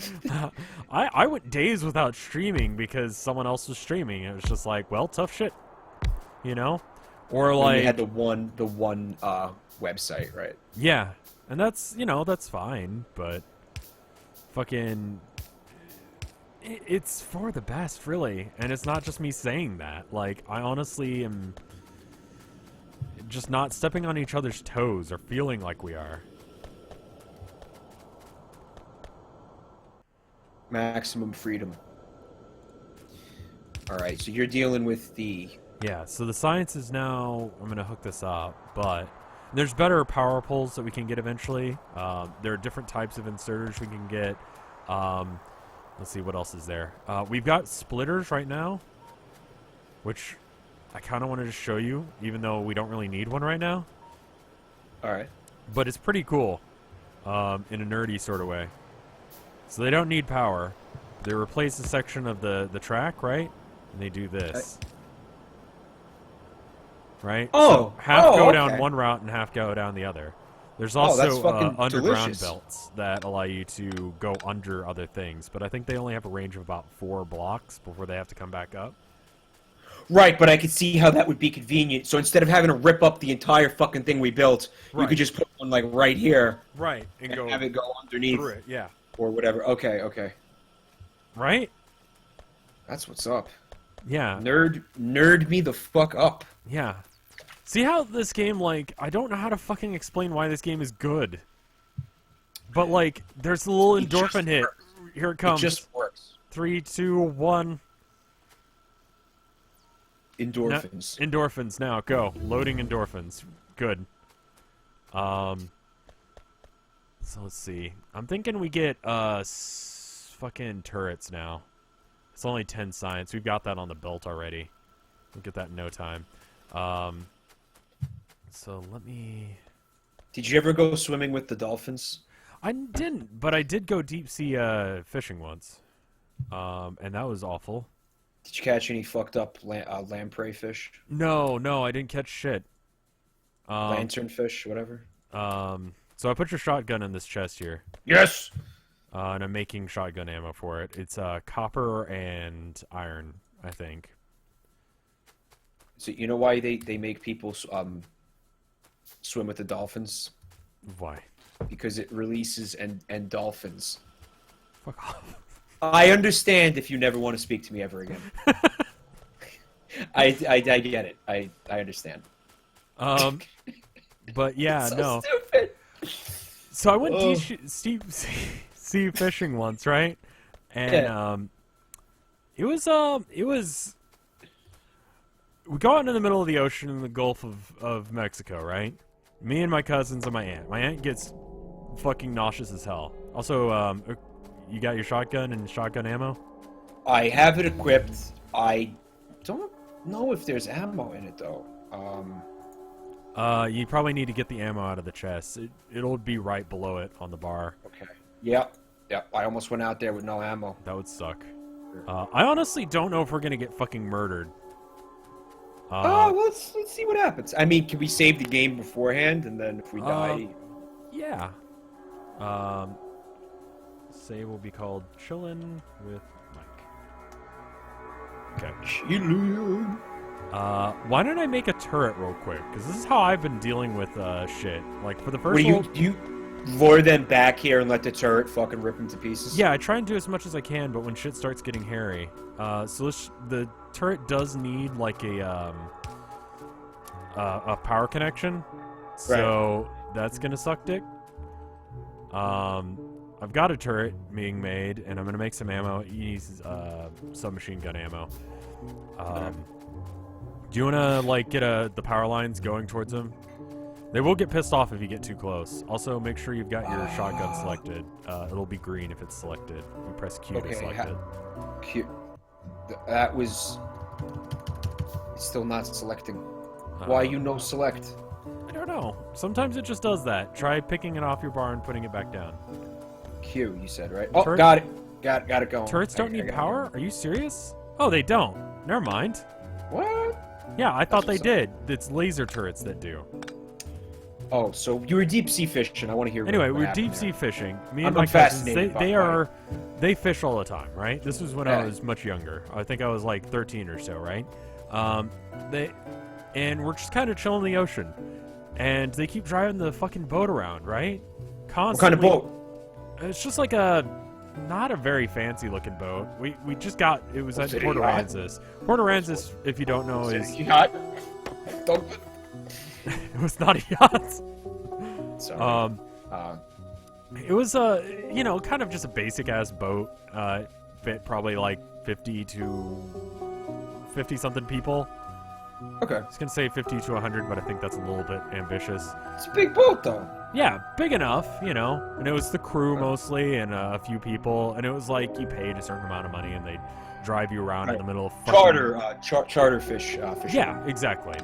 I went days without streaming because someone else was streaming. It was just like, well, tough shit, you know? Or like, you had the one website, right? yeah, and that's, you know, that's fine, but fucking, it's for the best, really, and it's not just me saying that. Like, I honestly am just not stepping on each other's toes or feeling like we are. Maximum freedom. All right, so you're dealing with the... Yeah, so the science is now... I'm going to hook this up, but there's better power poles that we can get eventually. There are different types of inserters we can get. Let's see, what else is there? We've got splitters right now, which I kind of wanted to show you, even though we don't really need one right now. All right. But it's pretty cool in a nerdy sort of way. So they don't need power. They replace a section of the track, right? And they do this. Right? Oh! So half go okay. down one route and half go down the other. There's also that's fucking underground delicious. belts that allow you to go under other things. But I think they only have a range of about 4 blocks before they have to come back up. Right, but I could see how that would be convenient. So instead of having to rip up the entire fucking thing we built, you Right. could just put one like right here Right. And go have it go underneath through it. Yeah. or whatever. Okay. Right? That's what's up. Yeah. Nerd me the fuck up. Yeah. See how this game, like, I don't know how to fucking explain why this game is good. But, like, there's a little It just endorphin hit. works. Here it comes. It just works. 3, 2, 1. Endorphins. Endorphins now. Go. Loading endorphins. Good. So let's see. I'm thinking we get fucking turrets now. It's only 10 science. We've got that on the belt already. We'll get that in no time. So let me... Did you ever go swimming with the dolphins? I didn't, but I did go deep sea fishing once. And that was awful. Did you catch any fucked up lamprey fish? No, I didn't catch shit. Lanternfish, whatever? So I put your shotgun in this chest here. Yes! And I'm making shotgun ammo for it. It's copper and iron, I think. So you know why they make people swim with the dolphins? Why? Because it releases endorphins. Fuck off. I understand if you never want to speak to me ever again. I get it. I understand. But yeah, so no. Stupid. So I went deep sea fishing once, right? And it was we go out into the middle of the ocean in the Gulf of Mexico, right? Me and my cousins and my aunt. My aunt gets fucking nauseous as hell. Also, you got your shotgun and shotgun ammo? I have it equipped. I don't know if there's ammo in it though. You probably need to get the ammo out of the chest. It'll be right below it on the bar. Okay. Yep. I almost went out there with no ammo. That would suck. I honestly don't know if we're gonna get fucking murdered. Let's see what happens. I mean, can we save the game beforehand, and then if we die? Yeah. save will be called Chillin' with Mike. Okay. Chillin'. Why don't I make a turret real quick? Because this is how I've been dealing with shit. Like for the first What do you lure them back here and let the turret fucking rip them to pieces? Yeah, I try and do as much as I can, but when shit starts getting hairy, the turret does need like a power connection, so that's gonna suck dick. I've got a turret being made, and I'm gonna make some ammo. He needs submachine gun ammo. Do you wanna like get the power lines going towards him? They will get pissed off if you get too close. Also, make sure you've got your shotgun selected. It'll be green if it's selected. You press Q to select it. Q. That was... It's still not selecting. Why you no select? I don't know. Sometimes it just does that. Try picking it off your bar and putting it back down. Q, you said, right? Oh, got it. Got it going. Turrets don't need power? Are you serious? Oh, they don't. Never mind. What? Yeah, I thought they did. It's laser turrets that do. Oh, so you were deep sea fishing. I want to hear. Anyway, we're deep sea fishing. Me and my cousins, they fish all the time, right? This was when I was much younger. I think I was like 13 or so, right? And we're just kind of chilling in the ocean, and they keep driving the fucking boat around, right? Constantly. What kind of boat? It's just like not a very fancy looking boat. We just got, it was at Port Aransas. Port Aransas, if you don't know, is yacht. It was not a yacht. Sorry. It was kind of just a basic ass boat. Fit probably like 50 something people. Okay. I was gonna say 50 to 100, but I think that's a little bit ambitious. It's a big boat, though. Yeah, big enough, and it was the crew mostly and a few people, and it was like you paid a certain amount of money and they drive you around in the middle of charter fish fishing. Yeah, exactly.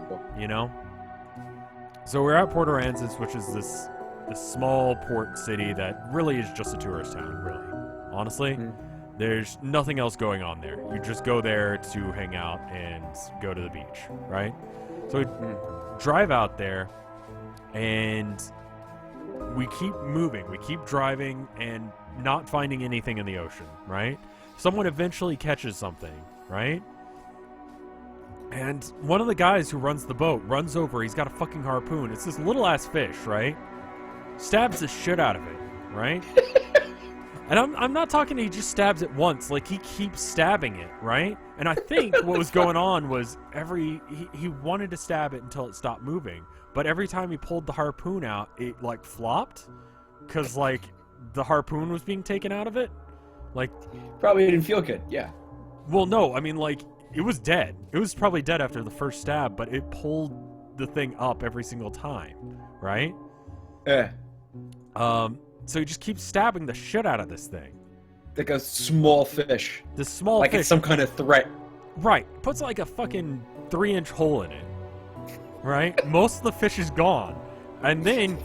So we're at Port Aransas, which is this small port city that really is just a tourist town, really. Honestly. There's nothing else going on there. You just go there to hang out and go to the beach, right? So we drive out there, and we keep moving. We keep driving and not finding anything in the ocean, right? Someone eventually catches something, right? And one of the guys who runs the boat runs over. He's got a fucking harpoon. It's this little-ass fish, right? Stabs the shit out of it, right? And I'm not talking he just stabs it once, like he keeps stabbing it, right? And I think what was going on was he wanted to stab it until it stopped moving, but every time he pulled the harpoon out, it like flopped, cause like the harpoon was being taken out of it, like probably didn't feel good. Yeah. Well, no, I mean like it was dead. It was probably dead after the first stab, but it pulled the thing up every single time, right? Yeah. So he just keeps stabbing the shit out of this thing. Like a small fish. This small fish. Like it's some kind of threat. Right. Puts like a fucking 3-inch hole in it. Right? Most of the fish is gone. And then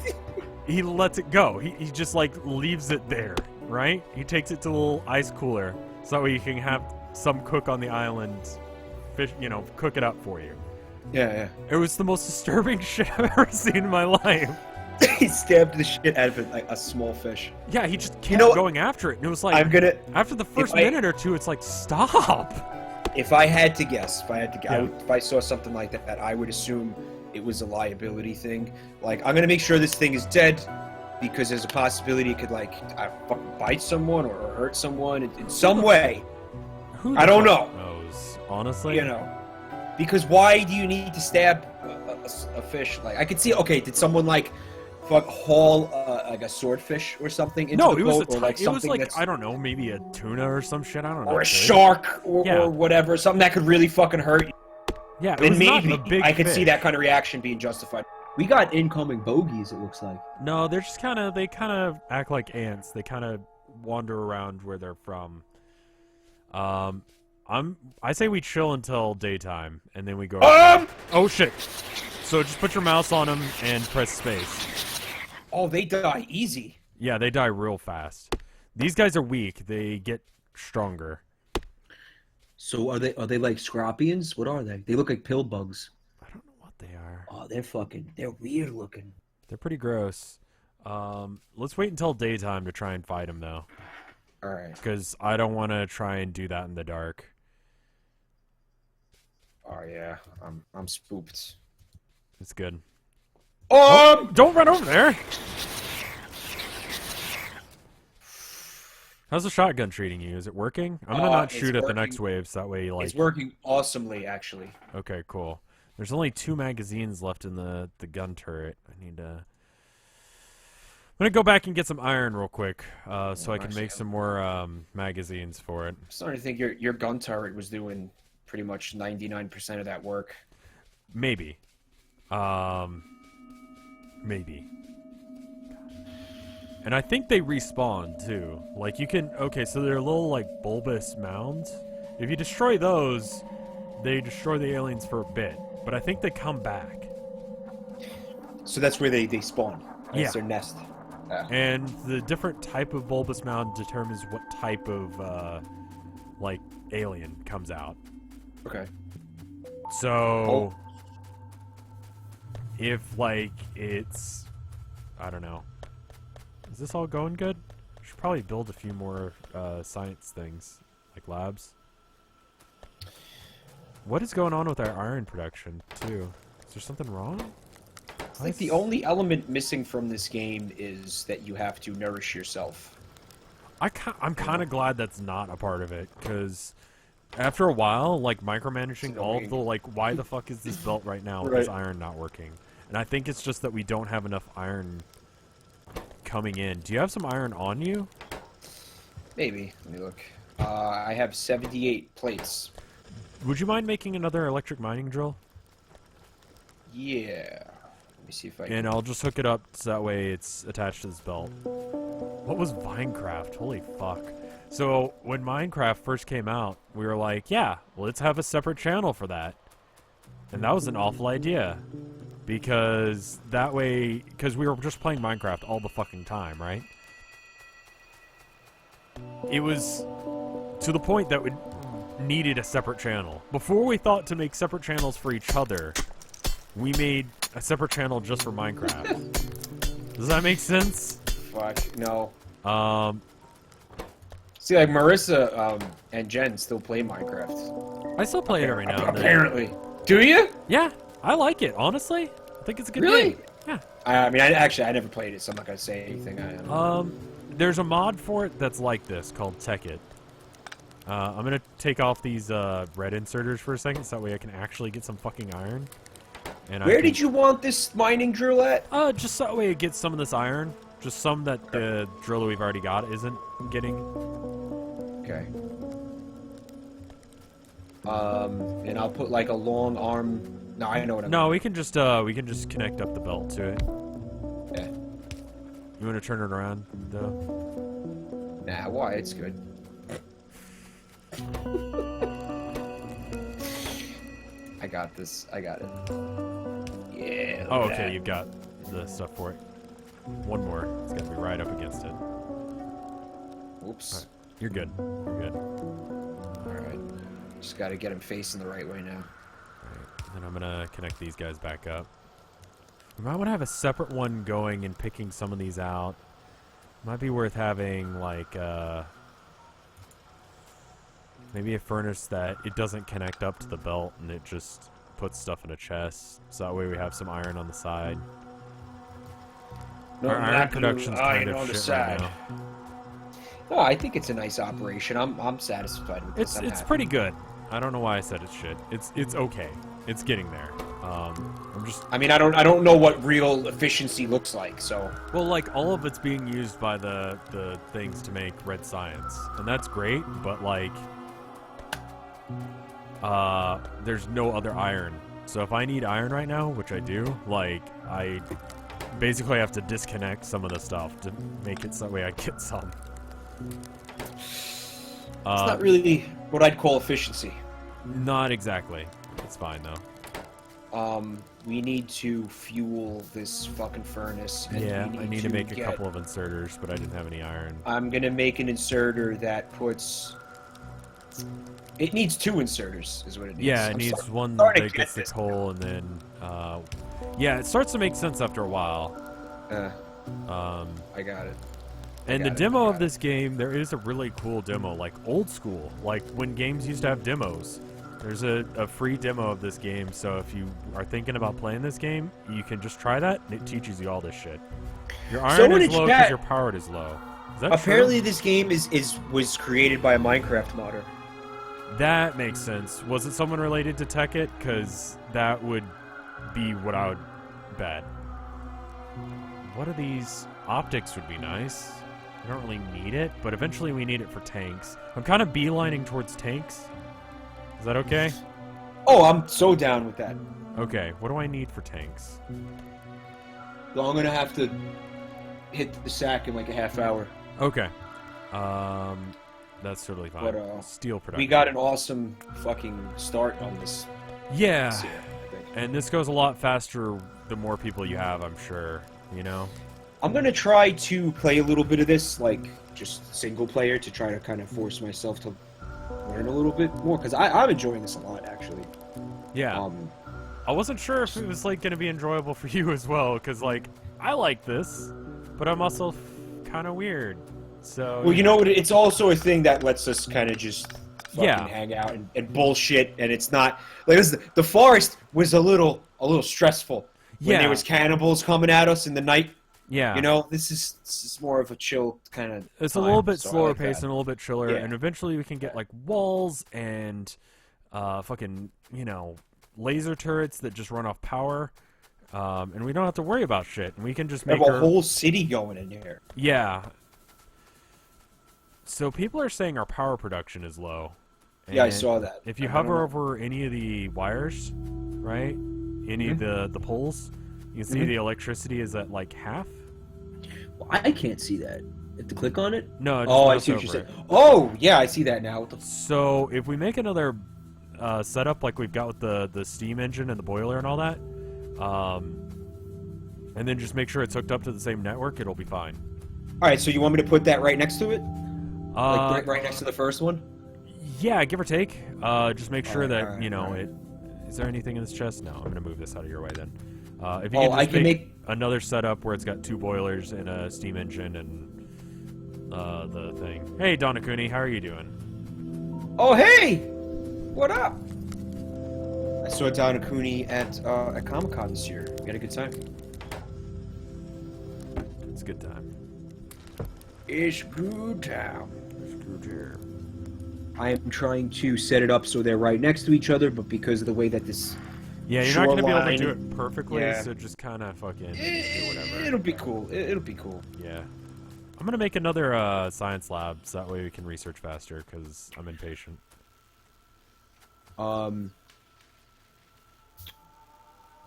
he lets it go. He just like leaves it there. Right? He takes it to a little ice cooler so he can have some cook on the island fish, cook it up for you. Yeah. It was the most disturbing shit I've ever seen in my life. He stabbed the shit out of it like a small fish. Yeah, he just kept going after it. And it was like, after the first minute or two, it's like, stop. If I had to guess, if I saw something like that, I would assume it was a liability thing. Like, I'm going to make sure this thing is dead because there's a possibility it could, like, fucking bite someone or hurt someone in some way. I don't know. Knows, honestly. Because why do you need to stab a fish? Like, I could see, okay, did someone, like, haul like a swordfish or something into the boat? It was like I don't know, maybe a tuna or some shit. I don't know. Or a shark or whatever. Something that could really fucking hurt you. Yeah, then maybe I could see that kind of reaction being justified. We got incoming bogeys, it looks like. No, they're just they kind of act like ants. They kind of wander around where they're from. I say we chill until daytime, and then we go. Oh shit! So just put your mouse on them and press space. Oh, they die easy. Yeah, they die real fast. These guys are weak. They get stronger. So are they like scorpions? What are they? They look like pill bugs. I don't know what they are. Oh, they're weird looking. They're pretty gross. Let's wait until daytime to try and fight them, though. All right. because I don't want to try and do that in the dark. Oh yeah, I'm spooked. It's good. Oh, Don't run over there! How's the shotgun treating you? Is it working? I'm gonna not shoot at the next wave, so that way you like... It's working awesomely, actually. Okay, cool. There's only 2 magazines left in the gun turret. I need to... I'm gonna go back and get some iron real quick, so I can make some more magazines for it. I'm starting to think your gun turret was doing pretty much 99% of that work. Maybe. Maybe. And I think they respawn, too. Like, you can... Okay, so they're little, like, bulbous mounds. If you destroy those, they destroy the aliens for a bit. But I think they come back. So that's where they spawn. That's Yeah. their nest. And the different type of bulbous mound determines what type of, like, alien comes out. Okay. So... If, like, it's... I don't know. Is this all going good? I should probably build a few more science things, like labs. What is going on with our iron production, too? Is there something wrong? I think the only element missing from this game is that you have to nourish yourself. I'm kind of glad that's not a part of it, because after a while, like, micromanaging all of the, like, why the fuck is this belt right now with this iron not working? And I think it's just that we don't have enough iron coming in. Do you have some iron on you? Maybe. Let me look. I have 78 plates. Would you mind making another electric mining drill? Yeah. Let me see if I can. And I'll just hook it up so that way it's attached to this belt. What was Minecraft? Holy fuck. So, when Minecraft first came out, we were like, yeah, let's have a separate channel for that. And that was an awful idea. Because that way... Because we were just playing Minecraft all the fucking time, right? It was to the point that we needed a separate channel. Before we thought to make separate channels for each other, we made a separate channel just for Minecraft. Does that make sense? Fuck, no. See, like Marissa and Jen still play Minecraft. I still play it every now and then. Apparently. Do you? Yeah, I like it, honestly. I think it's a good game. Yeah. I mean, I never played it, so I'm not going to say anything. There's a mod for it that's like this called Tech It. I'm going to take off these red inserters for a second so that way I can actually get some fucking iron. And Where did you want this mining drill at? Just so that way it gets some of this iron. Just some that the drill that we've already got isn't getting. Okay. And I'll put like a long arm. No, I know what I'm. No, we can just connect up the belt to it. Yeah. You want to turn it around, though? Nah, why? It's good. I got this. I got it. Yeah. Oh, okay. You've got the stuff for it. One more. It's got to be right up against it. Oops. Right. You're good. You're good. Alright. Just gotta get him facing the right way now. Alright. Then I'm gonna connect these guys back up. We might want to have a separate one going and picking some of these out. Might be worth having, like, maybe a furnace that it doesn't connect up to the belt and it just puts stuff in a chest. So that way we have some iron on the side. No, our iron production's kind of on the shit side. right now. No, I think it's a nice operation. I'm satisfied with this. It's pretty good. I don't know why I said it's shit. It's okay. It's getting there. I'm just. I mean, I don't know what real efficiency looks like. So. Well, like all of it's being used by the things to make red science, and that's great. But like, there's no other iron. So if I need iron right now, which I do, like I basically have to disconnect some of the stuff to make it so that way I get some. It's not really what I'd call efficiency. Not exactly. It's fine though. We need to fuel this fucking furnace. And yeah, I need to make a couple of inserters, but I didn't have any iron. I'm gonna make an inserter that puts. It needs 2 inserters, is what it needs. Yeah, it needs one that gets the coal, and then, yeah, it starts to make sense after a while. I got it. And the got it, demo got of this game, there is a really cool demo, like old school, like when games used to have demos. There's a free demo of this game, so if you are thinking about playing this game, you can just try that, and it teaches you all this shit. Your iron Someone is in low because chat- your power is low. Is that Apparently, true? this game was created by a Minecraft modder. That makes sense. Was it someone related to Tekkit? Because that would be what I would bet. What are these? Optics would be nice. I don't really need it, but eventually we need it for tanks. I'm kind of beelining towards tanks. Is that okay? Oh, I'm so down with that. Okay, what do I need for tanks? So I'm gonna have to hit the sack in like a half hour. Okay. That's totally fine. But, Steel production. We got an awesome fucking start on this. Yeah. this year, I think. And this goes a lot faster the more people you have, I'm sure. You know? I'm gonna try to play a little bit of this, like just single player, to try to kind of force myself to learn a little bit more, because I'm enjoying this a lot, actually. Yeah. I wasn't sure if it was like gonna be enjoyable for you as well, because like I like this, but I'm also kind of weird. So Well, you know what? It's also a thing that lets us kind of just fucking Yeah. hang out and bullshit, and it's not like this. The forest was a little stressful when Yeah. there was cannibals coming at us in the night. Yeah. You know, this is more of a chill kind of. It's a little bit so I slower like paced that. and a little bit chiller, Yeah. and eventually we can get like walls and fucking, laser turrets that just run off power. And we don't have to worry about shit. And we can just We make have a our... whole city going in here. Yeah. So people are saying our power production is low. Yeah, I And saw that. If you I don't hover know. over any of the wires, right? Any of the poles, you can see Mhm. the electricity is at like half. Well, I can't see that. Have to click on it? No, just Oh, I mouse see what you're over saying. it. Oh, yeah, I see that now. What the So if we make another setup like we've got with the steam engine and the boiler and all that, and then just make sure it's hooked up to the same network, it'll be fine. All right, so you want me to put that right next to it? Like Uh, right next to the first one? yeah, give or take. Just make sure that alright, you know alright. it. Is there anything in this chest? No, I'm gonna move this out of your way then. If you Oh, can I just can make make. another setup where it's got 2 boilers and a steam engine and the thing. Hey, Donakuni, how are you doing? Oh, hey! What up? I saw Donakuni at Comic-Con this year. We had a good time. It's a good time. It's good time. It's good here. I am trying to set it up so they're right next to each other, but because of the way that this... Yeah, you're not gonna be able to Shoreline. do it perfectly, Yeah. so just kind of fucking do whatever. It'll be cool. It'll be cool. Yeah. I'm gonna make another science lab, so that way we can research faster, because I'm impatient.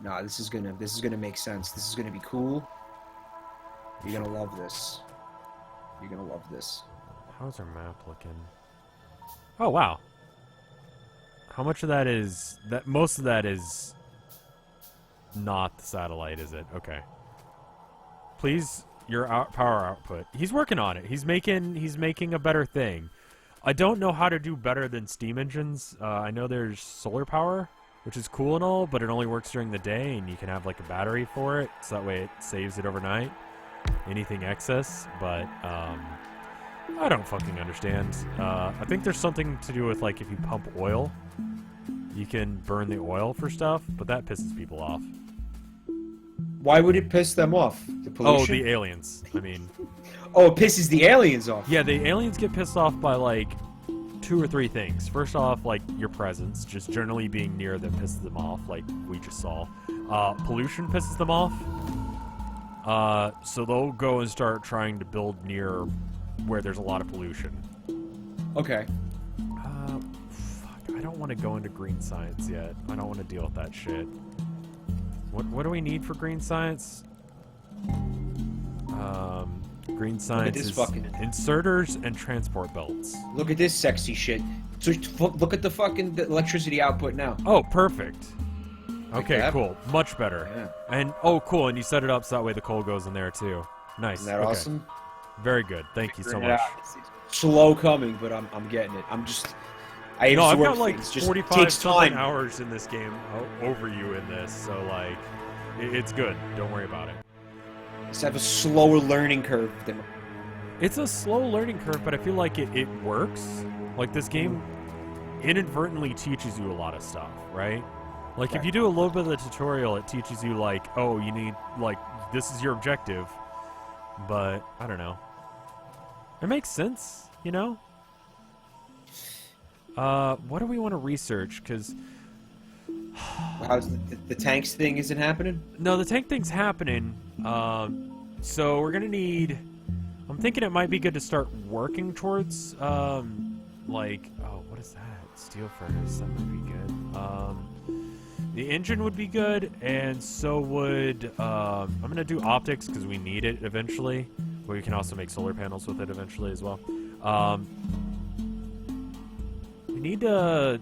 Nah, this is gonna make sense. This is gonna be cool. You're gonna love this. You're gonna love this. How's our map looking? Oh, wow. How much of that is... Most of that is not the satellite, is it? Okay. Please, your power output. He's working on it. He's making a better thing. I don't know how to do better than steam engines. I know there's solar power, which is cool and all, but it only works during the day, and you can have like a battery for it, so that way it saves it overnight. Anything excess, but I don't fucking understand. I think there's something to do with like if you pump oil, you can burn the oil for stuff, but that pisses people off. Why would it piss them off? The pollution? Oh, the aliens. I mean, Oh, it pisses the aliens off. yeah, the aliens get pissed off by like 2 or 3 things. First off, like your presence, just generally being near them pisses them off, like we just saw. Pollution pisses them off. So they'll go and start trying to build near where there's a lot of pollution. Okay. Fuck, I don't want to go into green science yet. I don't want to deal with that shit. What do we need for green science? Green science this is fucking- inserters and transport belts. Look at this sexy shit. So look at the fucking electricity output now. Oh, perfect. Okay, that? cool. Much better. Yeah. And, oh, cool, and you set it up so that way the coal goes in there, too. Nice. Isn't that okay. awesome? Very good. Thank you so Figuring it much. out. It's slow coming, but I'm getting it. I No, I've absorb got like things. Just 45 takes something time. hours in this game over you in this, so like, it's good. Don't worry about it. Just have a slower learning curve than It's a slow learning curve, but I feel like it works. Like, this game inadvertently teaches you a lot of stuff, right? Like, if you do a little bit of the tutorial, it teaches you, like, oh, you need, like, this is your objective. But, I don't know. It makes sense, you know? What do we want to research? Because... How's the tanks thing isn't happening? No, the tank thing's happening. So we're gonna need... I'm thinking it might be good to start working towards, like... Oh, what is that? Steel furnace. That would be good. The engine would be good, and so would... I'm gonna do optics, because we need it eventually. But we can also make solar panels with it eventually as well. We need to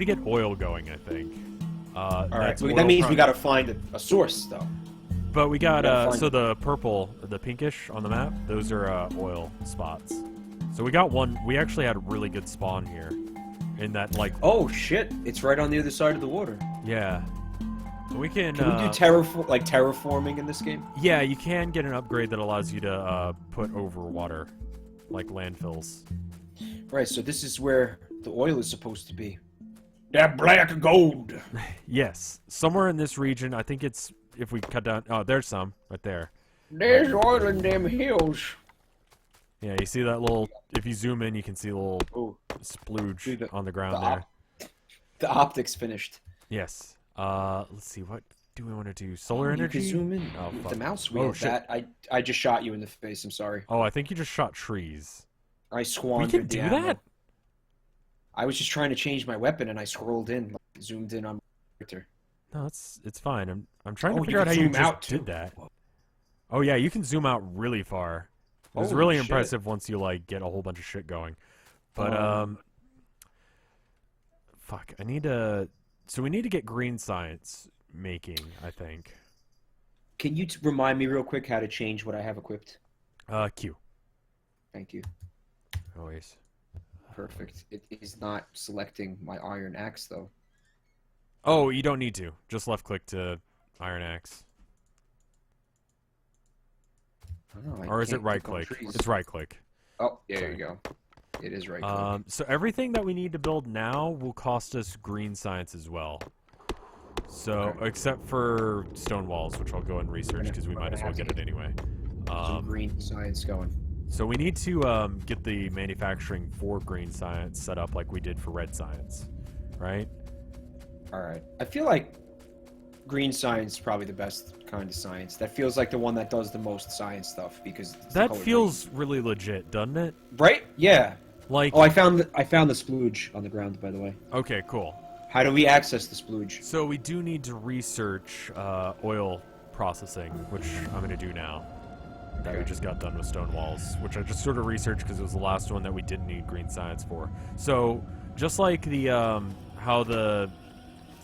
get oil going, I think. Alright, so that means we gotta find a source, though. But we got, so the purple, the pinkish on the map, those are oil spots. So we got one, we actually had a really good spawn here. In that, like... Oh, shit! It's right on the other side of the water. Yeah. We can we do terraforming in this game? Yeah, you can get an upgrade that allows you to put over water, like landfills. Right, so this is where the oil is supposed to be. That black gold! Yes. Somewhere in this region, I think it's... If we cut down... Oh, there's some. Right there. There's oil in them hills. Yeah, you see that little... If you zoom in, you can see a little splooge on the ground there. The optics finished. Yes. Let's see. What do we want to do? Solar energy? You can zoom in. Oh, fuck. The mouse wheel. Oh, shit. I just shot you in the face. I'm sorry. Oh, I think you just shot trees. I squandered We can do that? I was just trying to change my weapon, and I scrolled in, zoomed in on my character. No, it's fine. I'm trying to figure out how you just did that. Oh yeah, you can zoom out really far. It was really impressive once you like get a whole bunch of shit going. But fuck, I need to. So we need to get green science making, I think. Can you remind me real quick how to change what I have equipped? Q. Thank you. Always. Perfect. It is not selecting my iron axe though. Oh, you don't need to. Just left click to iron axe. Or is it right click? It's right click. Oh, yeah, there you go. It is right click. So everything that we need to build now will cost us green science as well. So, except for stone walls, which I'll go and research because we might as well get it anyway. Green science going. So we need to get the manufacturing for green science set up like we did for red science, right? All right. I feel like green science is probably the best kind of science. That feels like the one that does the most science stuff because that feels really legit, doesn't it? Right? Yeah. Like, oh, I found the splooge on the ground, by the way. Okay, cool. How do we access the splooge? So we do need to research oil processing, which I'm going to do now. That we just got done with stone walls, which I just sort of researched because it was the last one that we didn't need green science for. So just like the how the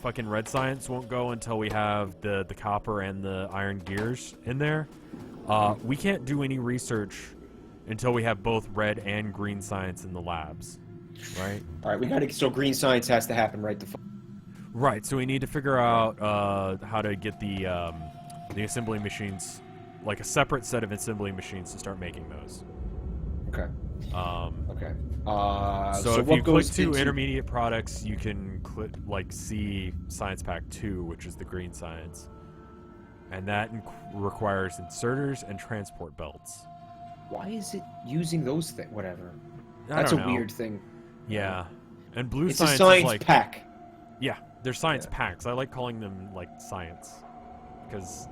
fucking red science won't go until we have the copper and the iron gears in there, we can't do any research until we have both red and green science in the labs, right? All right, we got to. So green science has to happen right Right. So we need to figure out how to get the assembly machines, like a separate set of assembly machines to start making those. Okay. Okay. So if you click to intermediate products, you can click see Science Pack 2, which is the green science, and that requires inserters and transport belts. Why is it using those things? Whatever. That's a weird thing. Yeah. And blue it's science a science is like pack. Yeah, they're science packs. I like calling them like science because.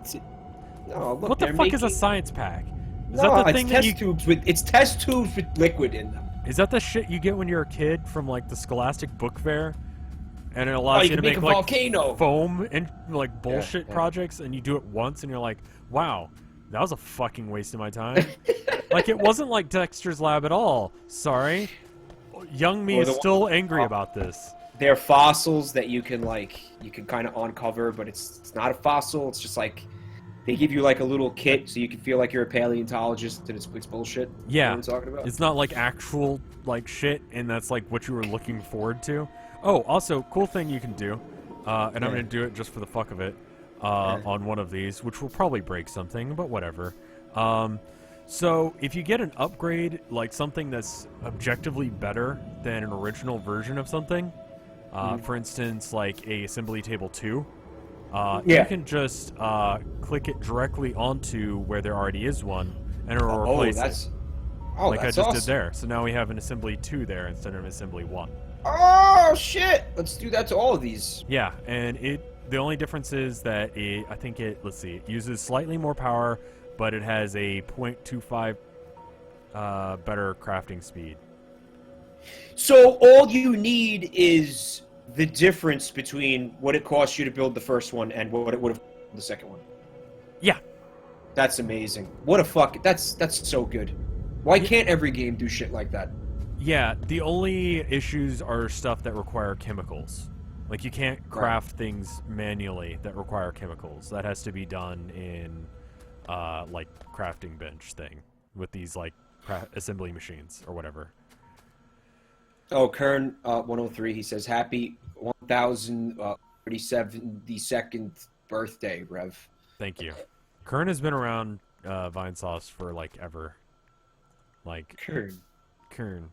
No, look, what the fuck is a science pack? Is no, that the it's thing test tubes with test tubes with liquid in them. Is that the shit you get when you're a kid from like the Scholastic Book Fair, and it allows you to make a like volcano. Foam and like bullshit projects, and you do it once, and you're like, wow, that was a fucking waste of my time. Like it wasn't like Dexter's Lab at all. Sorry, young me is still angry about this. They're fossils that you can kind of uncover, but it's not a fossil. It's just like. They give you like a little kit so you can feel like you're a paleontologist and it's bullshit. Yeah. You know what I'm talking about? It's not like actual like shit and that's like what you were looking forward to. Oh, also, cool thing you can do, and I'm going to do it just for the fuck of it, on one of these, which will probably break something, but whatever. So if you get an upgrade, like something that's objectively better than an original version of something, for instance, like a assembly table 2, you can just click it directly onto where there already is one, and it'll replace it. Like that's I just awesome. did there. So now we have an assembly 2 there instead of assembly 1. Oh shit! Let's do that to all of these. Yeah, and the only difference is that let's see, it uses slightly more power, but it has a 0.25 better crafting speed. So all you need is the difference between what it cost you to build the first one and what it would have cost the second one. Yeah. That's amazing. What a fuck. That's so good. Why can't every game do shit like that? Yeah, the only issues are stuff that require chemicals. Like, you can't craft things manually that require chemicals. That has to be done in, like, crafting bench thing with these, like, assembly machines or whatever. Oh, Kern 103, he says, happy 1032nd birthday, Rev. Thank you. Kern has been around Vinesauce for, like, ever. Like, Kern.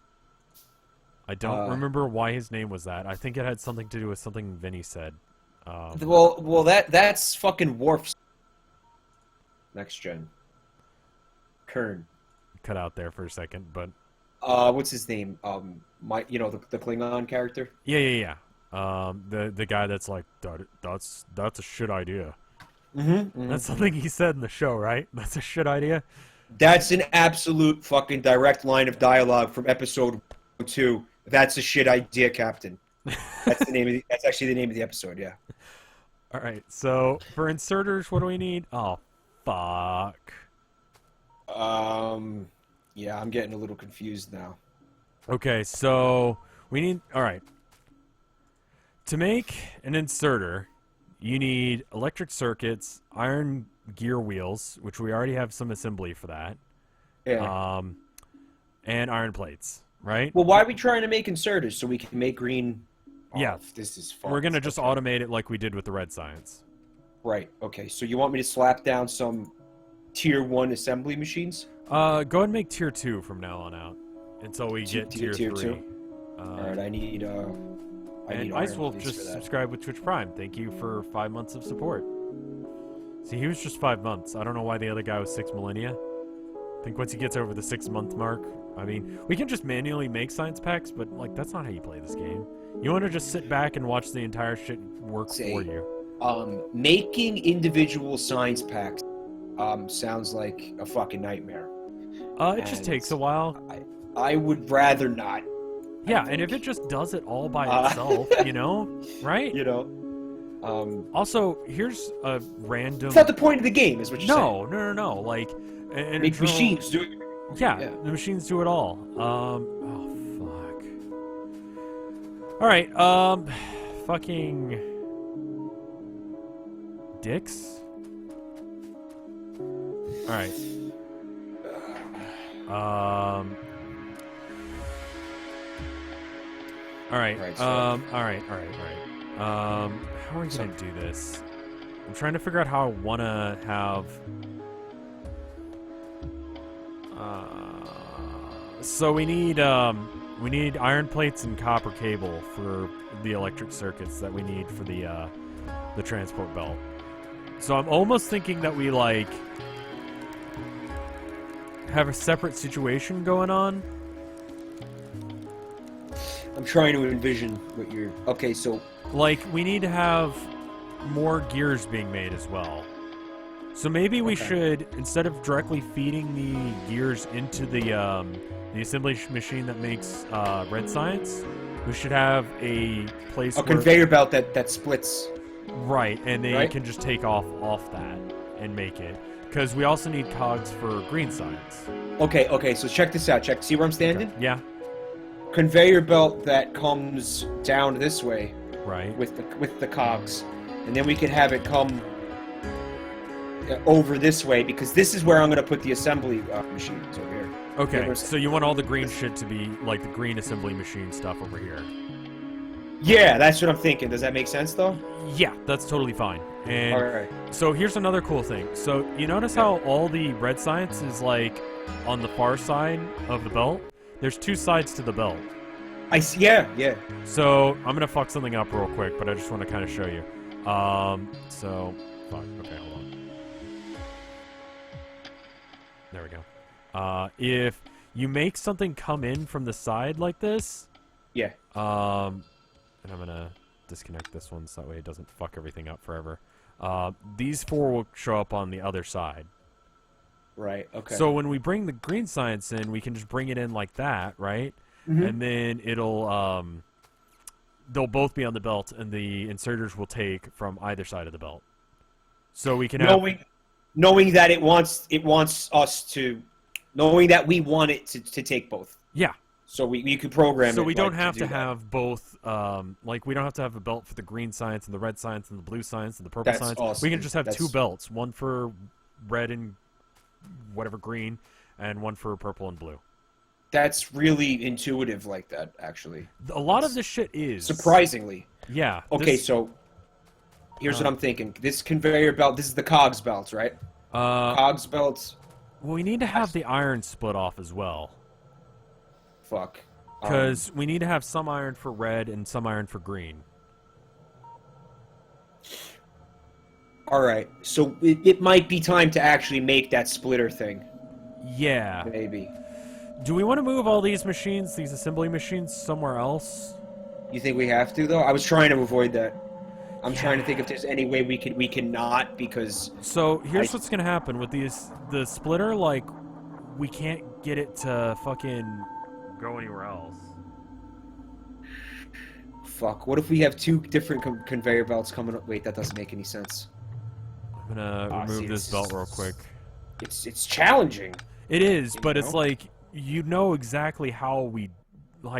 I don't remember why his name was that. I think it had something to do with something Vinny said. Well, that's fucking Worf's next gen. Kern. Cut out there for a second, but what's his name? The Klingon character. Yeah. The guy that's like that's a shit idea. That's something he said in the show, right? That's a shit idea. That's an absolute fucking direct line of dialogue from episode 2. That's a shit idea, Captain. That's the name. That's actually the name of the episode. Yeah. All right. So for inserters, what do we need? Oh, fuck. Yeah, I'm getting a little confused now. Okay, so we need. All right. To make an inserter, you need electric circuits, iron gear wheels, which we already have some assembly for that. Yeah. And iron plates. Right? Well, why are we trying to make inserters so we can make green? Yeah. This is fun. We're going to just automate it like we did with the red science. Right. Okay. So you want me to slap down some tier 1 assembly machines? Go ahead and make tier 2 from now on out until we get tier 3. 2? All right. I need and Icewolf just subscribed with Twitch Prime. Thank you for 5 months of support. See, he was just 5 months. I don't know why the other guy was 6 millennia. I think once he gets over the 6-month mark, I mean, we can just manually make science packs, but, like, that's not how you play this game. You want to just sit back and watch the entire shit work for you. Making individual science packs sounds like a fucking nightmare. It just takes a while. I would rather not. Yeah, and if it just does it all by itself, you know, right? You know. Also, here's a random... It's not the point of the game, is what you're saying. No. Like... And make machines do it. Yeah, the machines do it all. Oh, fuck. Alright, fucking... dicks? Alright. Alright, alright. How are we gonna do this? I'm trying to figure out how I wanna have... So we need iron plates and copper cable for the electric circuits that we need for the transport belt. So I'm almost thinking that we like have a separate situation going on. I'm trying to envision what you're... Okay, so... Like, we need to have more gears being made as well. So maybe we should, instead of directly feeding the gears into the assembly machine that makes red science, we should have a place a conveyor belt that splits. Right, and they can just take off that and make it. Because we also need cogs for green science. Okay, so check this out. See where I'm standing? Okay. Yeah. Conveyor belt that comes down this way. Right. With the cogs. And then we could have it come over this way, because this is where I'm going to put the assembly machines over here. Okay, so you want all the green shit to be, like, the green assembly machine stuff over here. Yeah, that's what I'm thinking. Does that make sense, though? Yeah, that's totally fine. And all right. So here's another cool thing. So you notice how all the red science is, like, on the far side of the belt, there's two sides to the belt. I see. Yeah. So I'm gonna fuck something up real quick, but I just want to kind of show you. So fuck. Okay, hold on. There we go. If you make something come in from the side like this, Yeah. and I'm gonna disconnect this one so that way it doesn't fuck everything up forever. These four will show up on the other side. Right. Okay. So when we bring the green science in, we can just bring it in like that, right? Mm-hmm. And then it'll they'll both be on the belt, and the inserters will take from either side of the belt. So we can knowing that it wants us to, knowing that we want it to take both. Yeah. So we could program it. So we don't have to to do that. have both. Like we don't have to have a belt for the green science and the red science and the blue science and the purple That's science. awesome. We can just have two belts, one for red and whatever green, and one for purple and blue. That's really intuitive like that, actually. A lot of this shit is surprisingly. Yeah. Okay, so here's what I'm thinking. This conveyor belt, this is the cogs belt, right? Cogs belts. Well, we need to have the iron split off as well. Fuck. Because we need to have some iron for red and some iron for green. All right, so it might be time to actually make that splitter thing. Yeah. Maybe. Do we want to move all these machines, these assembly machines, somewhere else? You think we have to, though? I was trying to avoid that. I'm trying to think if there's any way we cannot, because... So, here's what's going to happen with the splitter, like, we can't get it to fucking go anywhere else. Fuck, what if we have two different conveyor belts coming up? Wait, that doesn't make any sense. I'm going to remove this belt real quick. It's challenging. It is, but it's like, you know exactly how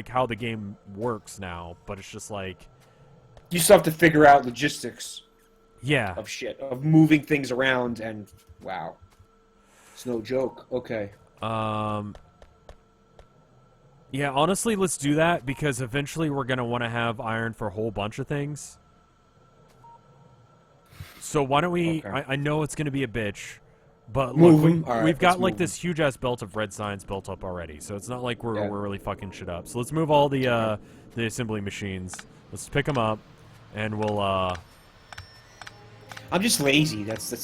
how the game works now, but it's just like... You still have to figure out logistics. Yeah. Of shit. Of moving things around, and... Wow. It's no joke. Okay. Yeah, honestly, let's do that, because eventually we're going to want to have iron for a whole bunch of things. So why don't we... Okay. I know it's going to be a bitch, but look, we've got like this huge-ass belt of red science built up already, so it's not like we're really fucking shit up. So let's move all the assembly machines. Let's pick them up, and we'll... I'm just lazy. That's what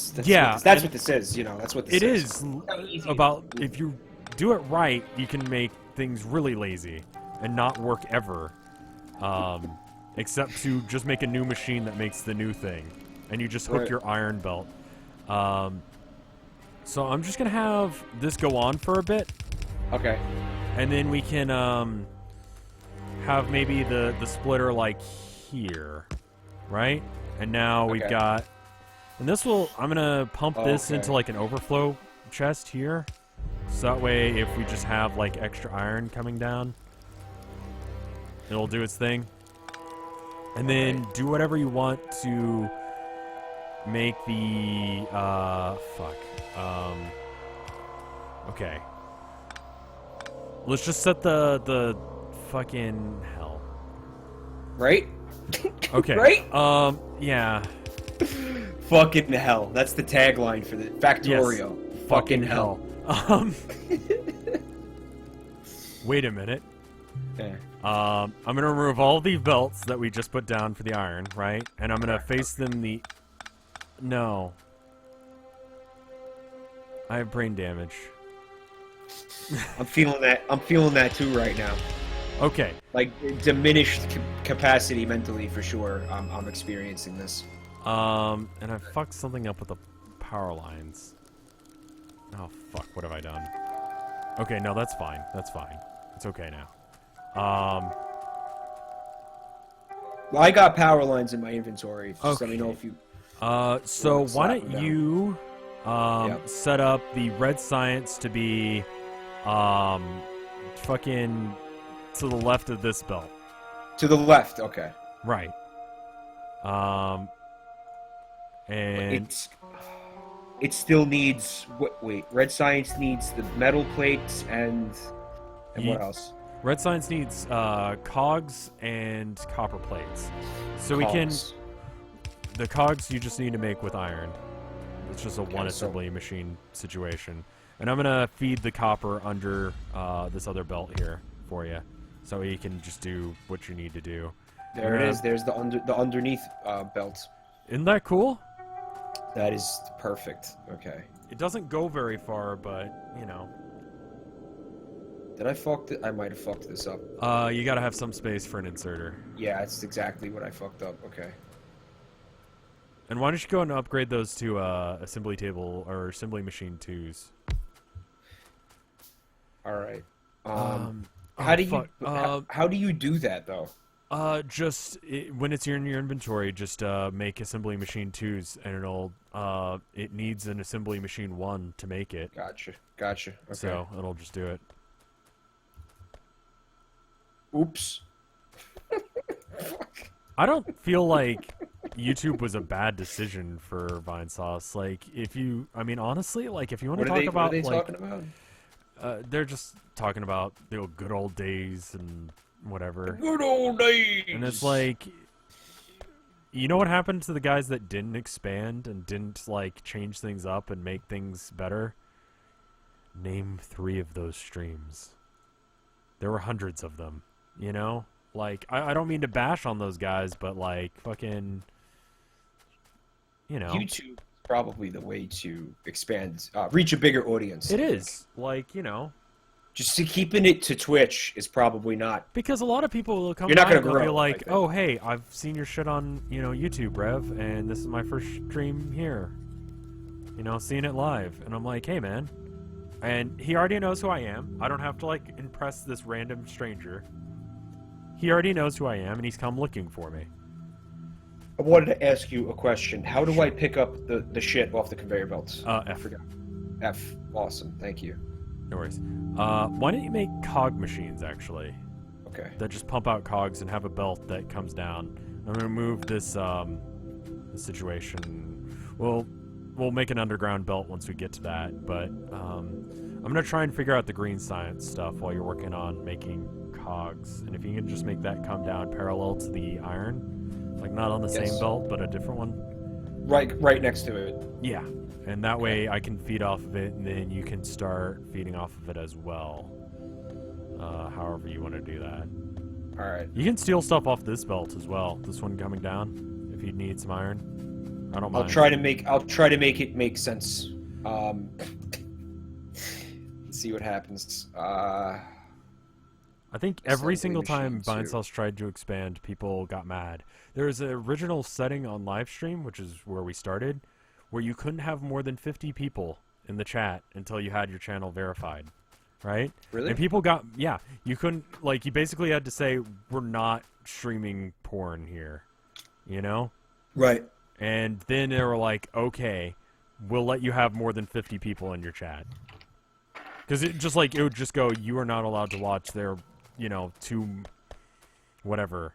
this is. You know, that's what this is. It is about if you do it right, you can make things really lazy and not work ever, except to just make a new machine that makes the new thing, and you just hook your iron belt. So I'm just gonna have this go on for a bit. Okay. And then we can have maybe the splitter like here, right? And now we've got, and this will, I'm gonna pump this into like an overflow chest here, so that way if we just have like extra iron coming down, it'll do its thing. And then do whatever you want to make the okay. Let's just set the fucking hell. Right? Okay. Right? Yeah. Fucking hell. That's the tagline for the Factorio. Yes. Fucking hell. Wait a minute. Okay. I'm gonna remove all the belts that we just put down for the iron, right? And I'm gonna face them the... No. I have brain damage. I'm feeling that. I'm feeling that too right now. Okay. Like diminished capacity mentally for sure. I'm experiencing this. And I fucked something up with the power lines. Oh fuck! What have I done? Okay, no, that's fine. That's fine. It's okay now. Well, I got power lines in my inventory. Just let me know if you. So why don't you set up the red science to be fucking to the left of this belt. To the left, okay. Right. And it still needs wait, red science needs the metal plates and what else? Red science needs cogs and copper plates. So we can... The cogs you just need to make with iron. It's just a one assembly machine situation. And I'm gonna feed the copper under this other belt here for you, so you can just do what you need to do. There it is. There's the underneath belt. Isn't that cool? That is perfect. Okay. It doesn't go very far, but you know. Did I fuck it? I might have fucked this up. You gotta have some space for an inserter. Yeah, that's exactly what I fucked up. Okay. And why don't you go and upgrade those to assembly table or assembly machine 2s? All right. How do you do that though? When it's in your inventory, just make assembly machine 2s, and it needs an assembly machine 1 to make it. Gotcha. Okay. So it'll just do it. Oops. I don't feel like YouTube was a bad decision for Vinesauce. Like, honestly, like if you want to talk about, what are they talking about? They're just talking about the good old days and whatever. Good old days. And it's like, you know what happened to the guys that didn't expand and didn't like change things up and make things better? Name 3 of those streams. There were hundreds of them, you know? Like, I don't mean to bash on those guys, but like, fucking, you know. YouTube is probably the way to expand, reach a bigger audience. It is. Like, you know. Just keeping it to Twitch is probably not. Because a lot of people will come You're not by gonna and they'll be grow, like, oh, hey, I've seen your shit on, YouTube, Rev, and this is my first stream here. Seeing it live. And I'm like, hey, man. And he already knows who I am. I don't have to, like, impress this random stranger. He already knows who I am, and he's come looking for me. I wanted to ask you a question. How do I pick up the shit off the conveyor belts? F. I forgot. F. Awesome. Thank you. No worries. Why don't you make cog machines, actually? Okay. That just pump out cogs and have a belt that comes down. I'm going to move this situation. We'll make an underground belt once we get to that, but I'm going to try and figure out the green science stuff while you're working on making cogs. And if you can just make that come down parallel to the iron, like not on the same belt, but a different one. Right next to it. Yeah. And that way I can feed off of it, and then you can start feeding off of it as well. However you want to do that. All right. You can steal stuff off this belt as well. This one coming down, if you need some iron. I don't mind. I'll try to make it make sense. Let's see what happens. I think every single time Vinesauce tried to expand, people got mad. There was an original setting on livestream, which is where we started, where you couldn't have more than 50 people in the chat until you had your channel verified, right? Really? And people got, yeah, you couldn't, like, you basically had to say, we're not streaming porn here, you know? Right. And then they were like, okay, we'll let you have more than 50 people in your chat. Because it would just go, you are not allowed to watch their, two, whatever.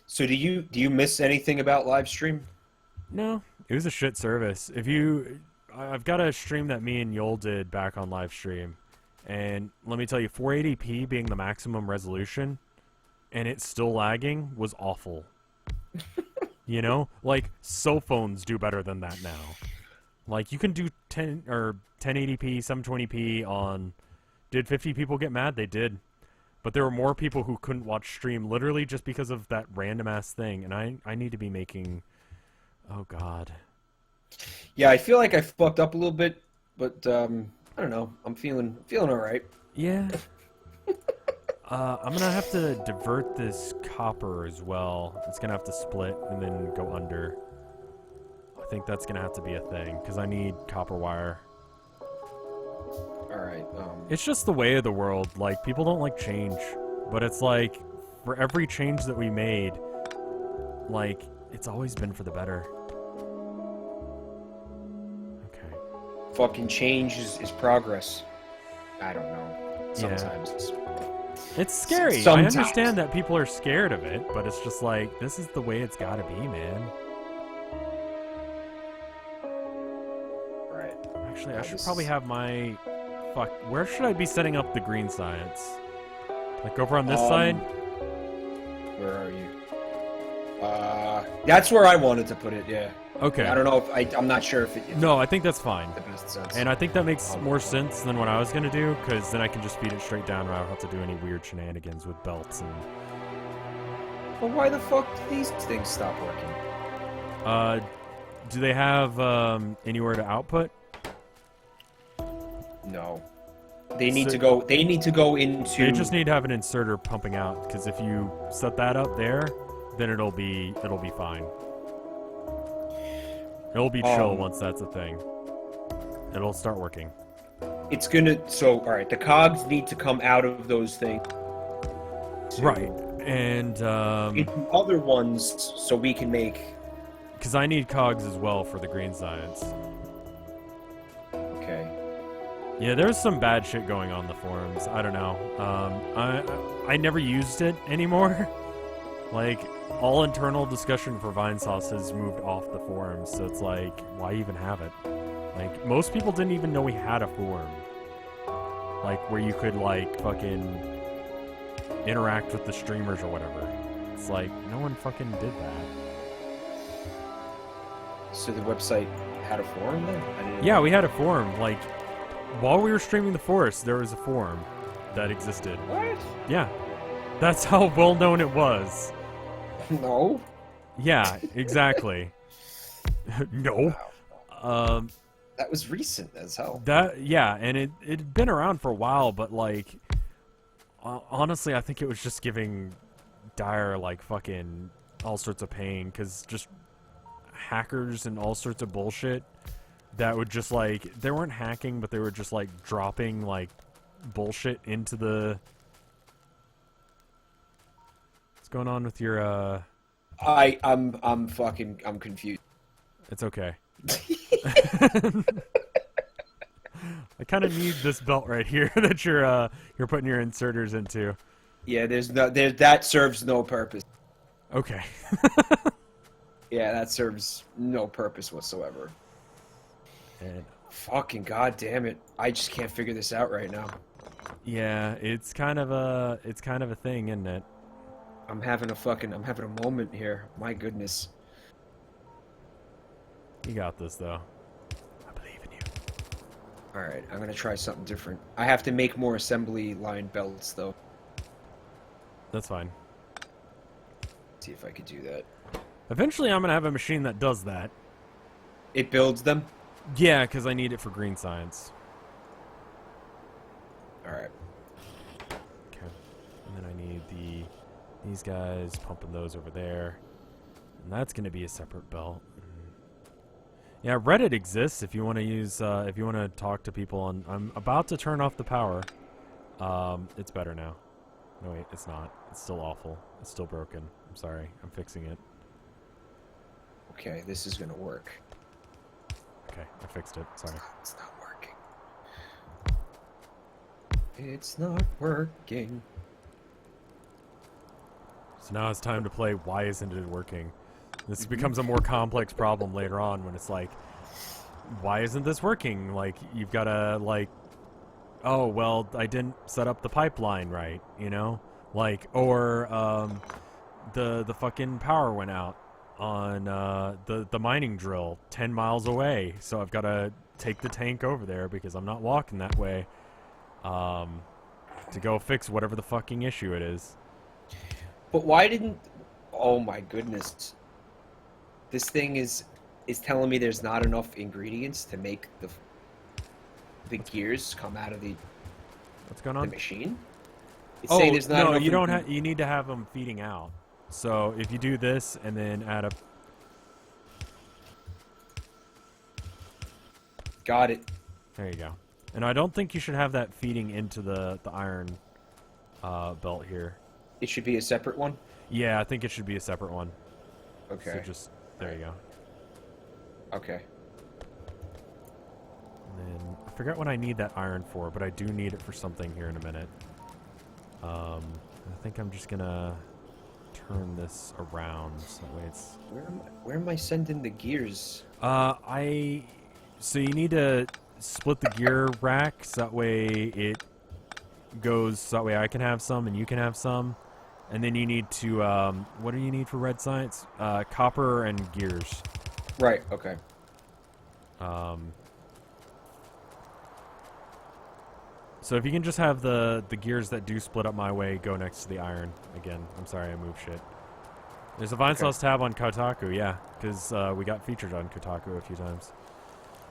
So do you miss anything about live stream? No, it was a shit service. I've got a stream that me and Yol did back on live stream, and let me tell you, 480p being the maximum resolution, and it's still lagging was awful. Like cell phones do better than that now. Like you can do 1080p, 720p on. Did 50 people get mad? They did. But there were more people who couldn't watch stream literally just because of that random ass thing, and I need to be making. Oh God. Yeah, I feel like I fucked up a little bit, but I don't know. I'm feeling all right. Yeah. I'm gonna have to divert this copper as well. It's gonna have to split and then go under. I think that's gonna have to be a thing because I need copper wire. All right. It's just the way of the world. Like, people don't like change. But it's like, for every change that we made, like, it's always been for the better. Okay. Fucking change is progress. I don't know. Sometimes. It's scary. Sometimes. I understand that people are scared of it, but it's just like, this is the way it's gotta be, man. Right. Actually, I should probably have my... Fuck, where should I be setting up the green science? Like over on this side? Where are you? That's where I wanted to put it. Yeah. Okay. I don't know if I'm not sure if it. No, I think that's fine. The best sense. And I think that makes more sense than what I was gonna do, because then I can just feed it straight down, and I don't have to do any weird shenanigans with belts and. Well, why the fuck do these things stop working? Do they have anywhere to output? No. They need to go. They need to go into. They just need to have an inserter pumping out, because if you set that up there, then it'll be fine. It'll be chill once that's a thing. It'll start working. It's gonna. So, all right. The cogs need to come out of those things. Right. And into other ones, so we can make. Because I need cogs as well for the green science. Okay. Yeah, there's some bad shit going on in the forums. I don't know. I never used it anymore. Like, all internal discussion for Vinesauce has moved off the forums, so it's like, why even have it? Like, most people didn't even know we had a forum. Like, where you could, like, fucking interact with the streamers or whatever. It's like, no one fucking did that. So the website had a forum then? I didn't Yeah, know. we had a forum. Like, while we were streaming the forest, there was a forum that existed. What? Yeah. That's how well known it was. No. Yeah, exactly. No. Wow. That was recent as hell. Yeah, and it'd been around for a while, but like, honestly, I think it was just giving Dire like fucking all sorts of pain, because just hackers and all sorts of bullshit that would just like, they weren't hacking, but they were just like dropping like bullshit into the. What's going on with your I'm confused. It's okay. I kind of need this belt right here that you're putting your inserters into. Yeah, that serves no purpose. Okay. Yeah, that serves no purpose whatsoever. And Fucking goddamn it! I just can't figure this out right now. yeah, it's kind of a thing, isn't it? I'm having a moment here. My goodness. You got this, though. I believe in you. All right, I'm gonna try something different. I have to make more assembly line belts though. That's fine. See if I could do that. Eventually, I'm gonna have a machine that does that. It builds them. Yeah, because I need it for green science. All right. Okay. And then I need these guys pumping those over there, and that's gonna be a separate belt. Yeah, Reddit exists if you want to use, if you want to talk to people on. I'm about to turn off the power. It's better now. No, wait, it's not. It's still awful. It's still broken. I'm sorry. I'm fixing it. Okay, this is gonna work. Okay, I fixed it. Sorry. It's not working. It's not working. So now it's time to play Why Isn't It Working? This becomes a more complex problem later on when it's like, why isn't this working? Like, you've got to, like, oh, well, I didn't set up the pipeline right, you know? Like, or the fucking power went out on the mining drill 10 miles away, so I've got to take the tank over there because I'm not walking that way to go fix whatever the fucking issue it is. But why didn't? Oh my goodness! This thing is telling me there's not enough ingredients to make the gears come out of the What's going on? machine. It's saying there's not no, enough you don't have. You need to have them feeding out. So if you do this and then add a. Got it. There you go. And I don't think you should have that feeding into the iron belt here. It should be a separate one. Yeah, I think it should be a separate one. Okay. So just there you go. Okay. And then I forgot what I need that iron for, but I do need it for something here in a minute. I think I'm just gonna turn this around so that way it's. Where am I sending the gears? So you need to split the gear rack so that way it goes. So that way I can have some and you can have some, And then you need to, what do you need for red science? Copper and gears. Right, okay. So if you can just have the gears that do split up my way go next to the iron. Again, I'm sorry I moved shit. There's a Vinesauce tab on Kotaku, yeah, because we got featured on Kotaku a few times.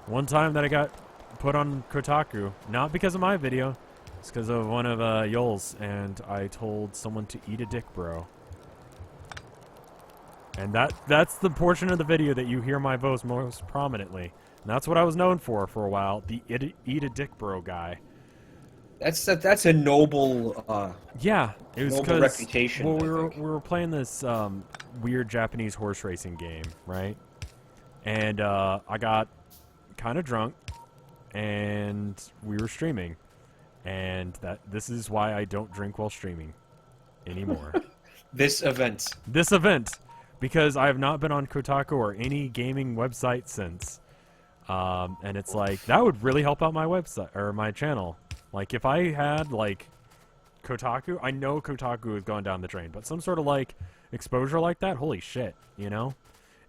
One time that I got put on Kotaku, not because of my video, it's because of one of Yoel's, and I told someone to eat a dick, bro. And that's the portion of the video that you hear my voice most prominently. And that's what I was known for a while, the eat a dick, bro guy. That's a noble yeah, it was noble reputation. Well, we were playing this weird Japanese horse racing game, right? And I got kind of drunk, and we were streaming, and this is why I don't drink while streaming anymore. This event, because I have not been on Kotaku or any gaming website since, and it's like that would really help out my website or my channel. Like, if I had, like, Kotaku, I know Kotaku has gone down the drain, but some sort of, like, exposure like that, holy shit, you know?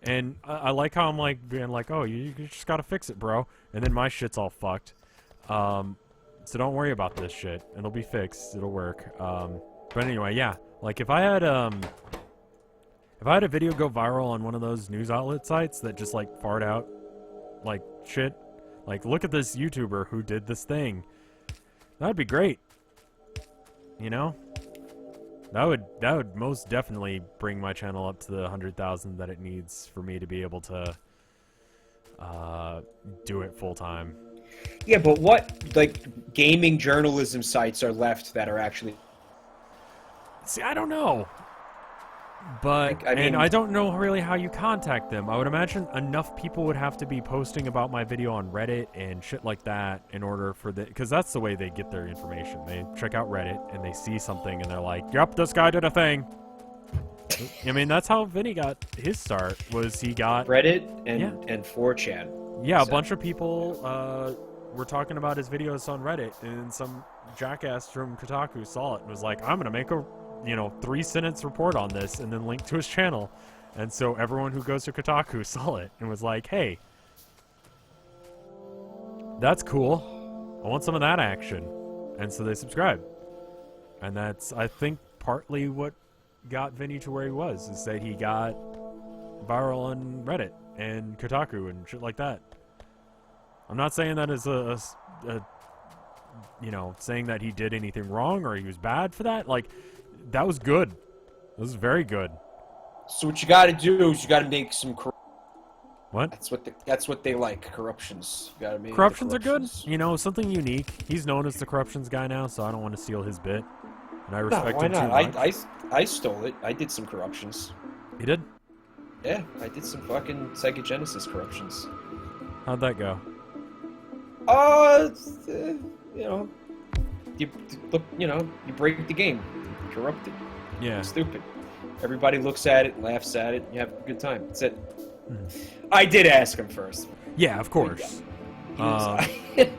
And I like how I'm, like, being like, oh, you just gotta fix it, bro. And then my shit's all fucked. So don't worry about this shit. It'll be fixed. It'll work. But anyway, yeah. Like, if I had a video go viral on one of those news outlet sites that just, like, fart out, like, shit. Like, look at this YouTuber who did this thing. That'd be great. You know? That would most definitely bring my channel up to the 100,000 that it needs for me to be able to do it full time. Yeah, but what, like, gaming journalism sites are left that are actually... See, I don't know. But, I mean, and I don't know really how you contact them. I would imagine enough people would have to be posting about my video on Reddit and shit like that in order for the... Because that's the way they get their information. They check out Reddit and they see something and they're like, yep, this guy did a thing. I mean, that's how Vinny got his start, was he got... Reddit and 4chan. Yeah, a bunch of people were talking about his videos on Reddit, and some jackass from Kotaku saw it and was like, I'm going to make a... 3-sentence report on this and then link to his channel. And so everyone who goes to Kotaku saw it and was like, hey, that's cool. I want some of that action. And so they subscribed. And that's, I think, partly what got Vinny to where he was, is that he got viral on Reddit and Kotaku and shit like that. I'm not saying that as saying that he did anything wrong or he was bad for that. Like, that was good. That was very good. So what you got to do is you got to make some. What? That's what they like. Corruptions. You gotta make corruptions are good. Something unique. He's known as the corruptions guy now, so I don't want to steal his bit. And I respect him too much. I stole it. I did some corruptions. You did? Yeah, I did some fucking Psychogenesis corruptions. How'd that go? You break the game. Corrupted. Yeah. Stupid. Everybody looks at it, laughs at it, you have a good time. That's it. Mm-hmm. I did ask him first. Yeah, of course. And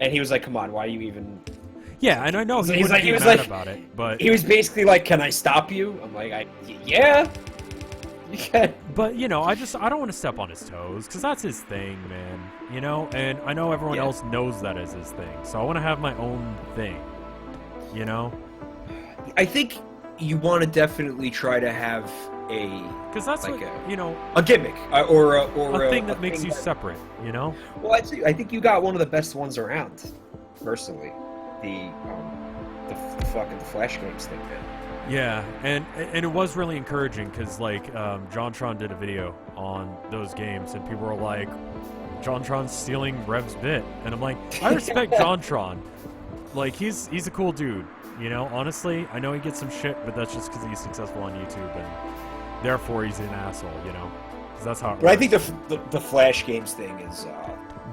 he was like, come on, why are you even... Yeah, and I know he was mad about it, but... He was basically like, can I stop you? I'm like, yeah. You can. But, I don't want to step on his toes, because that's his thing, man. And I know everyone else knows that is his thing, so I want to have my own thing. I think you want to definitely try to have a... Because that's like a gimmick or a thing that makes you separate, Well, I think you got one of the best ones around, personally. The Flash games thing, man. Yeah, and it was really encouraging because JonTron did a video on those games and people were like, JonTron's stealing Rev's bit, and I'm like, I respect JonTron. Like, he's a cool dude, honestly. I know he gets some shit, but that's just because he's successful on YouTube, and therefore he's an asshole, because that's how it works. But I think the Flash games thing is...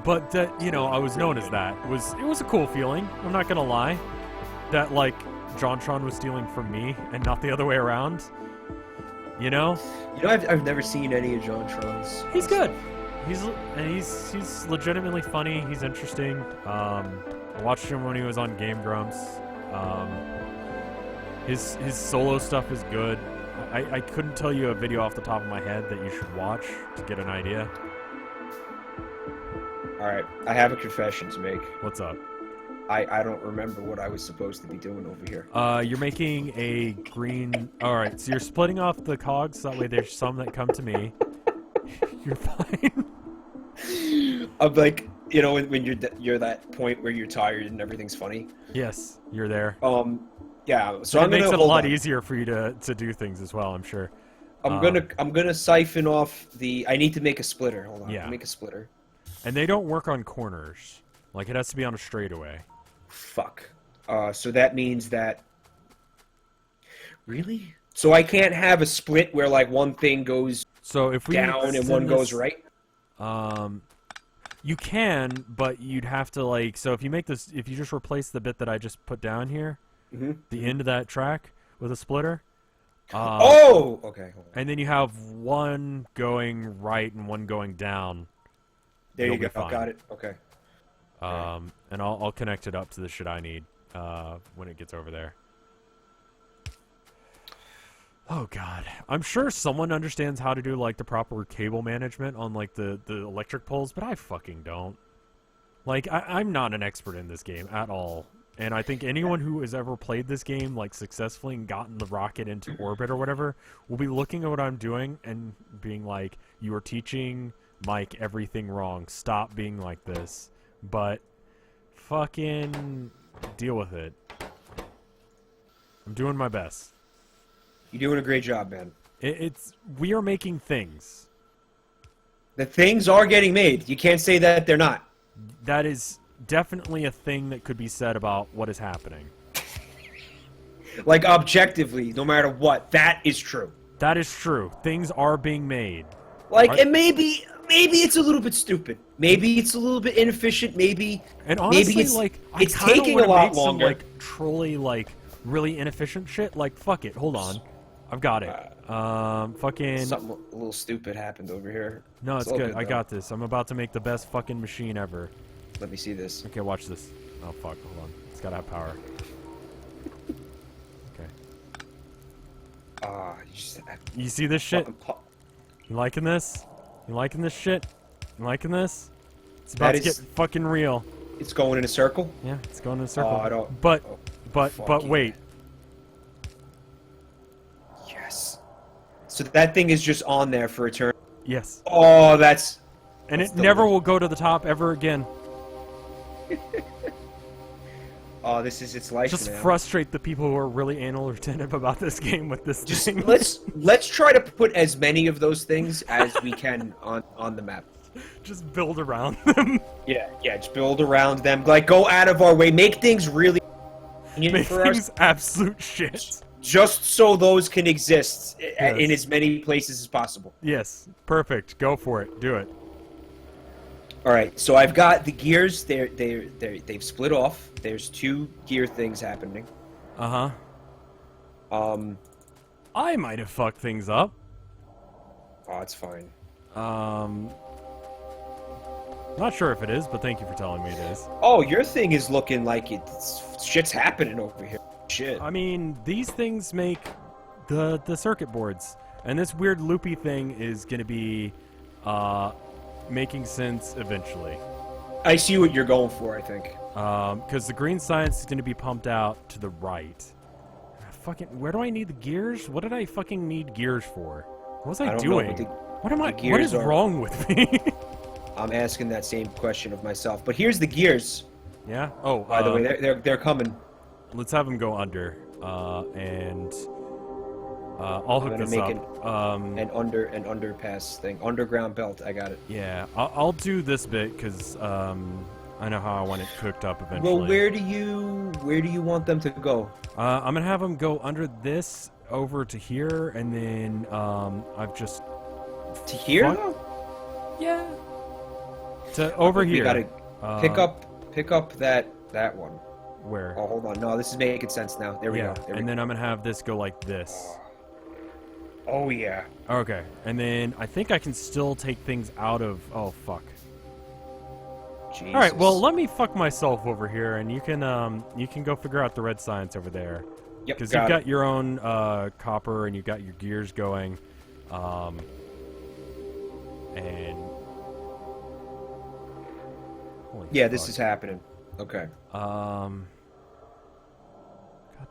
But, that, I was known as that. It was a cool feeling, I'm not gonna lie. That, JonTron was stealing from me, and not the other way around. I've never seen any of JonTron's... He's good. He's legitimately funny, he's interesting. I watched him when he was on Game Grumps. His solo stuff is good. I couldn't tell you a video off the top of my head that you should watch to get an idea. Alright, I have a confession to make. What's up? I don't remember what I was supposed to be doing over here. You're making a green... Alright, so you're splitting off the cogs, so that way there's some that come to me. You're fine. I'm like, you know, when you're that point where you're tired and everything's funny. Yes, you're there. Yeah. So it I'm gonna makes it a lot on. easier for you to do things as well, I'm sure. I'm gonna siphon off the. I need to make a splitter. Hold on. Yeah. Make a splitter. And they don't work on corners. Like it has to be on a straightaway. Fuck. So that means that. Really? So I can't have a split where like one thing goes so if we down and one goes right. You can, but you'd have to like. So if you make this, if you just replace the bit that I just put down here, the end of that track with a splitter. Oh, okay. Hold on. And then you have one going right and one going down. There You'll you go. be fine. Got it. Okay. And I'll connect it up to the shit I need when it gets over there. Oh god, I'm sure someone understands how to do like the proper cable management on like the electric poles, but I fucking don't. Like I'm not an expert in this game at all, and I think anyone who has ever played this game like successfully and gotten the rocket into orbit or whatever will be looking at what I'm doing and being like, "You are teaching Mike everything wrong. Stop being like this." But fucking deal with it. I'm doing my best. You're doing a great job, man. We are making things. The things are getting made. You can't say that they're not. That is definitely a thing that could be said about what is happening. Like objectively, no matter what, that is true. That is true. Things are being made. Like, and maybe it's a little bit stupid. Maybe it's a little bit inefficient. Maybe honestly, maybe it's like it's I taking a lot longer. Some, like trolly, like really inefficient shit. Like fuck it. Hold on. I've got it. Fucking... Something a little stupid happened over here. No, it's good. I got this. I'm about to make the best fucking machine ever. Let me see this. Okay, watch this. Oh, fuck. Hold on. It's gotta have power. Okay. You see this shit? You liking this? You liking this shit? You liking this? It's about to get fucking real. It's going in a circle? Yeah, it's going in a circle. Oh, I don't... But wait. So that thing is just on there for eternity. Yes. Oh, that's... And it never will go to the top ever again. Oh, this is its life Just now. frustrate the people who are really anal retentive about this game with this thing. Let's try to put as many of those things as we can on the map. Just build around them. Yeah, just build around them. Like, go out of our way. Make things really... Make things absolute shit. Just so those can exist in as many places as possible. Yes, perfect. Go for it. Do it. All right, so I've got the gears. They've split off. There's two gear things happening. I might have fucked things up. Oh, it's fine. Not sure if it is, but thank you for telling me it is. Oh, your thing is looking like shit's happening over here. Shit. I mean, these things make the circuit boards, and this weird loopy thing is gonna be making sense eventually. I see what you're going for, I think. Because the green science is gonna be pumped out to the right. Fucking, where do I need the gears? What did I fucking need gears for? What was I doing? What am I? What is wrong with me? I'm asking that same question of myself. But here's the gears. Yeah. Oh. By the way, they're coming. Let's have them go under, and I'll hook this up. An underpass thing, underground belt. I got it. Yeah, I'll do this bit because I know how I want it cooked up eventually. Well, where do you want them to go? I'm gonna have them go under this over to here, and then I've just to here. Yeah. To over here. We gotta pick up that one. Where? Oh, hold on. No, this is making sense now. There we go. Then I'm gonna have this go like this. Oh yeah. Okay, and then I think I can still take things out of. Oh fuck. Jesus. All right. Well, let me fuck myself over here, and you can go figure out the red science over there. Yep, Because you've got got it. your own copper and you've got your gears going. And holy Yeah, fuck. this is happening. Okay. God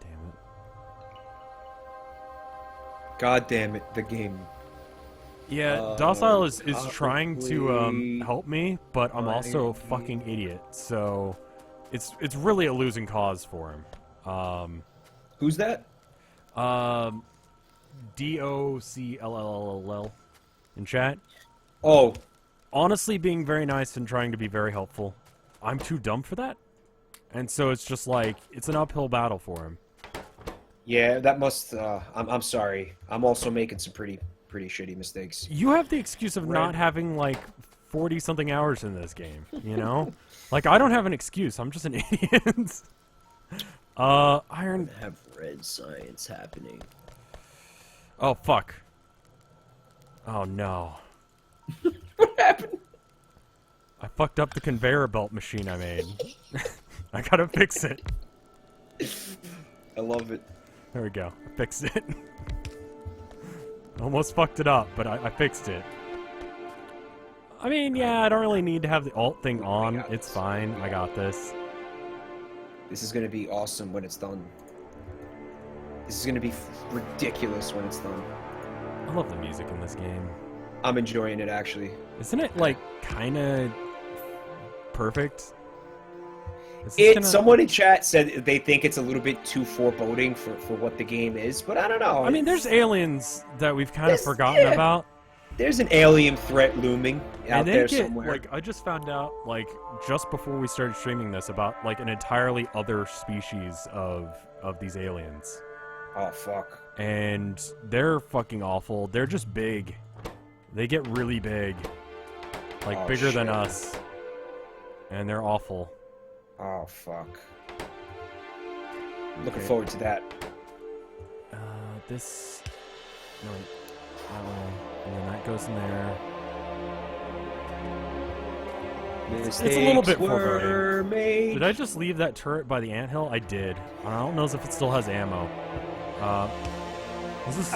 damn it. God damn it, the game. Yeah, Docile is trying to probably help me, but I'm also a fucking idiot. So it's really a losing cause for him. Who's that? DOCLLL in chat. Oh, Honestly, being very nice and trying to be very helpful. I'm too dumb for that, and so it's just like it's an uphill battle for him. yeah, that must. I'm sorry. I'm also making some pretty shitty mistakes. You have the excuse of not having like 40-something hours in this game. You know, like I don't have an excuse. I'm just an idiot. Iron. Have red science happening. Oh fuck. Oh no. What happened? I fucked up the conveyor belt machine I made. I gotta fix it. I love it. There we go. I fixed it. Almost fucked it up, but I fixed it. I mean, yeah, I don't really need to have the alt thing on. It's fine. I got this. This is gonna be awesome when it's done. This is gonna be ridiculous when it's done. I love the music in this game. I'm enjoying it actually. Isn't it like kind of perfect? Is this gonna... Someone in chat said they think it's a little bit too foreboding for what the game is, but I don't know. I mean, there's aliens that we've kind of forgotten about. There's an alien threat looming out there get, somewhere. Like, I just found out, like, just before we started streaming this, about like an entirely other species of these aliens. Oh fuck. And they're fucking awful. They're just big. They get really big. Like, bigger than us. And they're awful. Oh fuck. Looking forward to that. This... No, that one. And then that goes in there. It's a little bit foreboding. Did I just leave that turret by the anthill? I did. I don't know if it still has ammo. Is this...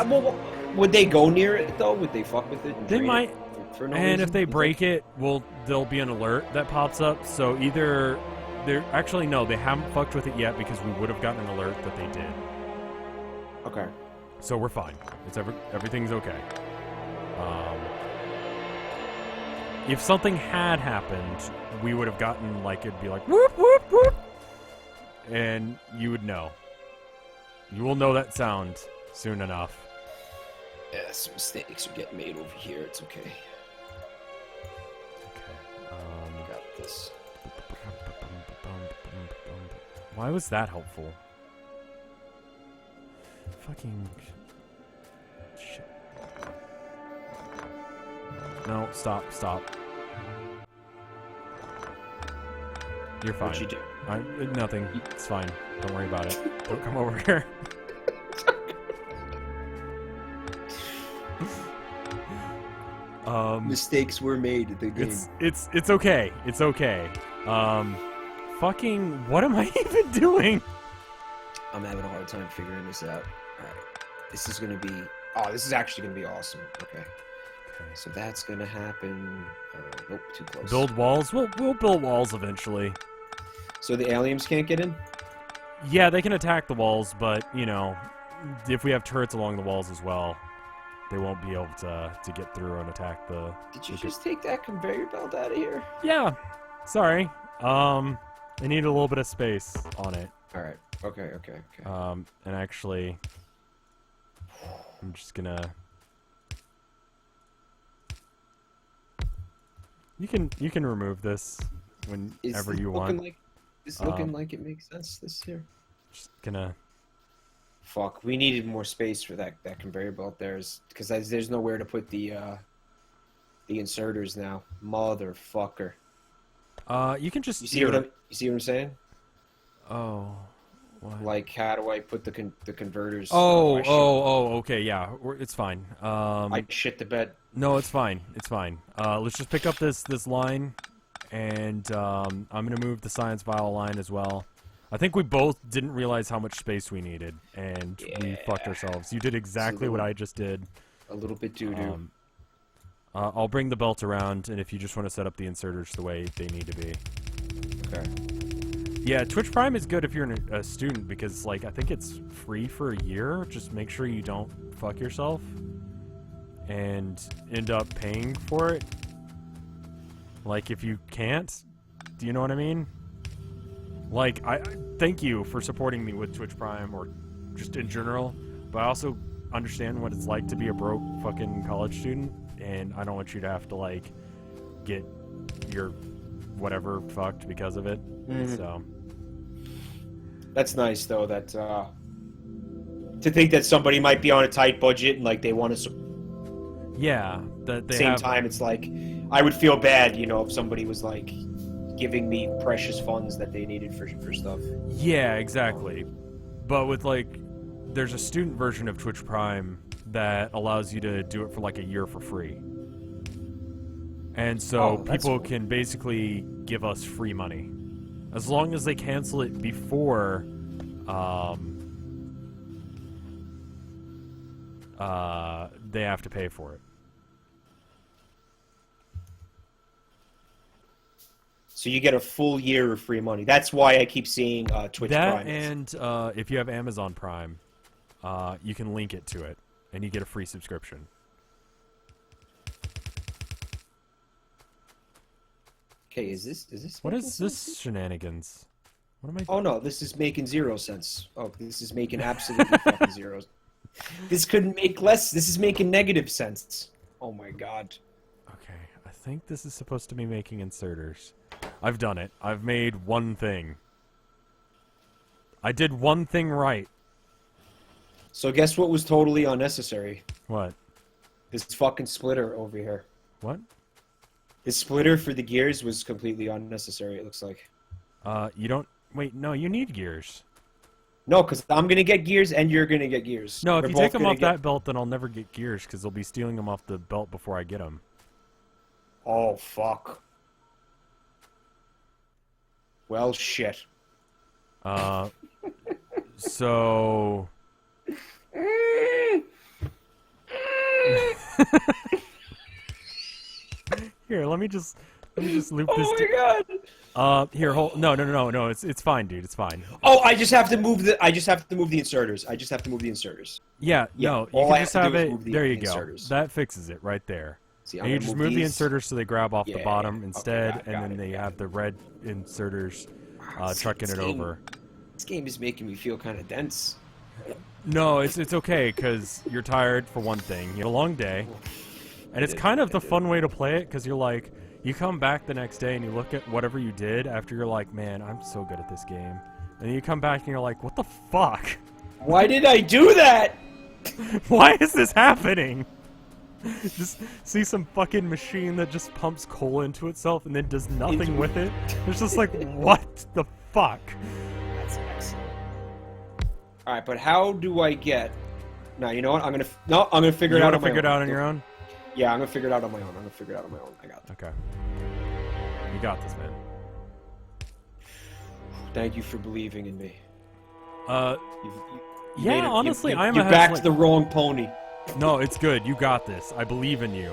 Would they go near it though? Would they fuck with it? They might. For no and reason? if they break it, there'll be an alert that pops up. So either they're actually no, they haven't fucked with it yet because we would have gotten an alert that they did. Okay. So we're fine. Everything's okay. If something had happened, we would have gotten like it'd be like whoop whoop whoop, and you would know. You will know that sound soon enough. Yeah, some mistakes are getting made over here. It's okay. Got this. Why was that helpful? Fucking shit. No, stop. You're fine. What'd you do? Nothing. It's fine. Don't worry about it. Don't come over here. Mistakes were made at the game. It's okay. It's okay. Fucking what am I even doing? I'm having a hard time figuring this out. Alright. This is gonna be. Oh, this is actually gonna be awesome. Okay. So that's gonna happen. Nope, too close. Build walls. We'll build walls eventually. So the aliens can't get in? Yeah, they can attack the walls, but you know, if we have turrets along the walls as well, they won't be able to get through and attack the... Did you just take that conveyor belt out of here? Yeah. Sorry. I need a little bit of space on it. Alright. Okay. And actually, I'm just gonna... You can remove this whenever you want. Looking like it makes sense this here. Just gonna... Fuck, we needed more space for that conveyor belt there, because there's nowhere to put the inserters now. Motherfucker. You can just... You see what I'm saying? Oh. What? Like, how do I put the converters? Okay, yeah, it's fine. I shit the bed. No, it's fine. It's fine. Let's just pick up this line, and I'm gonna move the science vial line as well. I think we both didn't realize how much space we needed, and we fucked ourselves. You did exactly what I just did. A little bit doo-doo. I'll bring the belt around, and if you just want to set up the inserters the way they need to be. Okay. Yeah, Twitch Prime is good if you're a student, because, like, I think it's free for a year. Just make sure you don't fuck yourself and end up paying for it. Like, if you can't, do you know what I mean? Like, I thank you for supporting me with Twitch Prime, or just in general, but I also understand what it's like to be a broke fucking college student, and I don't want you to have to, like, get your whatever fucked because of it. So that's nice, though, that to think that somebody might be on a tight budget and, like, they want to... Yeah, that they same time, it's like, I would feel bad, you know, if somebody was, like, giving me precious funds that they needed for stuff. Yeah, exactly. But with, like, there's a student version of Twitch Prime that allows you to do it for, like, a year for free. And so people can basically give us free money. As long as they cancel it before they have to pay for it. So you get a full year of free money. That's why I keep seeing Twitch Prime. That, and if you have Amazon Prime, you can link it to it, and you get a free subscription. Okay, is this What is this shenanigans? What am I? Oh no, this is making 0 sense. Oh, this is making absolutely fucking zero. This couldn't make less. This is making negative sense. Oh my god. Okay, I think this is supposed to be making inserters. I've done it. I've made one thing. I did one thing right. So guess what was totally unnecessary? What? This fucking splitter over here. What? This splitter for the gears was completely unnecessary, it looks like. You don't... Wait, no, you need gears. No, because I'm going to get gears and you're going to get gears. No, if We're you both take them gonna off that belt, then I'll never get gears, because they'll be stealing them off the belt before I get them. Oh, fuck. Well, shit. So... Here, let me just loop this. Oh my god. Here, hold. No. It's fine, dude. It's fine. Oh, I just have to move the inserters. Yeah. No. You all can I just have to have do is it. move the There you inserters. go. That fixes it right there. See, and you just move the these. inserters so they grab off the Yeah, bottom okay, instead, got and then it, they got have it. the red inserters trucking it game- over. This game is making me feel kind of dense. No, it's okay because you're tired for one thing. You had a long day, and it's kind of the fun way to play it because you're like, you come back the next day and you look at whatever you did after you're like, man, I'm so good at this game, and then you come back and you're like, what the fuck? Why did I do that? Why is this happening? Just see some fucking machine that just pumps coal into itself and then does nothing with it. It's just like, what the fuck? That's excellent. All right, but how do I get? No, you know what? I'm gonna figure it out. You want to figure it out on your own? Yeah, I'm gonna figure it out on my own. I got it. Okay. You got this, man. Thank you for believing in me. Yeah, made it- honestly, you, I am you a backed like... the wrong pony. No, it's good. You got this. I believe in you.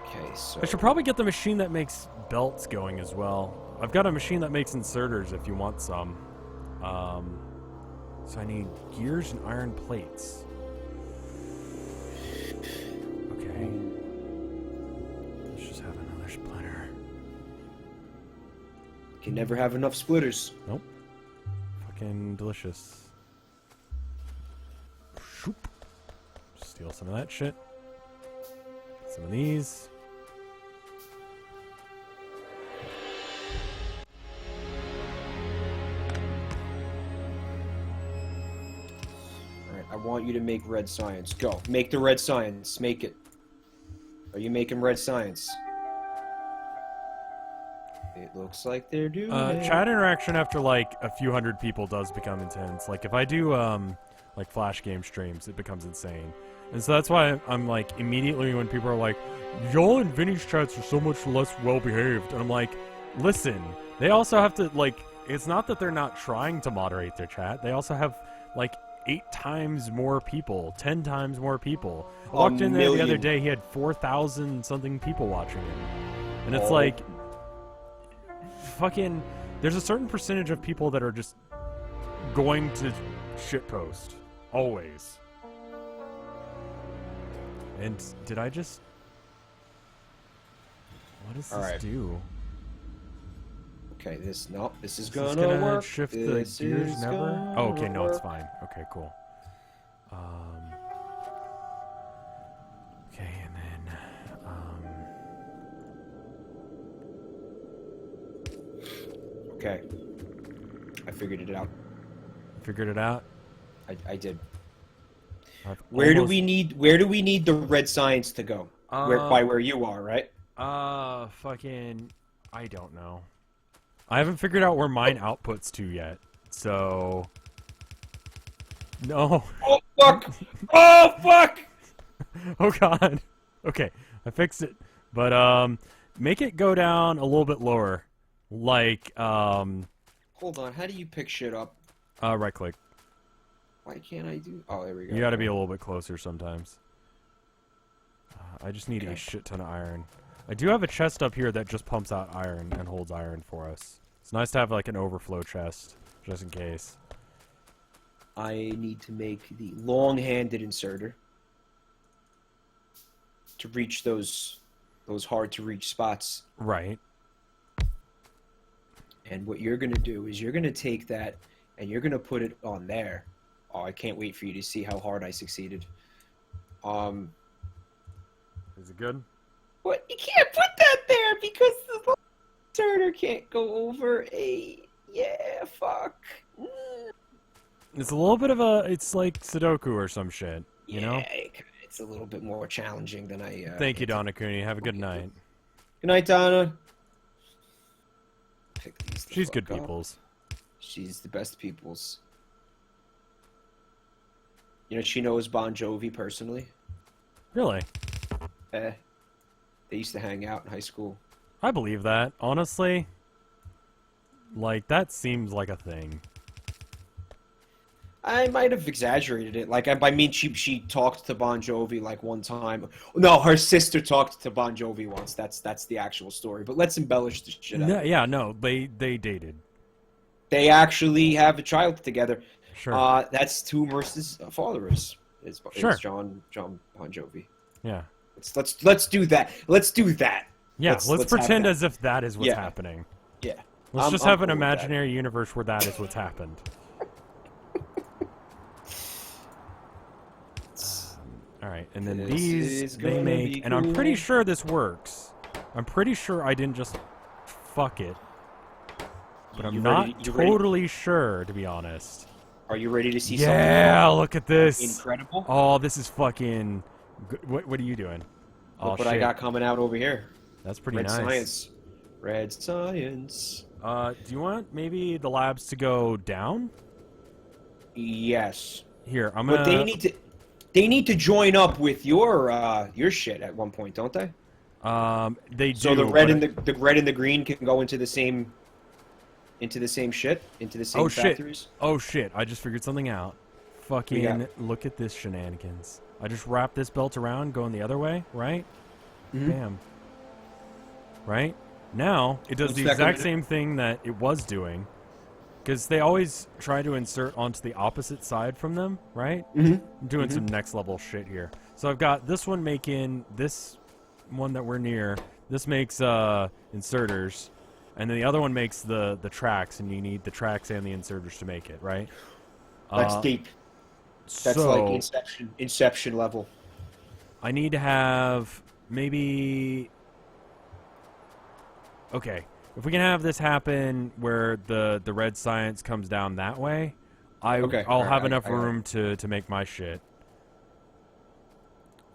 Okay, so I should probably get the machine that makes belts going as well. I've got a machine that makes inserters if you want some. So I need gears and iron plates. Okay. Let's just have another splitter. can never have enough splitters. Nope. Fucking delicious. Shoop. Steal some of that shit. Some of these. Alright, I want you to make red science. Go. Make the red science. Make it. Are you making red science? It looks like they're doing it. Chat interaction after like a few hundred people does become intense. Like if I do like flash game streams, it becomes insane. And so that's why I'm like immediately when people are like, y'all in Vinny's chats are so much less well behaved, and I'm like, listen, they also have to like it's not that they're not trying to moderate their chat. They also have like 8 times more people, 10 times more people. I walked in there the other day. He had 4,000 something people watching him, and it's like, fucking. There's a certain percentage of people that are just going to shitpost always. And did I just? What does this do? Okay, this is Is gonna, this gonna work. shift This the gears is never? gonna Oh, okay, no, it's work. fine. Okay, cool. Okay, and then Okay, I figured it out. figured it out. I did. I've Where do almost- we need the red science to go? Where you are, right? Fucking, I don't know. I haven't figured out where mine outputs to yet, so. No. Oh fuck! Oh fuck! Oh god. Okay, I fixed it, but make it go down a little bit lower, like Hold on, how do you pick shit up? right click. Why can't I do? Oh, there we go. You got to be a little bit closer sometimes. I just need Okay. a shit ton of iron. I do have a chest up here that just pumps out iron and holds iron for us. It's nice to have like an overflow chest, just in case. I need to make the long-handed inserter to reach those hard-to-reach spots. Right. And what you're gonna do is you're gonna take that and you're gonna put it on there. Oh, I can't wait for you to see how hard I succeeded. Is it good? But you can't put that there because the inserter can't go over a. Yeah, fuck. It's a little bit of a. It's like Sudoku or some shit. You know. It's a little bit more challenging than I. Thank you, Donna Cooney. Have a good night. Good night, Donna. Pick these the She's fuck good up. peoples. She's the best peoples. You know, she knows Bon Jovi personally. Really? They used to hang out in high school. I believe that. Honestly. Like, that seems like a thing. I might have exaggerated it. Like, I mean, she talked to Bon Jovi like one time. No, her sister talked to Bon Jovi once. That's the actual story. But let's embellish the shit out. No, yeah, no, they dated. They actually have a child together. Sure. That's who Marissa's father is. Sure. Is John Bon Jovi. Yeah. Let's do that. Let's do that. Yeah, Let's let's have pretend that. as if that is what's Yeah. happening. Yeah. Let's I'm just have an cool with that. imaginary universe where that is what's happened. Alright, and then This these, is they gonna make, be and I'm pretty cool. sure this works. I'm pretty sure I didn't just fuck it. But I'm You not ready- you ready? totally sure, to be honest. Are you ready to see Yeah, look at this. something incredible? Oh, this is fucking... What are you doing? Oh, Look what shit. I got coming out over here. That's pretty Red nice. science. Red science. Do you want maybe the labs to go down? Yes. Here, I'm gonna... But they need to join up with your shit at one point, don't they? They do. So the red but and the red and the green can go into the same shit, into the same Oh, shit. factories. Oh shit! I just figured something out. Fucking got? look at this shenanigans. I just wrap this belt around, going the other way, right? Mhm. Bam. Right? Now it does What's the that gonna exact do? same thing that it was doing, because they always try to insert onto the opposite side from them, right? Mhm. I'm doing some next level shit here. So I've got this one making this one that we're near. This makes inserters, and then the other one makes the tracks, and you need the tracks and the inserters to make it, right? That's deep. That's so like Inception level. I need to have maybe. Okay, if we can have this happen where the red science comes down that way, I'll alright, have enough I got it. room to make my shit.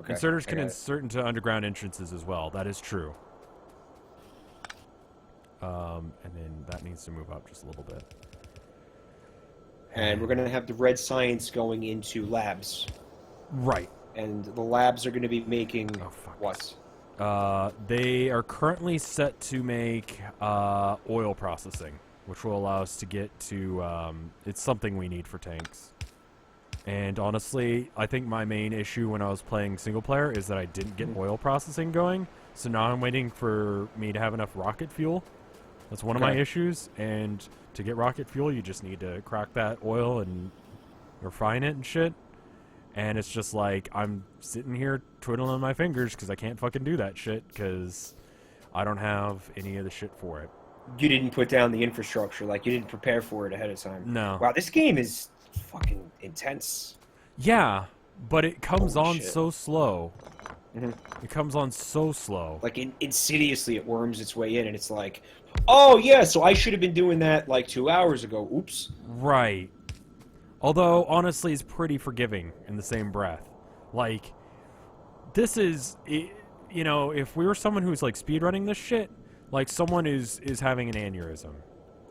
Okay. Inserters I can got it. insert into underground entrances as well. That is true. And then that needs to move up just a little bit. And we're gonna have the red science going into labs, Right. and the labs are gonna be making Oh, fuck. what? They are currently set to make oil processing, which will allow us to get to, it's something we need for tanks. And honestly, I think my main issue when I was playing single player is that I didn't get oil processing going. So now I'm waiting for me to have enough rocket fuel. That's one of my issues. And to get rocket fuel, you just need to crack that oil and refine it and shit. And it's just like, I'm sitting here twiddling my fingers because I can't fucking do that shit because I don't have any of the shit for it. You didn't put down the infrastructure, like you didn't prepare for it ahead of time. No. Wow, this game is fucking intense. Yeah, but it comes Holy on shit. so slow. Mhm. It comes on so slow. Like insidiously, it worms its way in, and it's like, oh yeah, so I should have been doing that like 2 hours ago. Oops. Right. Although, honestly, it's pretty forgiving in the same breath. Like, this is, you know, if we were someone who's, like, speedrunning this shit, like, someone is having an aneurysm.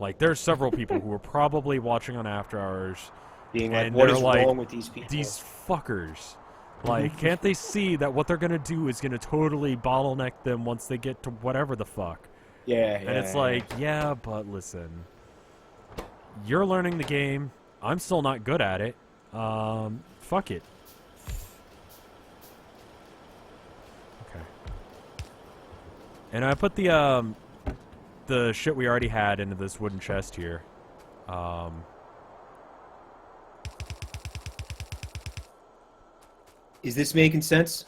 Like, there's several people who are probably watching on After Hours, Being like, and what they're is like, wrong with these people? these fuckers. Like, can't they see that what they're gonna do is gonna totally bottleneck them once they get to whatever the fuck? Yeah, And it's like, yeah, but listen. You're learning the game. I'm still not good at it. Fuck it. Okay. And I put the shit we already had into this wooden chest here. Is this making sense?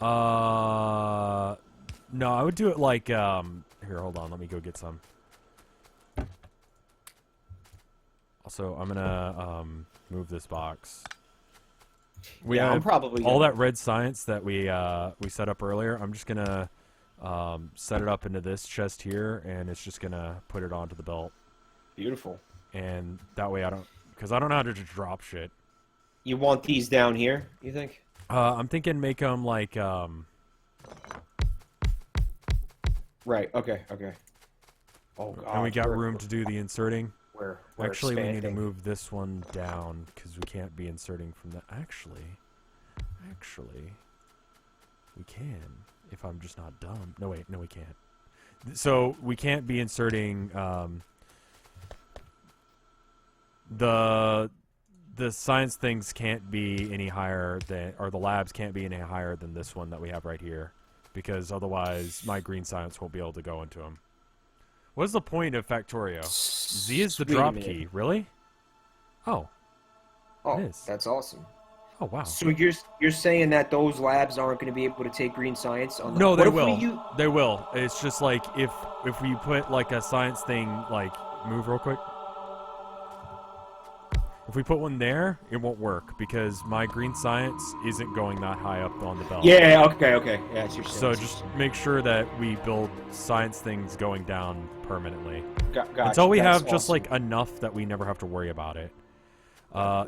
No, I would do it like, here, hold on, let me go get some. Also, I'm gonna, move this box. We Yeah, I'm have probably all gonna- that red science that we set up earlier. I'm just gonna, set it up into this chest here, and it's just gonna put it onto the belt. Beautiful. And that way I don't, because I don't know how to just drop shit. You want these down here, you think? I'm thinking make them like, Right, okay, okay. Oh, God. and we got room to do the inserting. We're Actually, we need to expanding. move this one down because we can't be inserting from that. Actually, we can if I'm just not dumb. No, wait, no, we can't. So we can't be inserting the science things can't be any higher than, or the labs can't be any higher than this one that we have right here, because otherwise my green science won't be able to go into them. What is the point of Factorio? Z is the Wait a drop minute. key. Really? Oh. Oh, It is. that's awesome. Oh, wow. So you're saying that those labs aren't going to be able to take green science on the... No, they What if will. we u- They will. It's just like if we put like a science thing, like, move real quick. If we put one there, it won't work because my green science isn't going that high up on the belt. Yeah, okay. Yeah, it's your So just make sure that we build science things going down permanently. Gotcha. Until we That's have just awesome. like enough that we never have to worry about it.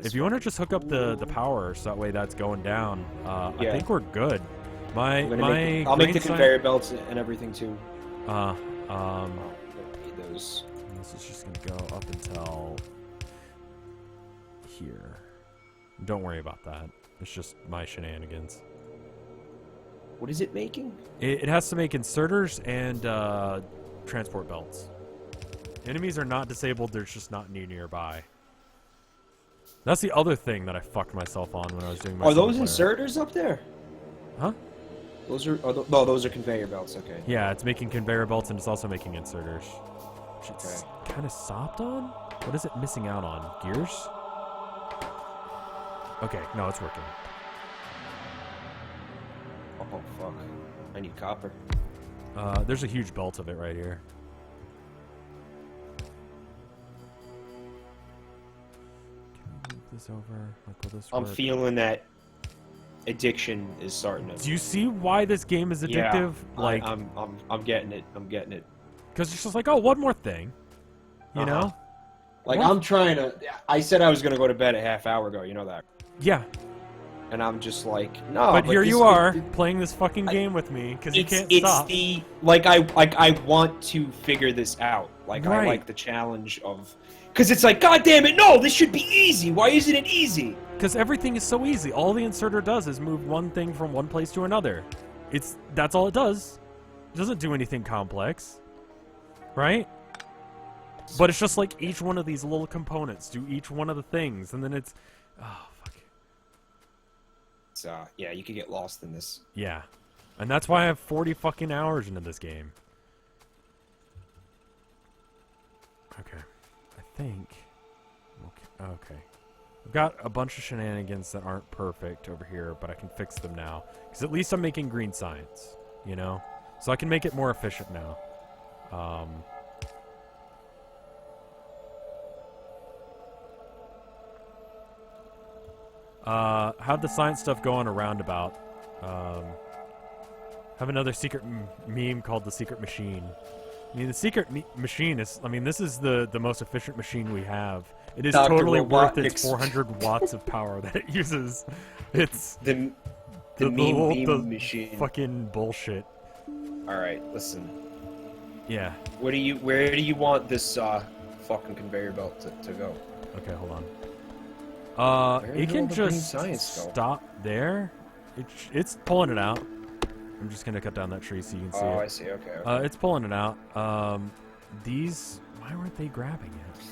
If you want to just hook up the power so that way that's going down, I Yeah. think we're good. I'll make the conveyor belts and everything too. Uh, Oh, need those. this is just gonna go up until here. Don't worry about that. It's just my shenanigans. What is it making? It has to make inserters and transport belts. Enemies are not disabled, they're just not nearby. That's the other thing that I fucked myself on when I was doing my Are those single player. inserters up there? Huh? Those are... no, those are conveyor belts, okay. Yeah, it's making conveyor belts and it's also making inserters. Which it's kind of sopped on? What is it missing out on? Gears? Okay, no, it's working. Oh, fuck. I need copper. There's a huge belt of it right here. Can we move this over? Like, will this I'm work? feeling that addiction is starting to... Do you see why this game is addictive? Yeah, Like, I'm getting it. I'm getting it. because it's just like, oh, one more thing. You know? Like, What? I'm trying to... I said I was going to go to bed a half hour ago, you know that. Yeah. And I'm just like, no. But here this you is- are, playing this fucking game with me, because you can't stop. the... Like, I want to figure this out. Like, I Right. like the challenge of... Because it's like, God damn it, no, this should be easy. Why isn't it easy? Because everything is so easy. All the inserter does is move one thing from one place to another. That's all it does. It doesn't do anything complex. Right? But it's just like each one of these little components do each one of the things, and then it's... Oh, fuck. It's, yeah, you could get lost in this. Yeah. And that's why I have 40 fucking hours into this game. Okay. I think... Okay. I've got a bunch of shenanigans that aren't perfect over here, but I can fix them now. Because at least I'm making green science, you know? So I can make it more efficient now. How'd the science stuff go on a roundabout? Have another secret meme called the secret machine. I mean, the secret machine is... I mean, this is the most efficient machine we have. It is Dr. totally worth its Robotnik's 400 watts of power that it uses. It's... The meme machine. Fucking bullshit. Alright, listen. Yeah. Where do you want this fucking conveyor belt to go? Okay, hold on. Where It did all can the green just science go? stop there. It's pulling it out. I'm just gonna cut down that tree so you can see it. Oh, I see. Okay. It's pulling it out. These... Why weren't they grabbing it?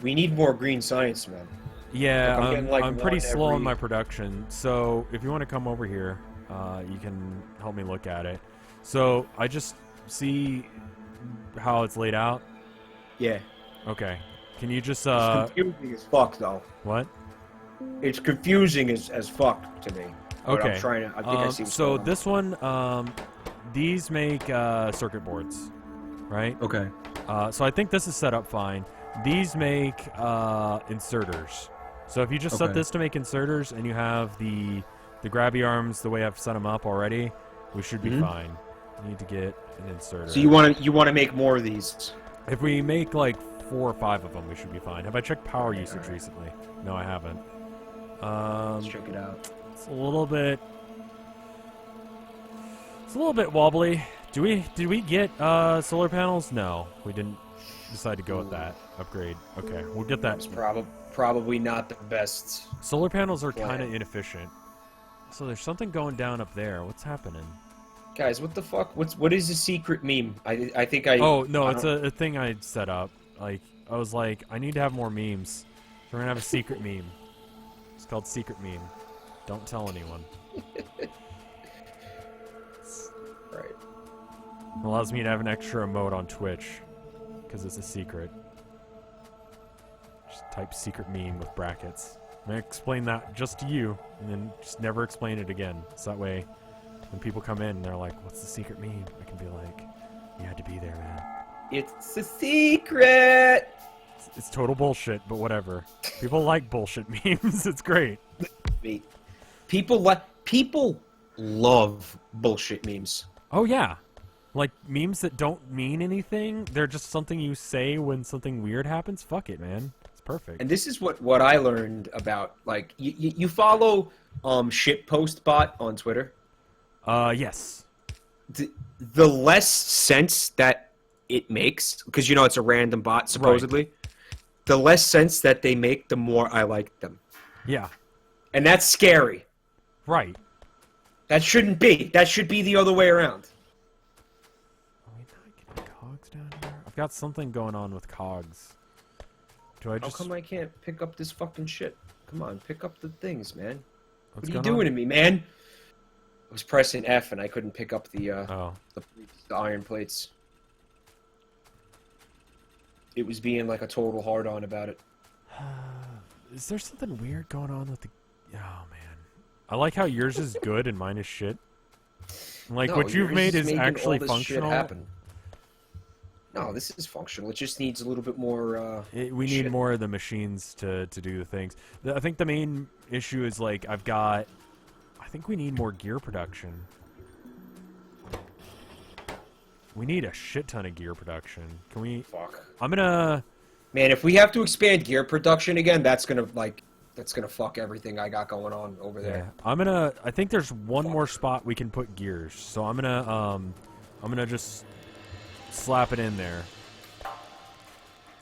We need more green science, man. Yeah, Like, I'm getting, like, I'm pretty one slow in every- my production. So if you want to come over here, you can help me look at it. So I just see how it's laid out. Yeah. Okay. Can you just It's confusing as fuck, though. what? It's confusing as fuck to me. But Okay. I'm trying to... I think I see what's so going on. this one, these make circuit boards, right? Okay. So I think this is set up fine. These make inserters. So if you just set Okay. this to make inserters and you have the grabby arms the way I've set them up already, we should be fine. I need to get an inserter. So you want to make more of these? If we make like 4 or 5 of them, we should be fine. Have I checked power usage recently? No, I haven't. Let's check it out. It's a little bit wobbly. Did we get solar panels? No, we didn't decide to go with that upgrade. Okay, we'll get that. It's probably not the best. Solar panels are Yeah. kind of inefficient. So there's something going down up there. What's happening? Guys, what the fuck? What is the secret meme? I think I... Oh, no, I it's don't- a thing I set up. Like, I was like, I need to have more memes. So we're gonna have a secret meme. It's called Secret Meme. Don't tell anyone. Right. It allows me to have an extra emote on Twitch. Because it's a secret. Just type secret meme with brackets. I'm gonna explain that just to you, and then just never explain it again. So that way, when people come in and they're like, what's the secret meme? I can be like, you had to be there, man. It's a secret! It's total bullshit, but whatever. People like bullshit memes. It's great. Mate, people love bullshit memes. Oh, yeah. Like, memes that don't mean anything. They're just something you say when something weird happens. Fuck it, man. It's perfect. And this is what I learned about, like, you follow shitpostbot on Twitter? Yes. The less sense that it makes, because you know it's a random bot supposedly, the less sense that they make, the more I like them. Yeah. And that's scary. Right. That shouldn't be. That should be the other way around. Are we not getting cogs down here? I've got something going on with cogs. Do I How just... come I can't pick up this fucking shit? Come on, pick up the things, man. What's What are you going doing on? to me, man? I was pressing F and I couldn't pick up the Oh. the iron plates. It was being like a total hard-on about it. Is there something weird going on with the... Oh, man. I like how yours is good and mine is shit. Like, No, what you've yours made is making actually all this shit functional. happen. No, this is functional. It just needs a little bit more. We need shit. more of the machines to do the things. I think the main issue is, like, I think we need more gear production. We need a shit ton of gear production. Can we... Fuck. I'm gonna... Man, if we have to expand gear production again, that's gonna fuck everything I got going on over Yeah. there. I think there's one more spot we can put gears. So I'm gonna just slap it in there.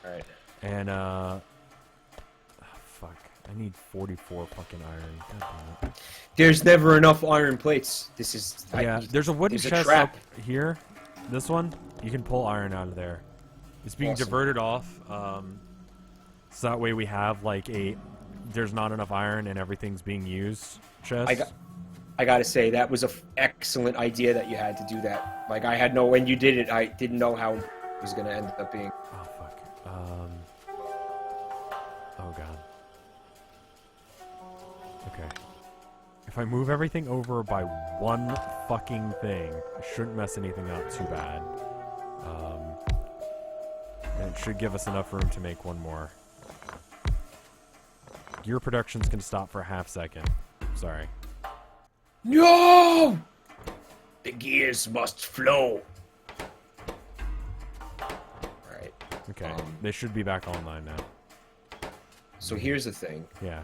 Alright. And, fuck. I need 44 fucking iron. God damn it. There's never enough iron plates. This is... Yeah, there's a wooden there's a chest trap. up here. This one, you can pull iron out of there. It's being Awesome. diverted off, so that way we have like there's not enough iron and everything's being used chest. I gotta say, that was an excellent idea that you had to do that. Like, I had when you did it, I didn't know how it was gonna end up being. Oh, fuck. Oh, God. Okay. If I move everything over by one fucking thing, it shouldn't mess anything up too bad. And it should give us enough room to make one more. Gear production's gonna stop for a half second. Sorry. No! The gears must flow. Alright. Okay. They should be back online now. So here's the thing. Yeah.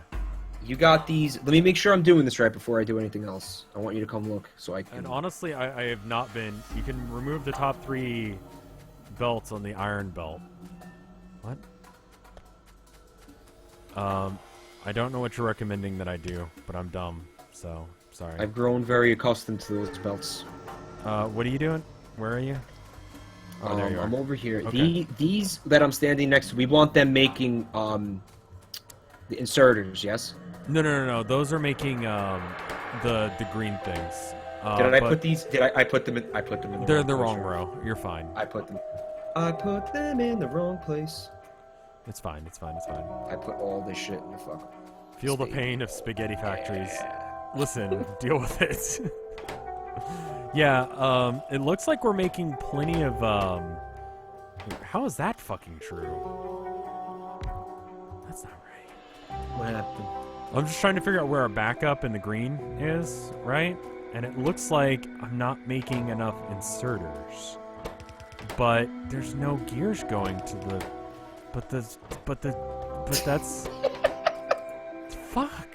You got these. Let me make sure I'm doing this right before I do anything else. I want you to come look so I can. And honestly, I have not been... You can remove the top 3 belts on the iron belt. What? I don't know what you're recommending that I do, but I'm dumb, so sorry. I've grown very accustomed to those belts. What are you doing? Where are you? Oh, there you are. I'm over here. Okay. These that I'm standing next to, we want them making the inserters, yes? No. Those are making the green things. Did I put these? I put them in? I put them in. They're the wrong row. You're fine. I put them in the wrong place. It's fine. It's fine. It's fine. I put all this shit in the fuck. Feel the pain of spaghetti factories. Listen, deal with it. Yeah, it looks like we're making plenty of, how is that fucking true? That's not right. What happened? I'm just trying to figure out where our backup in the green is, right? And it looks like I'm not making enough inserters. But there's no gears going to the... But that's... Fuck!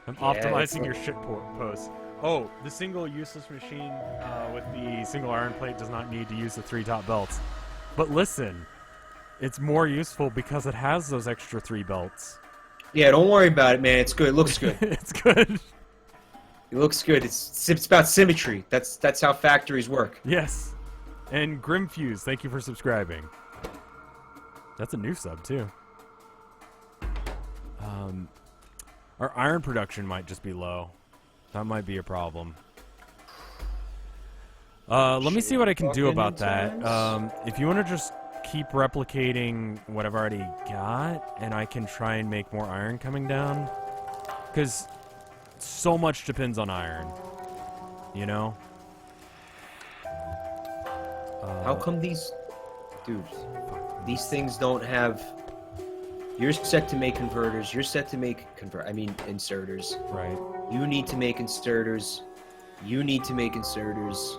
I'm optimizing your shit post. Oh, the single useless machine with the single iron plate does not need to use the 3 top belts. But listen, it's more useful because it has those extra 3 belts. Yeah, don't worry about it, man. It's good. It looks good. It's good. It looks good. It's about symmetry. That's how factories work. Yes. And Grimfuse, thank you for subscribing. That's a new sub, too. Our iron production might just be low. That might be a problem. Let me see what I can do about that. If you want to just keep replicating what I've already got, and I can try and make more iron coming down. Because so much depends on iron. You know? How come these... Dude, these things don't have... You're set to make converters. You're set to make inserters. Right. You need to make inserters. You need to make inserters.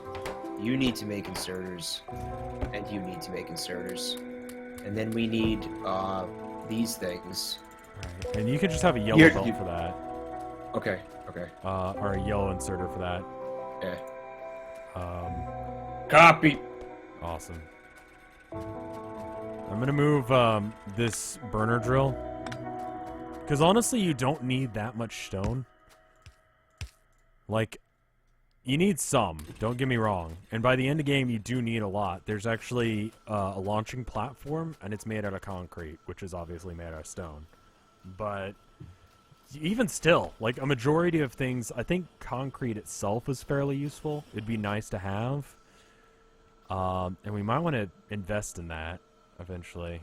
You need to make inserters. And you need to make inserters. And then we need these things. Right. And you can just have a yellow belt for that. Okay. Or a yellow inserter for that. Yeah. Copy. Awesome. I'm gonna move this burner drill. Because honestly, you don't need that much stone. Like, you need some, don't get me wrong. And by the end of the game, you do need a lot. There's actually a launching platform, and it's made out of concrete, which is obviously made out of stone. But even still, like, a majority of things, I think concrete itself is fairly useful. It'd be nice to have. And we might want to invest in that eventually.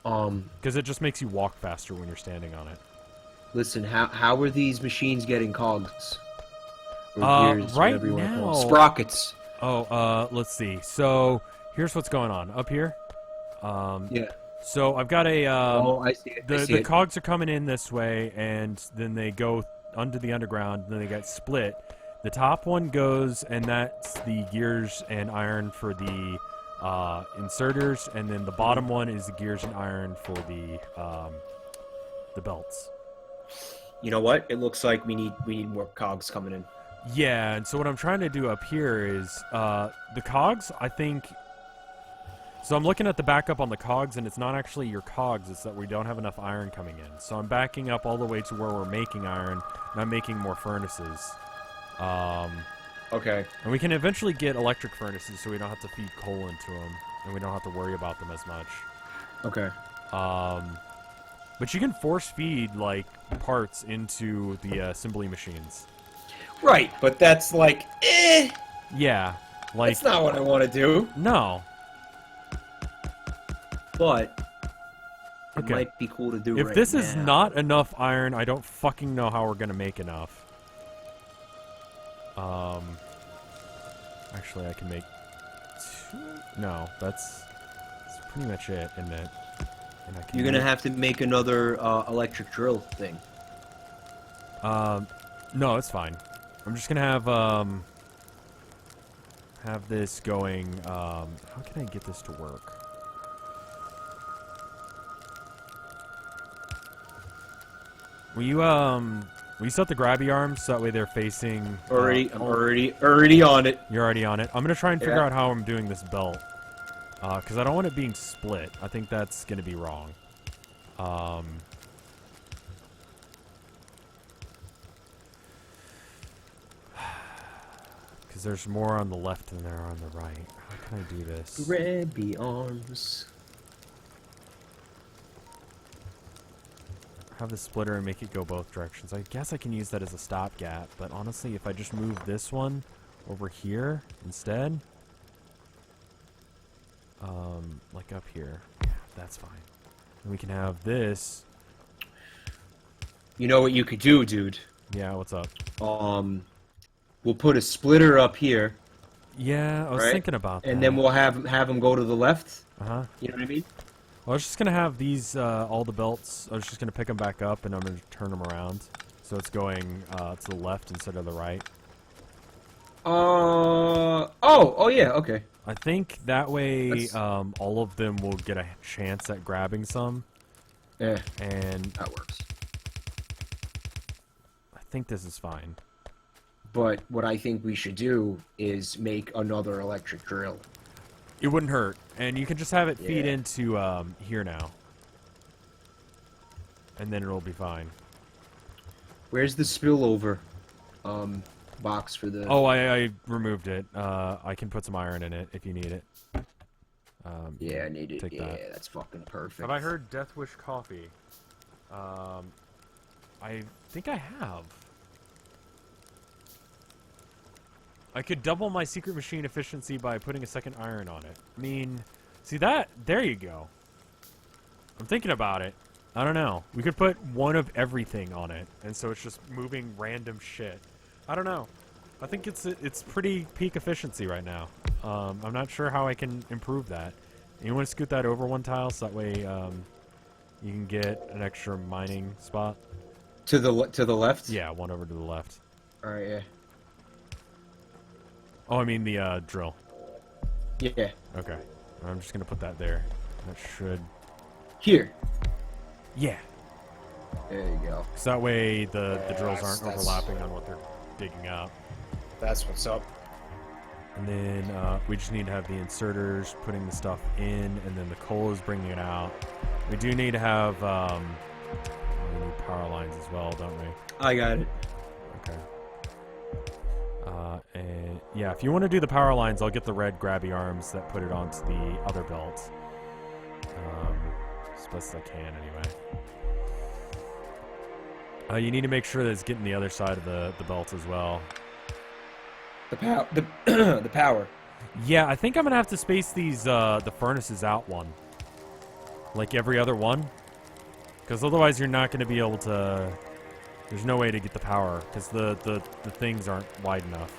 Because it just makes you walk faster when you're standing on it. Listen, how are these machines getting cogs? Or gears, right whatever you wanna call now... them? Sprockets. Oh, let's see. So, here's what's going on. Up here. Yeah. So, I've got a... oh, I see it. The cogs are coming in this way, and then they go under the underground, and then they get split. The top one goes, and that's the gears and iron for the inserters, and then the bottom one is the gears and iron for the belts. You know what? It looks like we need more cogs coming in. Yeah, and so what I'm trying to do up here is the cogs, I think... So I'm looking at the backup on the cogs, and it's not actually your cogs, it's that we don't have enough iron coming in. So I'm backing up all the way to where we're making iron, and I'm making more furnaces. Okay. And we can eventually get electric furnaces so we don't have to feed coal into them. And we don't have to worry about them as much. Okay. But you can force feed, like, parts into the assembly machines. Right, but that's like, Yeah. Like, that's not what I want to do. no. But it Okay. might be cool to do If right this is now. not enough iron, I don't fucking know how we're gonna make enough. Actually, I can make 2. No, that's pretty much it, isn't it? And I can You're gonna make- have to make another electric drill thing. No, it's fine. I'm just gonna have this going. How can I get this to work? Will you set the grabby arms so that way they're facing? I'm already on it. You're already on it. I'm gonna try and figure Yeah. out how I'm doing this belt, because I don't want it being split. I think that's gonna be wrong. Because there's more on the left than there are on the right. How can I do this? Grabby arms. Have the splitter and make it go both directions. I guess I can use that as a stopgap, but honestly, if I just move this one over here instead, like up here, yeah, that's fine. And we can have this. You know what you could do, dude? Yeah, what's up? We'll put a splitter up here, Yeah, I was right? thinking about that. and then we'll have them go to the left. Uh-huh. You know what I mean? Well, I was just gonna have these, all the belts. I was just gonna pick them back up, and I'm gonna turn them around, so it's going to the left instead of the right. Oh yeah, okay. I think that way, That's- all of them will get a chance at grabbing some, Yeah, and that works. I think this is fine. But what I think we should do is make another electric drill. It wouldn't hurt, and you can just have it feed Yeah. into here now, and then it'll be fine. Where's the spillover box for the? Oh, I removed it. I can put some iron in it if you need it. Yeah, I need it. Take Yeah, that. that's fucking perfect. Have I heard Death Wish Coffee? I think I have. I could double my secret machine efficiency by putting a second iron on it. I mean, see that? There you go. I'm thinking about it. I don't know. We could put one of everything on it, and so it's just moving random shit. I don't know. I think it's pretty peak efficiency right now. I'm not sure how I can improve that. You want to scoot that over one tile so that way you can get an extra mining spot? To the left. Yeah, one over to the left. All right. Yeah. Oh, I mean the drill. Yeah. Okay. I'm just going to put that there. That should... Here. Yeah. There you go. So that way the drills aren't that's- overlapping on what they're digging up. That's what's up. And then we just need to have the inserters putting the stuff in, and then the coal is bringing it out. We do need to have we need power lines as well, don't we? I got it. Okay. And yeah, if you want to do the power lines, I'll get the red grabby arms that put it onto the other belt. As best as I can, anyway. You need to make sure that it's getting the other side of the belt as well. The power. The power. Yeah, I think I'm gonna have to space these the furnaces out one, like every other one, because otherwise you're not gonna be able to. There's no way to get the power because the things aren't wide enough.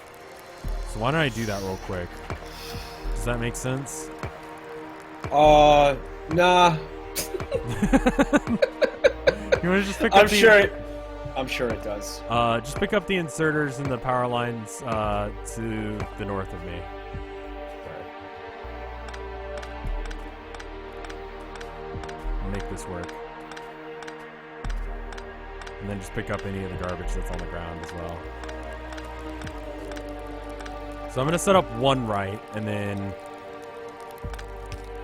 So why don't I do that real quick? Does that make sense? Nah. You want to just pick up I'm sure it does. just pick up the inserters and the power lines to the north of me. Make this work. And then just pick up any of the garbage that's on the ground as well. So I'm going to set up one right, and then...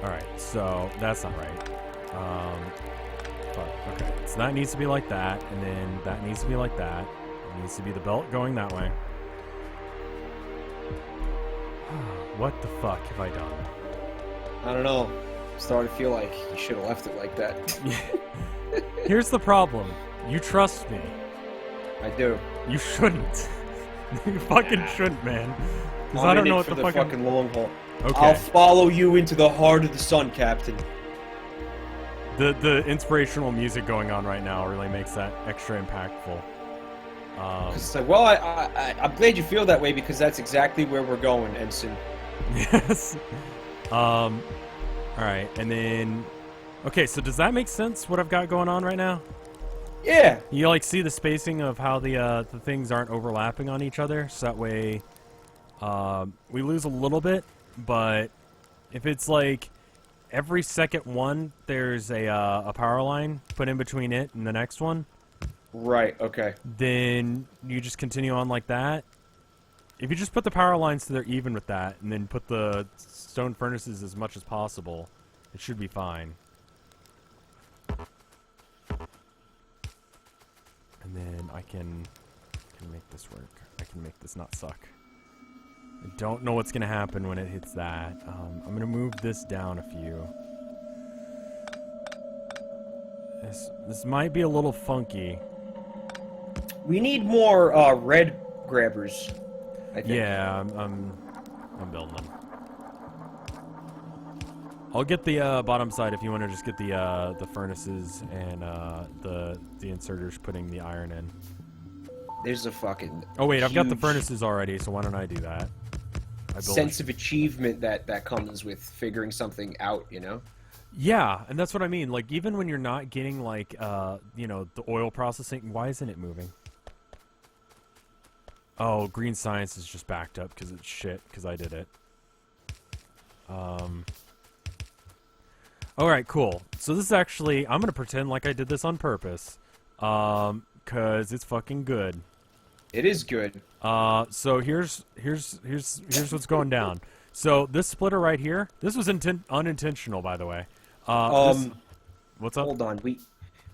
Alright, so that's not right. But, okay, so that needs to be like that, and then that needs to be like that. It needs to be the belt going that way. What the fuck have I done? I don't know. I'm starting to feel like you should have left it like that. Here's the problem. You trust me. I do. You shouldn't. You fucking shouldn't, man. Because I'm I don't in know it what for the the fucking... fucking long haul. Okay. I'll follow you into the heart of the sun, Captain. The inspirational music going on right now really makes that extra impactful. It's like, well, I'm glad you feel that way because that's exactly where we're going, Ensign. Yes. All right, and then... Okay, so does that make sense, what I've got going on right now? Yeah. You, like, see the spacing of how the things aren't overlapping on each other, so that way we lose a little bit, but if it's, like, every second one, there's a power line put in between it and the next one, Right, okay. then you just continue on like that. If you just put the power lines so they're even with that, and then put the stone furnaces as much as possible, it should be fine. And then I can make this work. I can make this not suck. I don't know what's gonna happen when it hits that. I'm gonna move this down a few. This might be a little funky. We need more red grabbers, I think. Yeah, I'm building them. I'll get the bottom side if you want to just get the furnaces and the inserters putting the iron in. There's a fucking Oh wait, I've got the huge furnaces already, so why don't I do that? I build sense of achievement that comes with figuring something out, you know? Yeah, and that's what I mean. Like, even when you're not getting, like, you know, the oil processing, why isn't it moving? Oh, green science is just backed up because it's shit, because I did it. Alright, cool. So this is actually, I'm going to pretend like I did this on purpose, because it's fucking good. It is good. So here's what's going down. So this splitter right here, this was unintentional, by the way. What's up? Hold on.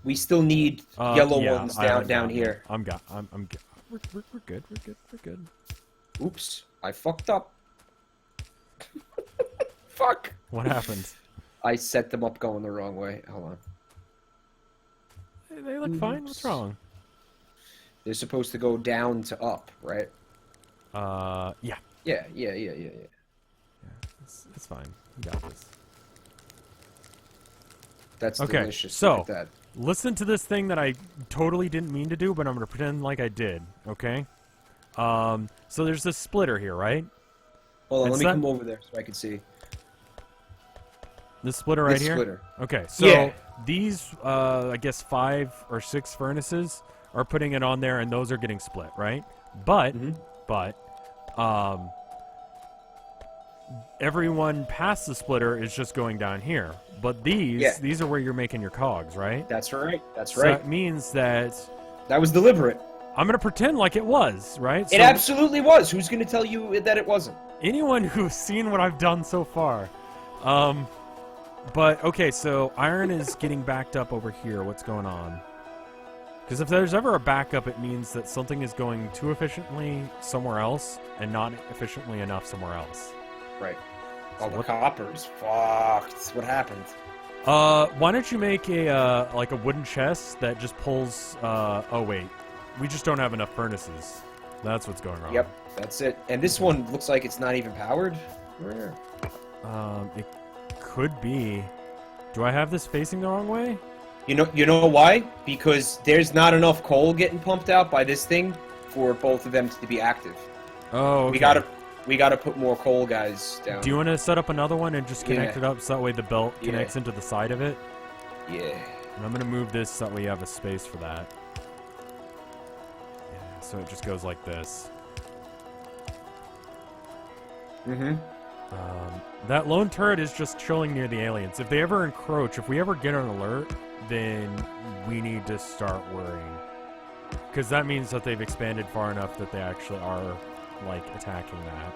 We still need yellow ones down here. We're good. We're good. Oops. I fucked up. Fuck. What happened? I set them up going the wrong way. Hold on. They look fine. What's wrong? They're supposed to go down to up, right? Yeah. Yeah. It's fine. You got this. That's Okay, delicious. so Look at that. listen to this thing that I totally didn't mean to do, but I'm gonna pretend like I did. Okay. So there's this splitter here, right? Hold on, It's let me that- come over there so I can see. This splitter right This here. splitter. Okay, so Yeah. these, I guess 5 or 6 furnaces are putting it on there, and those are getting split, right? But, everyone past the splitter is just going down here. But these are where you're making your cogs, right? That's right. That's So right. that means that That was deliberate. I'm gonna pretend like it was, right? It absolutely was. Who's going to tell you that it wasn't? Anyone who's seen what I've done so far. But, okay, so iron is getting backed up over here. What's going on? Because if there's ever a backup, it means that something is going too efficiently somewhere else and not efficiently enough somewhere else. Right. So Oh, the copper's fucked. What happened? Why don't you make a, like a wooden chest that just pulls, oh wait. We just don't have enough furnaces. That's what's going wrong. Yep, that's it. And this one looks like it's not even powered. Where? It could be. Do I have this facing the wrong way? You know why? Because there's not enough coal getting pumped out by this thing for both of them to be active. Oh, okay. We gotta put more coal guys down. Do you want to set up another one and just connect it up so that way the belt Yeah. connects into the side of it? Yeah. And I'm going to move this so that we have a space for that. Yeah, so it just goes like this. Mm-hmm. That lone turret is just chilling near the aliens. If they ever encroach, if we ever get an alert, then we need to start worrying. Because that means that they've expanded far enough that they actually are, like, attacking that.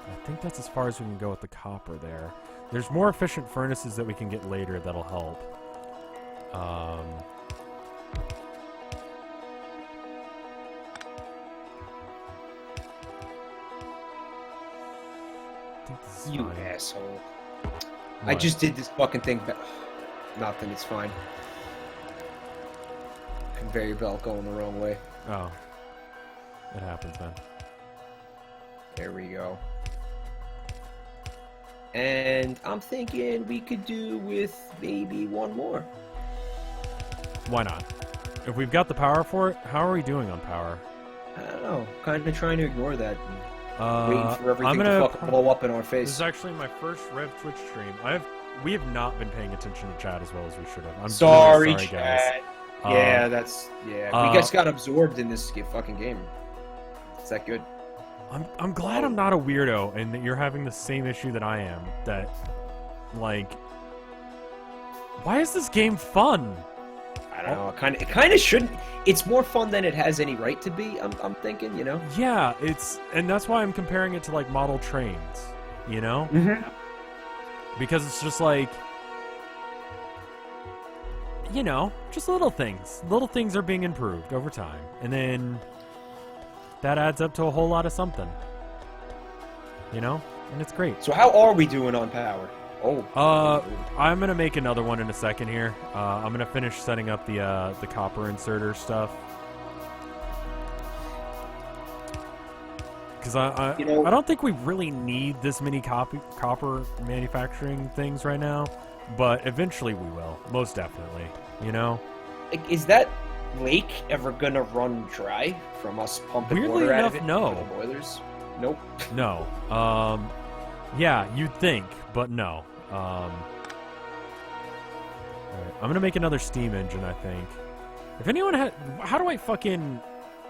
I think that's as far as we can go with the copper there. There's more efficient furnaces that we can get later that'll help. I think It's You fine. asshole. I What? just did this fucking thing. Nothing, it's fine. Conveyor belt going the wrong way. Oh. It happens, man. There we go. And I'm thinking we could do with maybe one more. Why not? If we've got the power for it, how are we doing on power? I don't know. Kind of trying to ignore that. Waiting for everything I'm to gonna fucking blow up in our This face. is actually my first Rev Twitch stream. We have not been paying attention to chat as well as we should have. I'm Sorry, really sorry, guys. chat. Yeah, that's... Yeah, we just got absorbed in this fucking game. Is that good? I'm glad I'm not a weirdo and that you're having the same issue that I am. That, like, why is this game fun? I don't know. It kind of shouldn't. It's more fun than it has any right to be. I'm thinking, you know. Yeah, and that's why I'm comparing it to like model trains, you know? Mm-hmm. Because it's just like, you know, just little things. Little things are being improved over time, and then that adds up to a whole lot of something, you know? And it's great. So how are we doing on power? Oh. I'm gonna make another one in a second here. I'm gonna finish setting up the copper inserter stuff. Because I don't think we really need this many copper manufacturing things right now, but eventually we will, most definitely. You know. Is that lake ever gonna run dry from us pumping Weirdly water out enough, of it? no. For the boilers? Nope. No. Yeah, you'd think, but no. Alright, I'm gonna make another steam engine, I think. If anyone how do I fucking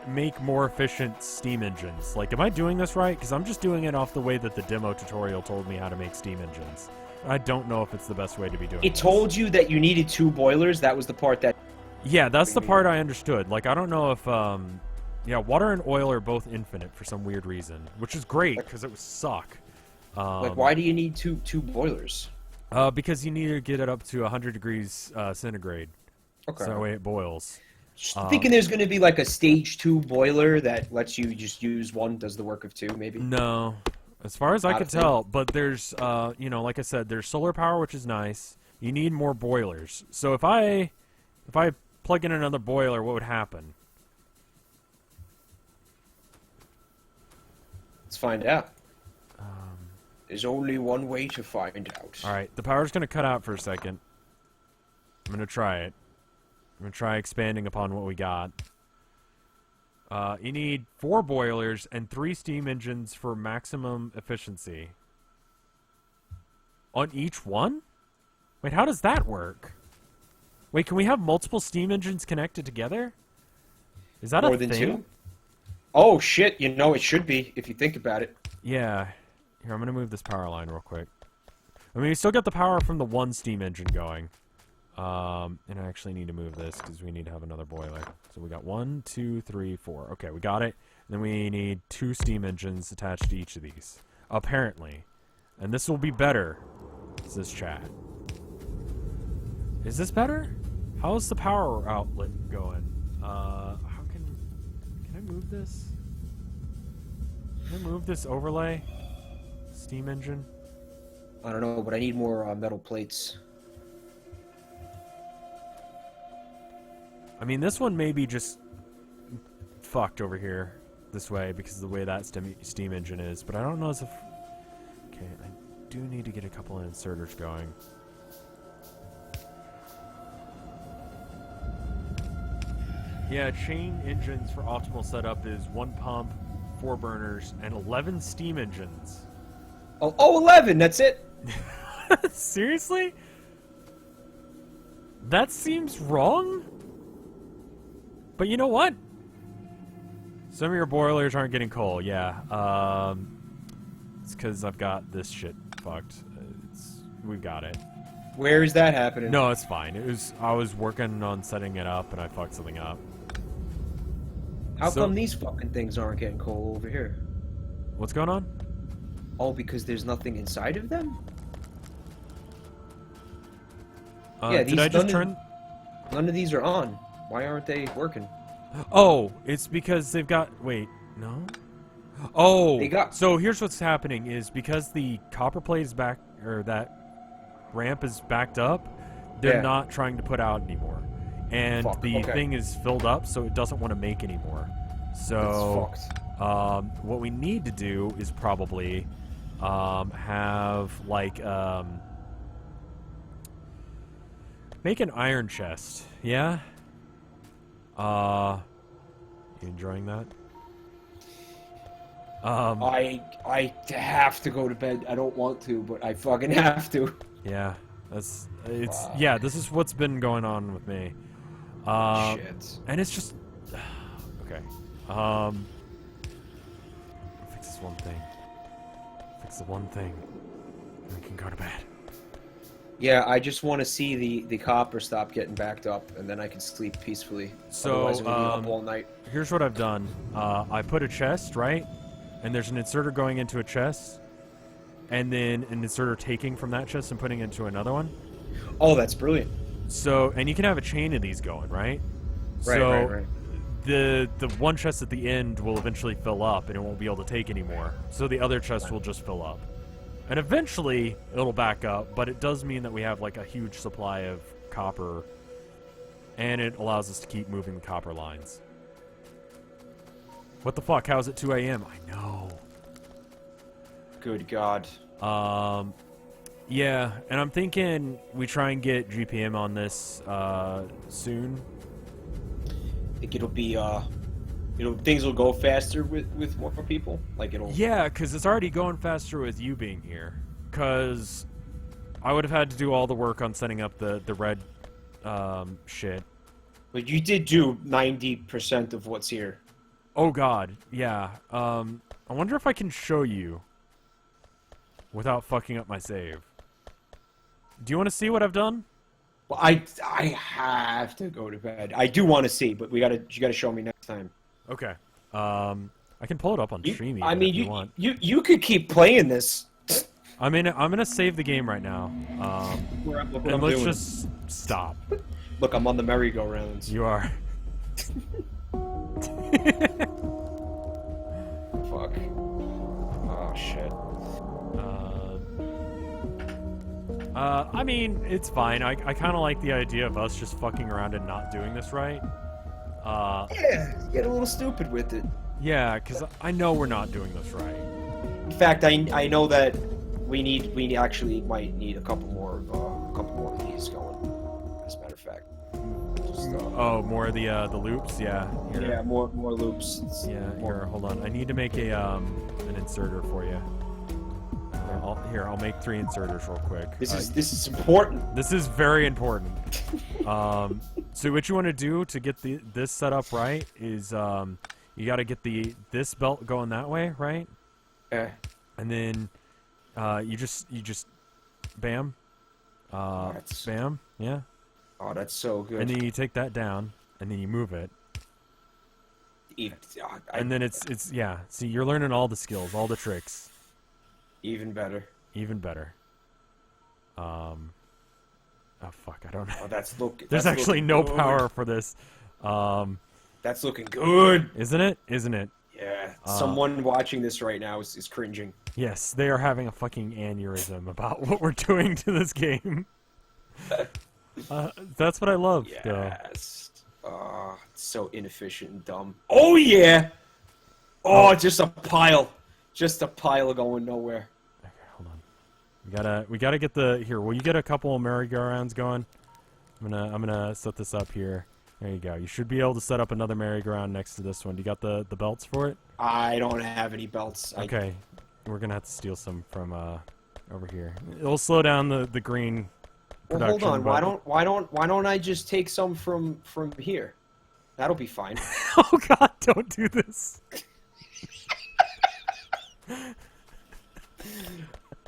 make more efficient steam engines? Like, am I doing this right? Because I'm just doing it off the way that the demo tutorial told me how to make steam engines. I don't know if it's the best way to be doing it. It told you that you needed 2 boilers. That was the part that... Yeah, that's the part I understood. Like, I don't know if, yeah, water and oil are both infinite for some weird reason, which is great, because it would suck. Like, why do you need two boilers? Because you need to get it up to 100 degrees centigrade. Okay. So that way it boils. Just thinking there's going to be like a stage 2 boiler that lets you just use one, does the work of 2, maybe? No. As far as I Not could a thing. tell, but there's, you know, like I said, there's solar power, which is nice. You need more boilers. So if I plug in another boiler, what would happen? Let's find out. There's only one way to find out. Alright, the power's going to cut out for a second. I'm going to try it. I'm going to try expanding upon what we got. You need 4 boilers and 3 steam engines for maximum efficiency. On each one? Wait, how does that work? Wait, can we have multiple steam engines connected together? Is that More a than thing? 2? Oh, shit. You know, it should be, if you think about it. Yeah. Here, I'm going to move this power line real quick. I mean, we still got the power from the 1 steam engine going. And I actually need to move this because we need to have another boiler. So we got 1, 2, 3, 4. Okay, we got it. And then we need 2 steam engines attached to each of these. Apparently. And this will be better, says chat. Is this better? How is the power outlet going? How can I move this? Can I move this overlay? Steam engine? I don't know, but I need more metal plates. I mean, this one may be just fucked over here this way because of the way that steam engine is, but I don't know as if... Okay, I do need to get a couple of inserters going. Yeah, chain engines for optimal setup is 1 pump, 4 burners, and 11 steam engines. Oh, 11, that's it? Seriously? That seems wrong? But you know what? Some of your boilers aren't getting coal, yeah. It's because I've got this shit fucked. We've got it. Where is that happening? No, it's fine. I was working on setting it up and I fucked something up. How come these fucking things aren't getting coal over here? What's going on? Oh, because there's nothing inside of them? Yeah, did I just turn... None of these are on. Why aren't they working? Oh, it's because they've got... Wait, no? Oh, They got- so here's what's happening is because the copper plate is back, or that ramp is backed up, they're Yeah. not trying to put out anymore. And Fuck, the okay. thing is filled up, so it doesn't want to make anymore. So, That's fucked. what we need to do is probably have, like, make an iron chest, yeah? You enjoying that? I have to go to bed. I don't want to, but I fucking have to. Yeah, it's Fuck. yeah. This is what's been going on with me. Shit. And it's just okay. Fix this one thing. Fix the one thing. And we can go to bed. Yeah, I just want to see the copper stop getting backed up, and then I can sleep peacefully. So, Otherwise, I'm gonna be up all night. Here's what I've done. I put a chest, right? And there's an inserter going into a chest, and then an inserter taking from that chest and putting into another one. Oh, that's brilliant. So, and you can have a chain of these going, right? Right, so, right. the one chest at the end will eventually fill up, and it won't be able to take anymore. So the other chest will just fill up. And eventually, it'll back up, but it does mean that we have, like, a huge supply of copper, and it allows us to keep moving the copper lines. What the fuck? How is it 2 a.m.? I know. Good God. Yeah, and I'm thinking we try and get GPM on this soon. I think it'll be things will go faster with more people. Like it'll. Yeah, because it's already going faster with you being here. Because I would have had to do all the work on setting up the red shit. But you did do 90% of what's here. Oh god, yeah. I wonder if I can show you without fucking up my save. Do you want to see what I've done? Well, I have to go to bed. I do want to see, but you gotta show me next time. Okay. I can pull it up on stream. I mean, if you want. you could keep playing this. I'm gonna save the game right now. Look what And I'm let's doing. just stop. Look, I'm on the merry-go-rounds. You are. Fuck. Oh shit. I mean, it's fine. I kind of like the idea of us just fucking around and not doing this right. Yeah, get a little stupid with it. Yeah, because I know we're not doing this right. In fact, I know that we actually might need a couple more of these going. As a matter of fact. Just, Oh, more of the loops? Yeah. Here. yeah, more loops. Yeah, More- here, hold on. I need to make a an inserter for you. I'll make 3 inserters real quick. This is important. This is very important. So what you want to do to get this set up right is you got to get this belt going that way, right? Yeah. And then you just bam, bam, yeah. Oh, that's so good. And then you take that down, and then you move it, and then it's yeah. See, you're learning all the skills, all the tricks. even better. Even better. Oh fuck, I don't know. Oh, There's actually no power for this. That's looking good. Isn't it? Isn't it? Yeah. Someone watching this right now is cringing. Yes, they are having a fucking aneurysm about what we're doing to this game. That's what I love, though. Yes. Oh, it's so inefficient and dumb. Oh yeah. Oh, just a pile. Just a pile going nowhere. Okay, hold on. We gotta get the here. Will you get a couple of merry-go-rounds going? I'm gonna set this up here. There you go. You should be able to set up another merry-go-round next to this one. Do you got the belts for it? I don't have any belts. Okay, we're gonna have to steal some from over here. It'll slow down the green Well, production. hold on. but- Why don't I just take some from here? That'll be fine. Oh God! Don't do this.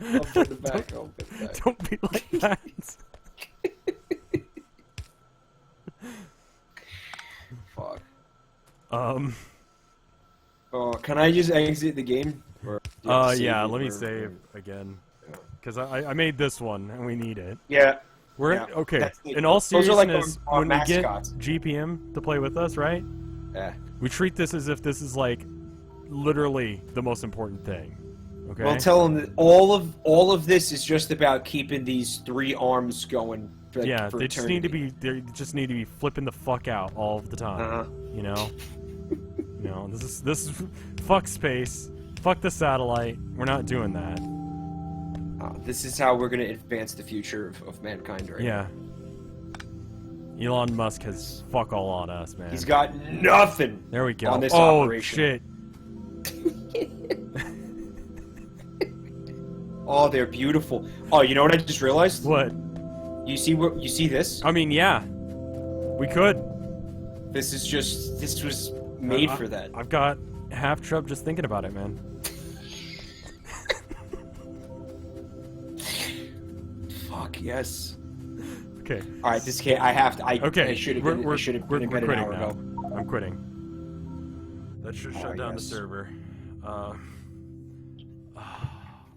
I'll put it back. I'll put it back. Don't be like that. Fuck. Oh, can I just exit the game? Or do you have to yeah. save it Let me or- save again, because I made this one and we need it. Yeah. We're Yeah, okay. that's it. In all Those are like seriousnness, our when we get mascots. GPM to play with us, right? Yeah. We treat this as if this is like literally the most important thing. Okay. Well, tell them that all of this is just about keeping these 3 arms going. Like, yeah, for they just need to eternity. be. They just need to be flipping the fuck out all of the time. Uh-huh. You know. This is fuck space. Fuck the satellite. We're not doing that. This is how we're gonna advance the future of mankind, right? Yeah. Elon Musk has fuck all on us, man. He's got nothing. There we go. On this oh operation. shit. Oh, they're beautiful. Oh, you know what I just realized? What? You see this? I mean, yeah. We could. This was made for that. I've got half Trub just thinking about it, man. Fuck yes. Okay. All right, this can't. I have to. Okay. I should have we're been in bed an quitting hour now. ago. I'm quitting. That should shut down the yes. server.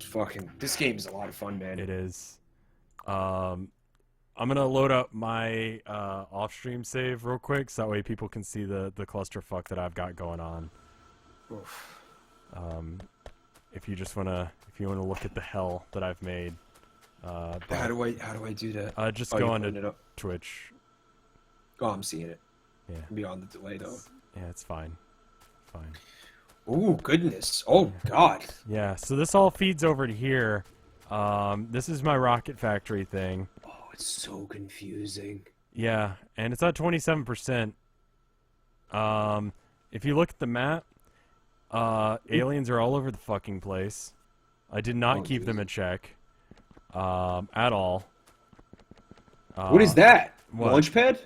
Fucking. This game is a lot of fun, man. It is. I'm gonna load up my off-stream save real quick, so that way people can see the clusterfuck that I've got going on. Oof. If you wanna look at the hell that I've made. How do I do that? Just Oh, go you're on putting it to up. Twitch. Oh, I'm seeing it. Yeah. Beyond the delay, though. Yeah, it's fine. Fine. Oh goodness. Oh god. Yeah, so this all feeds over to here. This is my rocket factory thing. Oh, it's so confusing. Yeah, and it's at 27%. If you look at the map, aliens are all over the fucking place. I did not keep them in check. At all. What is that? what? Launch pad?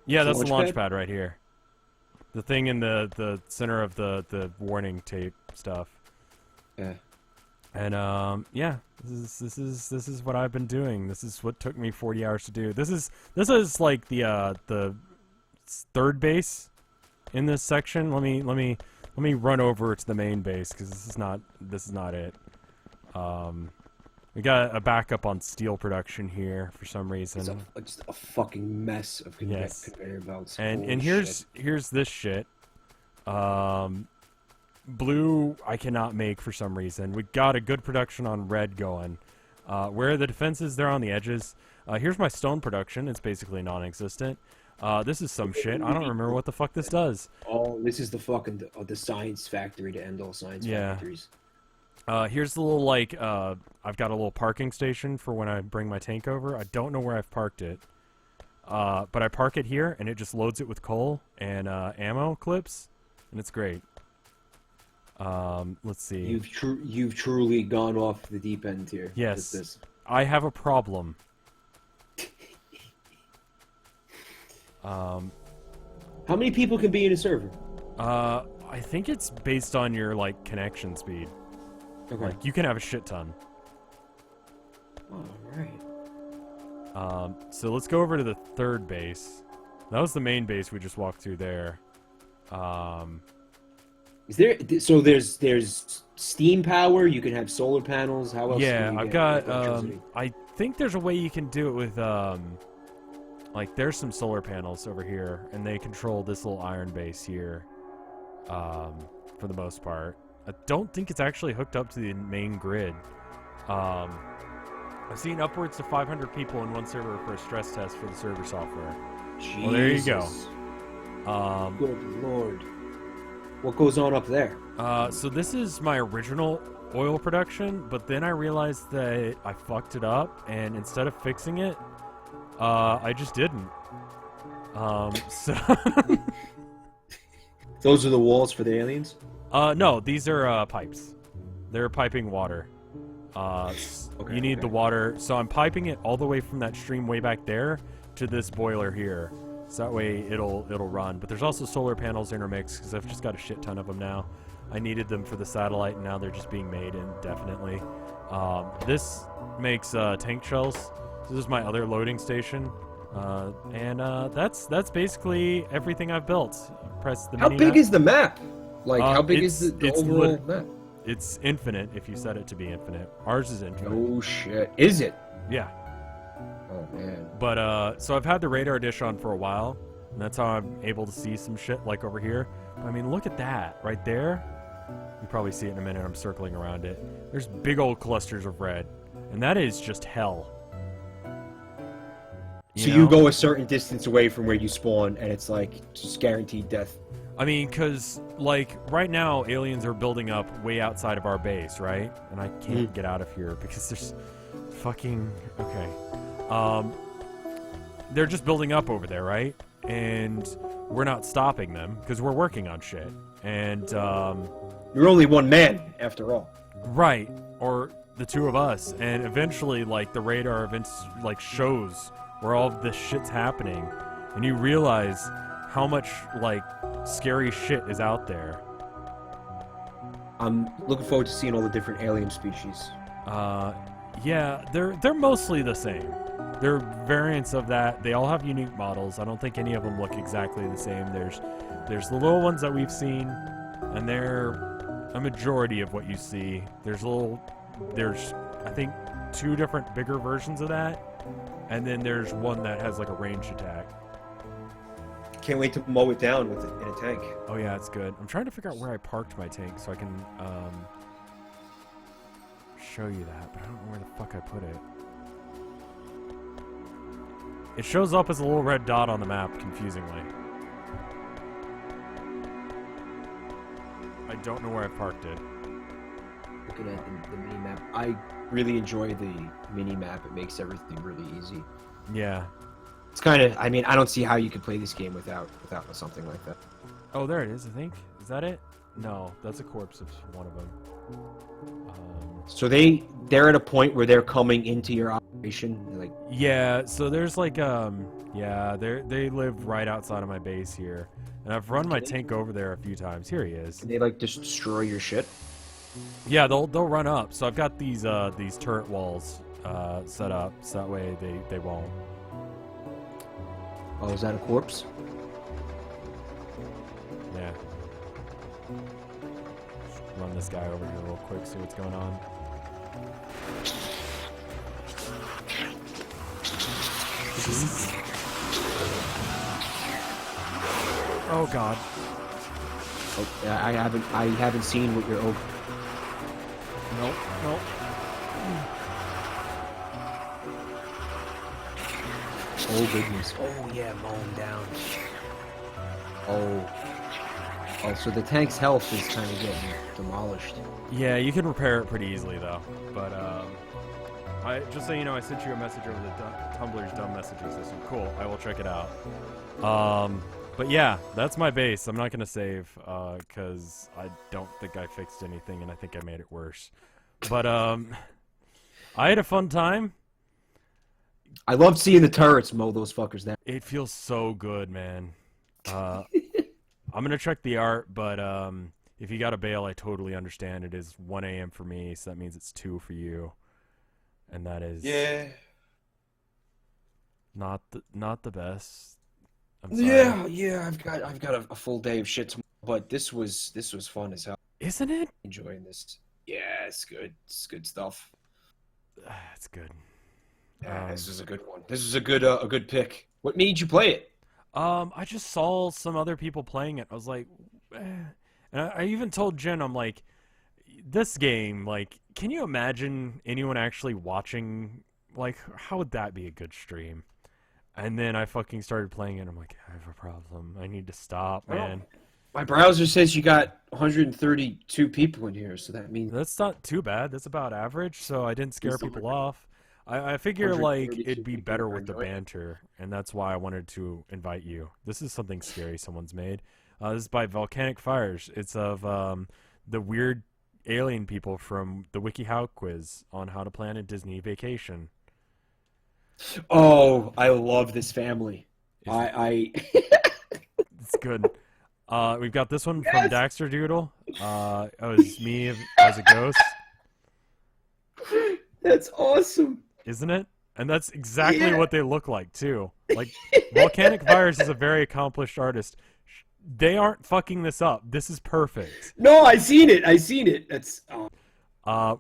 Yeah, Is it that's the launch launch pad? pad right here. The thing in the center of the warning tape stuff. Yeah. And yeah, this is what I've been doing. This is what took me 40 hours to do. This is like the third base in this section. Let me run over to the main base because this is not it. We got a backup on steel production here for some reason. It's just a fucking mess of Yes. conveyor belts. And Holy here's shit. this shit. Blue I cannot make for some reason. We got a good production on red going. Where are the defenses? They're on the edges. Here's my stone production. It's basically non-existent. This is some shit. I don't remember what the fuck this does. Oh, this is the fucking the science factory to end all science factories. Here's the little I've got a little parking station for when I bring my tank over. I don't know where I've parked it. But I park it here and it just loads it with coal and ammo clips, and it's great. Let's see. You've truly gone off the deep end here. Yes. with this. I have a problem. How many people can be in a server? I think it's based on your connection speed. Okay. Like you can have a shit ton. All right. So let's go over to the third base. That was the main base we just walked through there. Is there? So there's steam power. You can have solar panels. How else? Yeah, can you I've get got. electricity? I think there's a way you can do it with there's some solar panels over here, and they control this little iron base here. For the most part, I don't think it's actually hooked up to the main grid. I've seen upwards to 500 people in one server for a stress test for the server software. Jesus. Well, there you go. Good lord. What goes on up there? So this is my original oil production, but then I realized that I fucked it up, and instead of fixing it, I just didn't. So Those are the walls for the aliens? no, these are pipes. They're piping water. You need the water, so I'm piping it all the way from that stream way back there to this boiler here. So that way it'll run. But there's also solar panels intermixed because I've just got a shit ton of them now. I needed them for the satellite, and now they're just being made indefinitely. This makes tank shells. This is my other loading station. And that's basically everything I've built. You press the How mini big map. is the map? Like, how big is the it's overall map? It's infinite if you set it to be infinite. Ours is infinite. Oh shit. Is it? Yeah. Oh man. But so I've had the radar dish on for a while, and that's how I'm able to see some shit like over here. But, I mean, look at that right there. You probably see it in a minute. I'm circling around it. There's big old clusters of red, and that is just hell. So you go a certain distance away from where you spawn, and it's like just guaranteed death. I mean, because, like, right now, aliens are building up way outside of our base, right? And I can't get out of here because there's fucking... Okay. They're just building up over there, right? And we're not stopping them because we're working on shit. And, You're only one man, after all. Right. Or the two of us. And eventually, like, the radar like, shows where all of this shit's happening. And you realize how much, like, scary shit is out there. I'm looking forward to seeing all the different alien species. Yeah, they're mostly the same. They're variants of that. They all have unique models. I don't think any of them look exactly the same. There's the little ones that we've seen, and they're a majority of what you see. There's I think 2 different bigger versions of that, and then there's one that has like a ranged attack. Can't wait to mow it down with it in a tank. Oh yeah, it's good. I'm trying to figure out where I parked my tank so I can show you that, but I don't know where the fuck I put it. It shows up as a little red dot on the map, confusingly. I don't know where I parked it. Looking at the mini-map, I really enjoy the mini-map. It makes everything really easy. Yeah. It's kind of, I mean, I don't see how you could play this game without something like that. Oh, there it is, I think. Is that it? No, that's a corpse of one of them. So they're at a point where they're coming into your operation, like... Yeah, so there's like, yeah, they live right outside of my base here. And I've run my tank over there a few times. Here he is. Can they, like, just destroy your shit? Yeah, they'll run up. So I've got these turret walls set up, so that way they won't. Oh, is that a corpse? Yeah. Just run this guy over here real quick, see what's going on. Oh god. Oh, yeah, I haven't seen what you're... Oh. Nope, nope. Oh goodness. Oh yeah, mow him down. Oh. Oh, so the tank's health is kind of getting demolished. Yeah, you can repair it pretty easily though. But I just so you know, I sent you a message over the Tumblr's dumb messaging system. Cool, I will check it out. But yeah, that's my base. I'm not gonna save because I don't think I fixed anything, and I think I made it worse. But I had a fun time. I love seeing the turrets mow those fuckers down. It feels so good, man. I'm gonna check the art, but if you got a bail, I totally understand. It is 1 a.m. for me, so that means it's 2 for you, and that is not the best. I'm sorry. Yeah. I've got a full day of shit tomorrow, but this was fun as hell. Isn't it? Enjoying this. Yeah, it's good. It's good stuff. It's good. Yeah, this is a good one. This is a good pick. What made you play it? I just saw some other people playing it. I was like, and I even told Jen, I'm like, this game, like, can you imagine anyone actually watching? Like, how would that be a good stream? And then I fucking started playing it. I'm like, I have a problem. I need to stop, man. My browser says you got 132 people in here, so that means... That's not too bad. That's about average, so I didn't scare people off. I figure, like, it'd be better with the banter, and that's why I wanted to invite you. This is something scary someone's made. This is by Volcanic Fires. It's of the weird alien people from the WikiHow quiz on how to plan a Disney vacation. Oh, I love this family. It's good. We've got this one from Daxter Doodle. It was me as a ghost. That's awesome. Isn't it? And that's exactly what they look like, too. Like, Volcanic Fires is a very accomplished artist. They aren't fucking this up. This is perfect. No, I seen it. That's...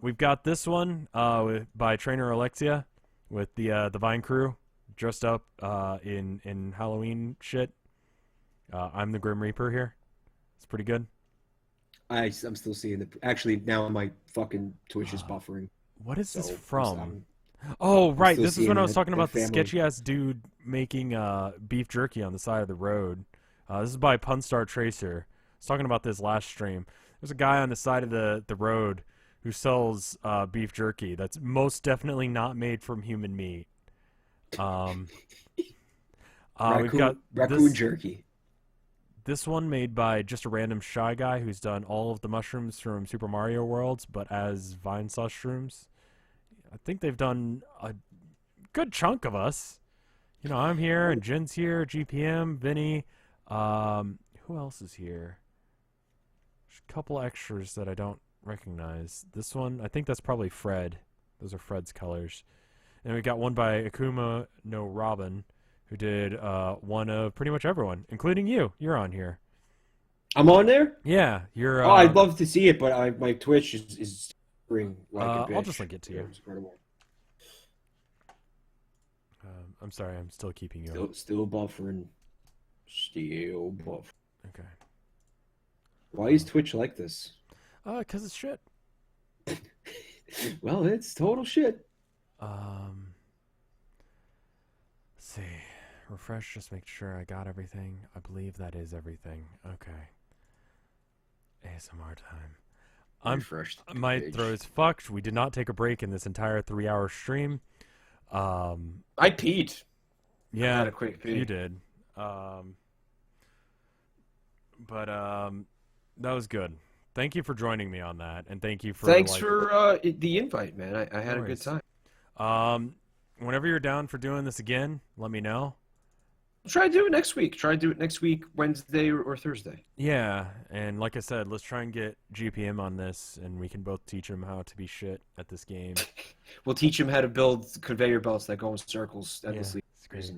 We've got this one by Trainer Alexia with the Vine crew dressed up in Halloween shit. I'm the Grim Reaper here. It's pretty good. I'm still seeing the. Actually, now my fucking Twitch is buffering. What is this So, from? Oh, right. still This is when seeing I was talking that about the family. sketchy ass dude making beef jerky on the side of the road. This is by Punstar Tracer. I was talking about this last stream. There's a guy on the side of the road who sells beef jerky that's most definitely not made from human meat. We've got raccoon jerky. this one made by just a random shy guy who's done all of the mushrooms from Super Mario Worlds, but as Vinesauce shrooms. I think they've done a good chunk of us. You know, I'm here, and Jen's here, GPM, Vinny. Who else is here? There's a couple extras that I don't recognize. This one, I think that's probably Fred. Those are Fred's colors. And we got one by Akuma no Robin, who did one of pretty much everyone, including you. You're on here. I'm on there? Yeah, you're. Oh, I'd love to see it, but my Twitch is like a bitch. I'll just link it to you. It's incredible. I'm sorry, I'm still keeping you up. Still buffering. Still buffering. Okay. Why is Twitch like this? 'Cause it's shit. Well, it's total shit. Let's see. Refresh, just make sure I got everything. I believe that is everything. Okay. ASMR time. Refreshed My page. throat is fucked. We did not take a break in this entire 3-hour stream. I peed. I Yeah, had a quick pee. you did. But that was good. Thank you for joining me on that, and thank you for Thanks for the invite, man. I had a good worries. time. Whenever you're down for doing this again, let me know. Try to do it next week. Try to do it next week, Wednesday or Thursday. Yeah, and like I said, let's try and get GPM on this, and we can both teach him how to be shit at this game. We'll teach him how to build conveyor belts that go in circles Yeah, endlessly. it's great.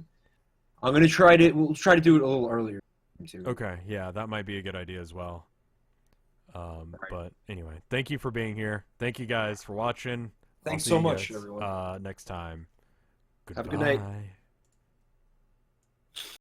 I'm gonna try to. We'll try to do it a little earlier. Too. Okay, yeah, that might be a good idea as well. But anyway, thank you for being here. Thank you guys for watching. Thanks I'll see so you much, guys, everyone. next time. Have a good night. Goodbye.